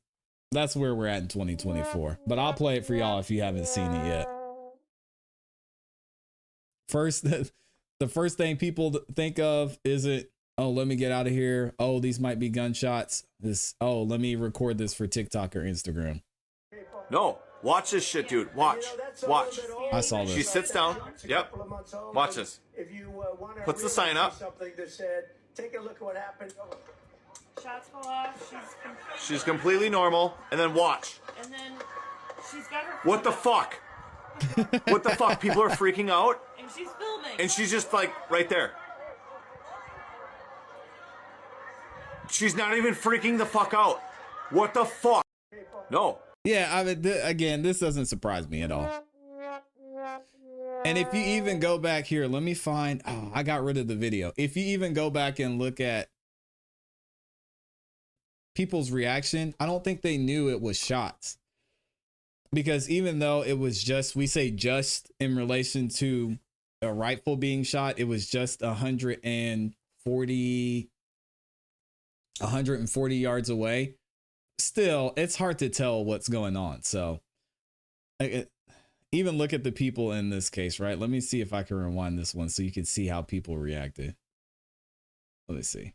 C: where we're at in 2024. But I'll play it for y'all if you haven't seen it yet. First, the first thing people think of isn't, oh, let me get out of here. Oh, these might be gunshots. Oh, let me record this for TikTok or Instagram.
R: No, watch this shit, dude. Watch.
C: I saw this.
R: She sits down. Yep. Watch this. Puts the sign up.
E: Take a look at what happened.
T: Shots go off.
R: She's completely normal. And then watch.
T: And then she's got her.
R: What the fuck? What the fuck? People are freaking out.
T: And she's filming.
R: And she's just like right there. She's not even freaking the fuck out. What the fuck? No.
C: Yeah, I mean, again, this doesn't surprise me at all. And if you even go back here, let me find, oh, I got rid of the video. If you even go back and look at people's reaction, I don't think they knew it was shots. Because even though it was just, we say just in relation to a rifle being shot, it was just 140 yards away. Still, it's hard to tell what's going on. So even look at the people in this case, right? Let me see if I can rewind this one so you can see how people reacted. Let me see.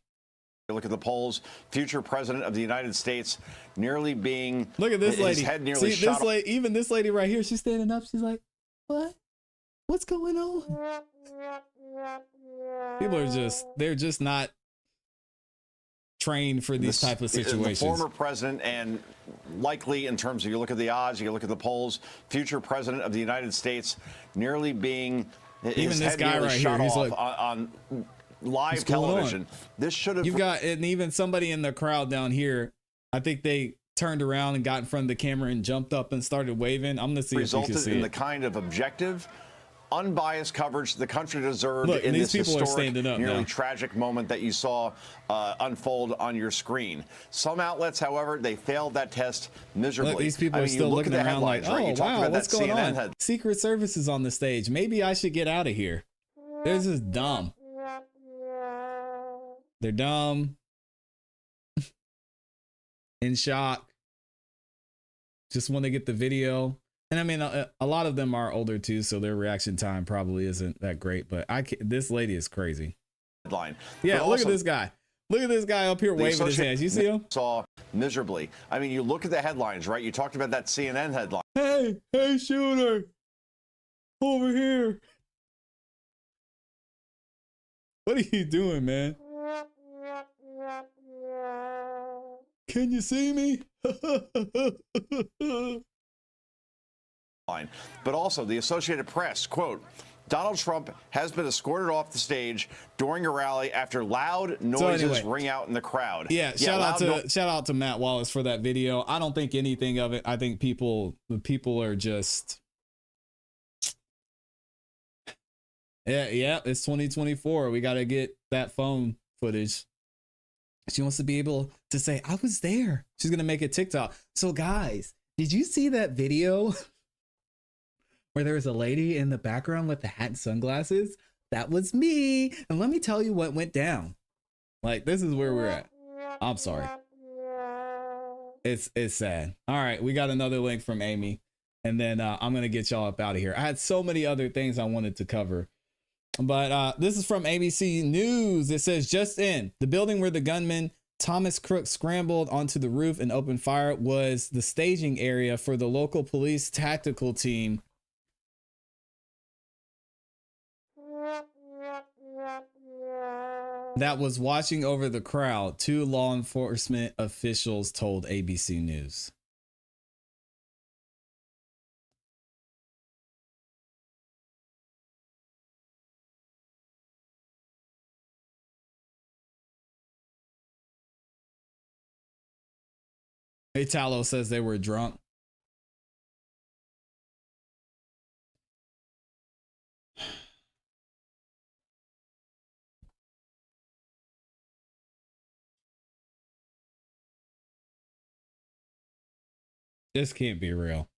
V: Look at the polls. Future president of the United States nearly being.
C: Look at this lady.
V: His head nearly
C: see,
V: shot
C: this lady, even this lady right here, she's standing up. She's like, what? What's going on? People are they're just not trained for these type of situations.
V: The former president, and likely in terms of, you look at the odds, you look at the polls, future president of the United States nearly being.
C: Even this guy right here, he's like
V: on live television. This should have.
C: You've got, and even somebody in the crowd down here, I think they turned around and got in front of the camera and jumped up and started waving. I'm gonna see if you can see
V: in
C: it.
V: The kind of objective, unbiased coverage the country deserved.
C: Look,
V: in
C: these
V: this
C: people are
V: historic,
C: standing up
V: nearly
C: now.
V: tragic moment that you saw unfold on your screen. Some outlets, however, they failed that test miserably.
C: Look, these people are still looking around like, oh, wow, what's going on? Secret Service is on the stage. Maybe I should get out of here. They're just dumb. They're dumb. In shock. Just want to get the video. And I mean, a lot of them are older too, so their reaction time probably isn't that great. But this lady is crazy.
V: Headline.
C: Yeah,
V: But
C: look at
V: also,
C: this guy. Look at this guy up here waving his hands. You see him?
V: Saw miserably. I mean, you look at the headlines, right? You talked about that CNN headline.
C: Hey, shooter. Over here. What are you doing, man? Can you see me?
V: But also the Associated Press, quote, Donald Trump has been escorted off the stage during a rally after loud noises ring out in the crowd.
C: Yeah, shout out to Matt Wallace for that video. I don't think anything of it. I think the people are just yeah, it's 2024. We got to get that phone footage. She wants to be able to say, I was there. She's going to make a TikTok. So guys, did you see that video where there was a lady in the background with the hat and sunglasses? That was me. And let me tell you what went down. Like, this is where we're at. I'm sorry. It's sad. All right, we got another link from Amy. And then I'm going to get y'all up out of here. I had so many other things I wanted to cover. But this is from ABC News. It says, just in, the building where the gunman Thomas Crooks scrambled onto the roof and opened fire was the staging area for the local police tactical team that was watching over the crowd, two law enforcement officials told ABC News. Italo says they were drunk. This can't be real.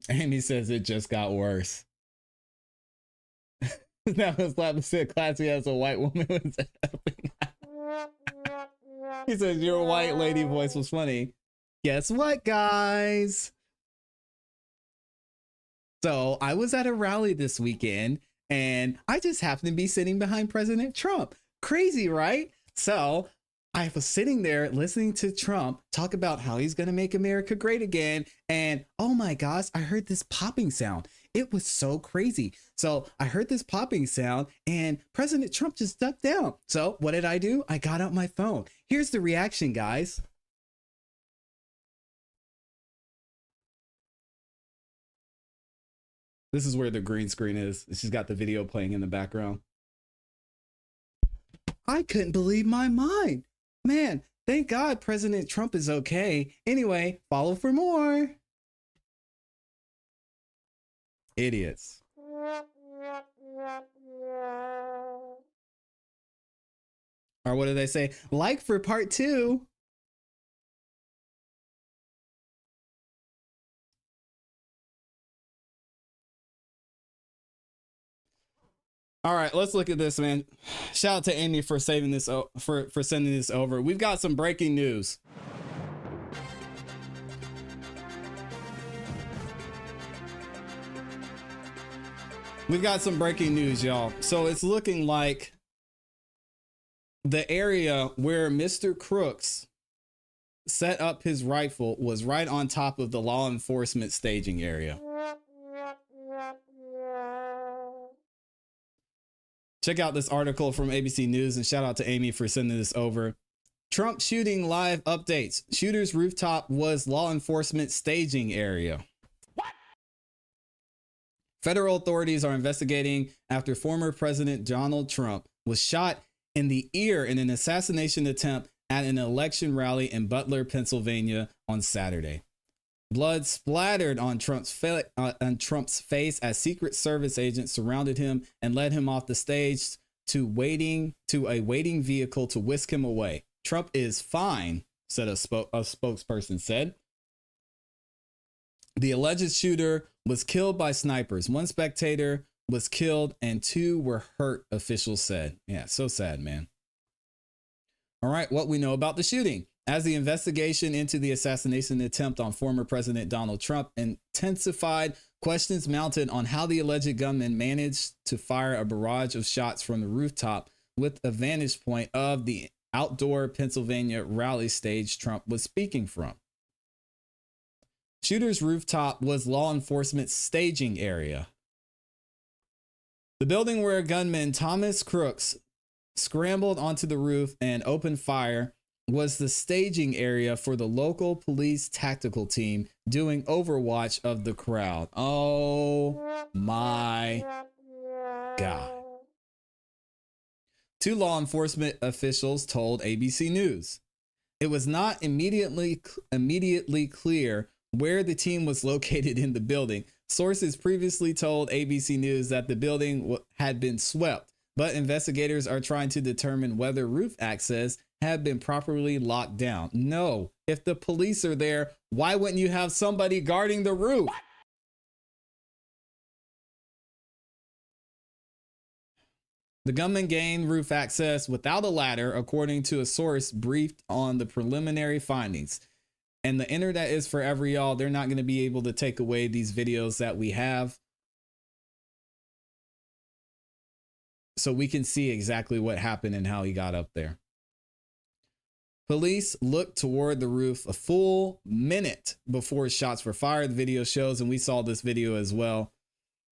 C: Amy says it just got worse. That was like said, classy as a white woman was helping. He says your white lady voice was funny. Guess what, guys? So I was at a rally this weekend and I just happened to be sitting behind President Trump. Crazy, right? So I was sitting there listening to Trump talk about how he's going to make America great again. And oh my gosh, I heard this popping sound. It was so crazy. So I heard this popping sound and President Trump just ducked down. So what did I do? I got out my phone. Here's the reaction, guys. This is where the green screen is. She's got the video playing in the background. I couldn't believe my mind. Man, thank God President Trump is okay. Anyway, follow for more. Idiots. Or what do they say? Like for part 2. All right, let's look at this, man. Shout out to Amy for saving this, for sending this over. We've got some breaking news. We've got some breaking news, y'all. So it's looking like the area where Mr. Crooks set up his rifle was right on top of the law enforcement staging area. Check out this article from ABC News and shout out to Amy for sending this over. Trump shooting live updates. Shooter's rooftop was law enforcement staging area. What? Federal authorities are investigating after former President Donald Trump was shot in the ear in an assassination attempt at an election rally in Butler, Pennsylvania on Saturday. Blood splattered on Trump's face as Secret Service agents surrounded him and led him off the stage to a waiting vehicle to whisk him away. Trump is fine, said a spokesperson said. The alleged shooter was killed by snipers. One spectator was killed and 2 were hurt, officials said. Yeah, so sad, man. All right, what we know about the shooting. As the investigation into the assassination attempt on former President Donald Trump intensified, questions mounted on how the alleged gunman managed to fire a barrage of shots from the rooftop with a vantage point of the outdoor Pennsylvania rally stage Trump was speaking from. Shooter's rooftop was law enforcement staging area. The building where gunman Thomas Crooks scrambled onto the roof and opened fire was the staging area for the local police tactical team doing overwatch of the crowd. Oh my God. Two law enforcement officials told ABC News it was not immediately clear where the team was located in the building. Sources previously told ABC News that the building had been swept, but investigators are trying to determine whether roof access had been properly locked down. No, if the police are there, why wouldn't you have somebody guarding the roof? The gunman gained roof access without a ladder, according to a source briefed on the preliminary findings. And the internet is forever, y'all. They're not going to be able to take away these videos that we have, so we can see exactly what happened and how he got up there. Police looked toward the roof a full minute before shots were fired. The video shows, and we saw this video as well.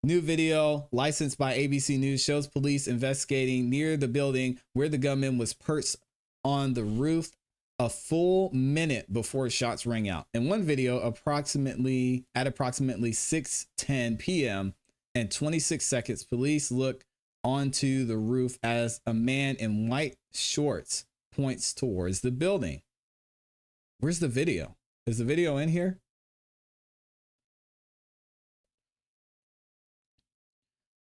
C: New video licensed by ABC News shows police investigating near the building where the gunman was perched on the roof a full minute before shots rang out. In one video, approximately 6:10 p.m. and 26 seconds, police look onto the roof as a man in white shorts points towards the building. Where's the video? Is the video in here?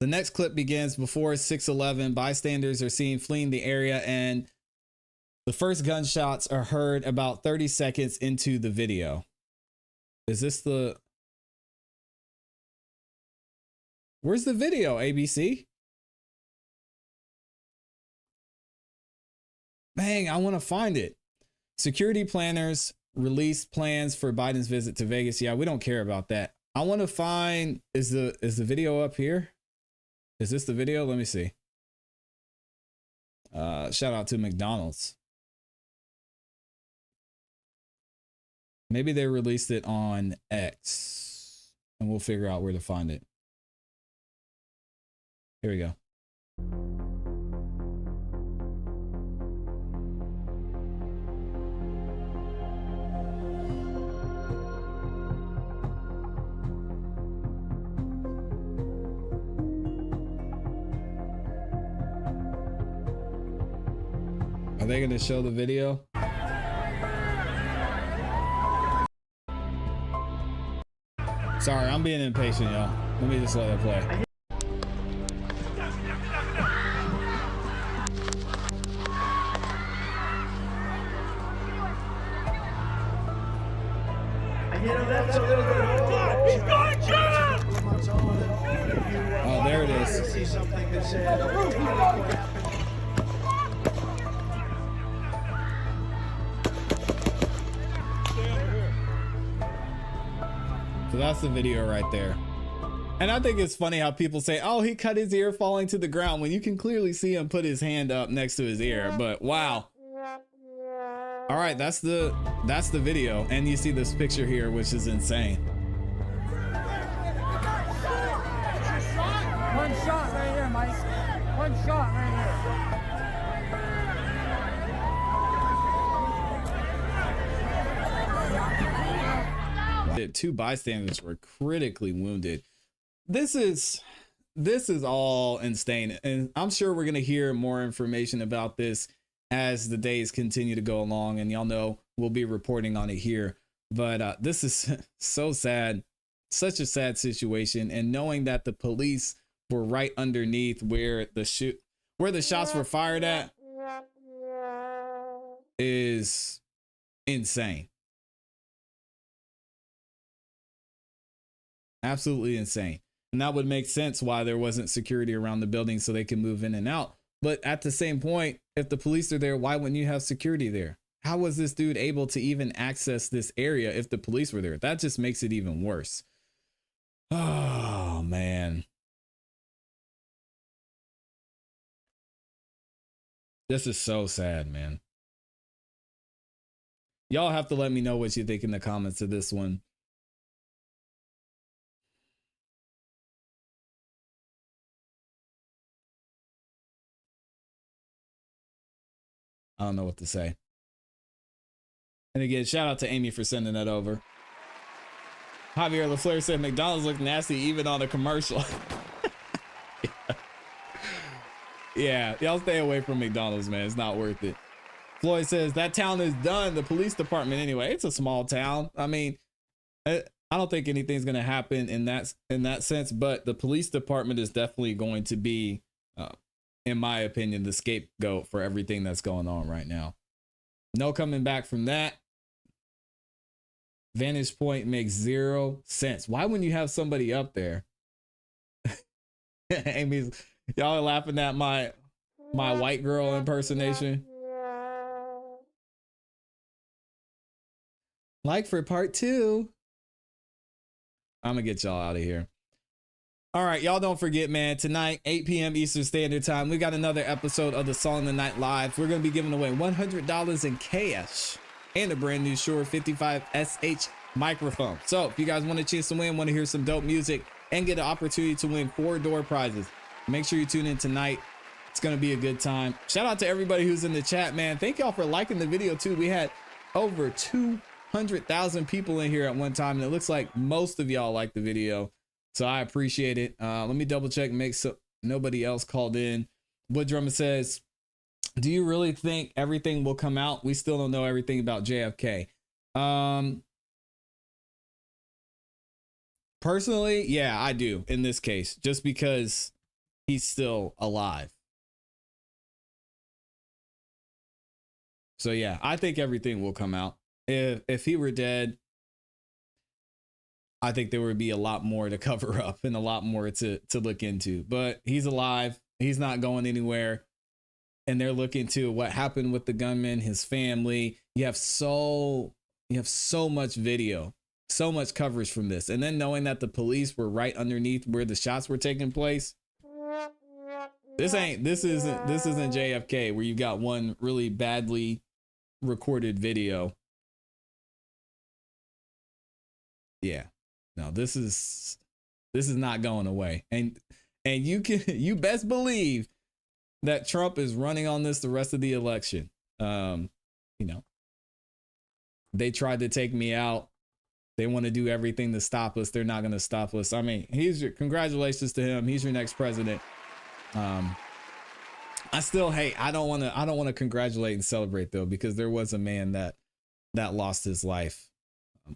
C: The next clip begins before 6:11. Bystanders are seen fleeing the area, and the first gunshots are heard about 30 seconds into the video. Is this the... Where's the video, ABC? Bang, I want to find it. Security planners released plans for Biden's visit to Vegas. Yeah, we don't care about that. I want to find, is the video up here? Is this the video? Let me see. Shout out to McDonald's. Maybe they released it on X, and we'll figure out where to find it. Here we go. Are they going to show the video? Sorry, I'm being impatient, y'all. Let me just let it play. Oh, there it is. So that's the video right there. And I think it's funny how people say, oh, he cut his ear falling to the ground, when you can clearly see him put his hand up next to his ear. But wow. All right, that's the video. And you see this picture here, which is insane.
A: One shot right here, Mike. One shot right
C: here. Two bystanders were critically wounded. This is all insane, and I'm sure we're gonna hear more information about this as the days continue to go along, and y'all know we'll be reporting on it here. But this is so sad, such a sad situation, and knowing that the police were right underneath where the shots were fired at is insane. Absolutely insane. And that would make sense why there wasn't security around the building so they can move in and out. But at the same point, if the police are there, why wouldn't you have security there? How was this dude able to even access this area if the police were there? That just makes it even worse. Oh, man. This is so sad, man. Y'all have to let me know what you think in the comments of this one. I don't know what to say. And again, shout out to Amy for sending that over. Javier LaFleur said McDonald's look nasty even on a commercial. Yeah, y'all stay away from McDonald's, man. It's not worth it. Floyd says that town is done. The police department, anyway. It's a small town. I mean, I don't think anything's going to happen in that sense, but the police department is definitely going to be, in my opinion, the scapegoat for everything that's going on right now. No coming back from that. Vantage point makes 0 sense. Why wouldn't you have somebody up there? Amy's, y'all are laughing at my white girl impersonation. Like for part 2. I'm gonna get y'all out of here. All right, y'all don't forget, man, tonight, 8 p.m. Eastern Standard Time, we got another episode of the Song of the Night Live. We're gonna be giving away $100 in cash and a brand new Shure 55 SH microphone. So if you guys want a chance to win, want to hear some dope music, and get an opportunity to win 4 door prizes, make sure you tune in tonight. It's gonna be a good time. Shout out to everybody who's in the chat, man. Thank y'all for liking the video too. We had over 200,000 people in here at one time, and it looks like most of y'all like the video, so I appreciate it. Let me double check and make so nobody else called in. Wood Drummer says, do you really think everything will come out? We still don't know everything about JFK. Personally, yeah, I do in this case, just because he's still alive. So yeah, I think everything will come out. If he were dead, I think there would be a lot more to cover up and a lot more to look into. But he's alive. He's not going anywhere. And they're looking to what happened with the gunman, his family. You have so much video, so much coverage from this. And then knowing that the police were right underneath where the shots were taking place. This isn't JFK, where you got one really badly recorded video. Yeah, no, this is not going away. And you best believe that Trump is running on this the rest of the election. You know, they tried to take me out. They want to do everything to stop us. They're not going to stop us. I mean, congratulations to him. He's your next president. I don't want to congratulate and celebrate though, because there was a man that lost his life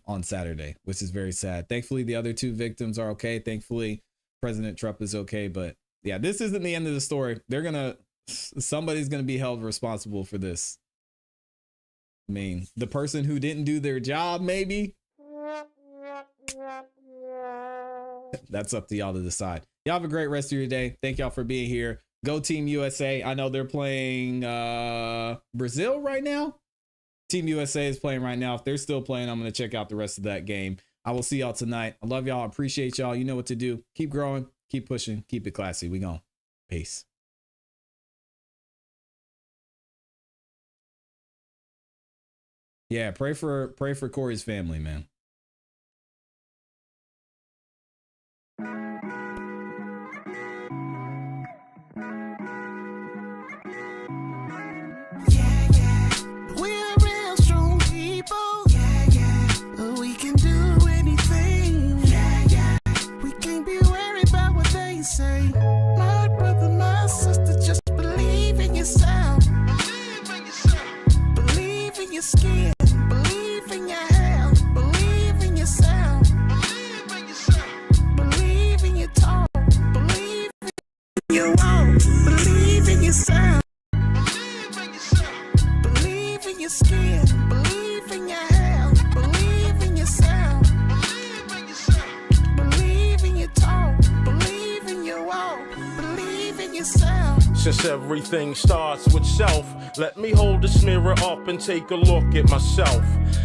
C: on Saturday, which is very sad. Thankfully, the other 2 victims are okay. Thankfully, President Trump is okay. But yeah, this isn't the end of the story. Somebody's gonna be held responsible for this. I mean, the person who didn't do their job, maybe. That's up to y'all to decide. Y'all have a great rest of your day. Thank y'all for being here. Go Team USA. I know they're playing Brazil right now. Team USA is playing right now. If they're still playing, I'm going to check out the rest of that game. I will see y'all tonight. I love y'all. Appreciate y'all. You know what to do. Keep growing. Keep pushing. Keep it classy. We gone. Peace. Yeah, pray for Corey's family, man.
P: Say, my brother, my sister, just believe in yourself. Believe in your skin. Believe in your health. Believe in yourself. Believe in your talk. Believe in your walk. Believe in yourself. Believe in your skin. Believe in your health. Believe in yourself. Believe in your talk. Believe in your walk. Believe in yourself.
Q: Since everything starts with self, let me hold this mirror up and take a look at myself.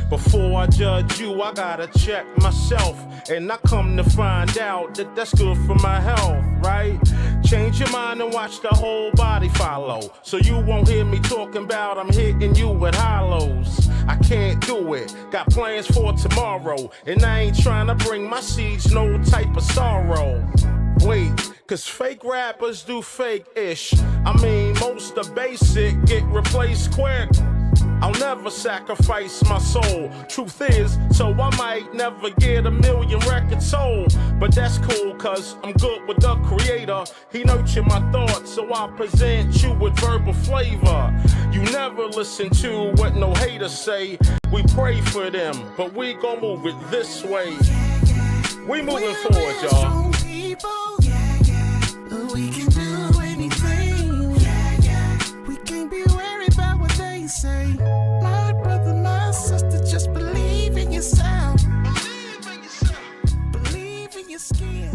Q: Before I judge you, I gotta check myself. And I come to find out that that's good for my health, right? Change your mind and watch the whole body follow. So you won't hear me talking about I'm hitting you with hollows. I can't do it, got plans for tomorrow. And I ain't trying to bring my seeds no type of sorrow. Wait, cause fake rappers do fake-ish. I mean, most of basic get replaced quick. I'll never sacrifice my soul. Truth is, so I might never get 1 million records sold. But that's cool, cause I'm good with the creator. He nurtured my thoughts, so I present you with verbal flavor. You never listen to what no haters say. We pray for them, but we gon' move it this way. We moving forward, y'all.
P: We can do anything. We can't be worried about what they say. My brother, my sister, just believe in yourself. Believe in your skin.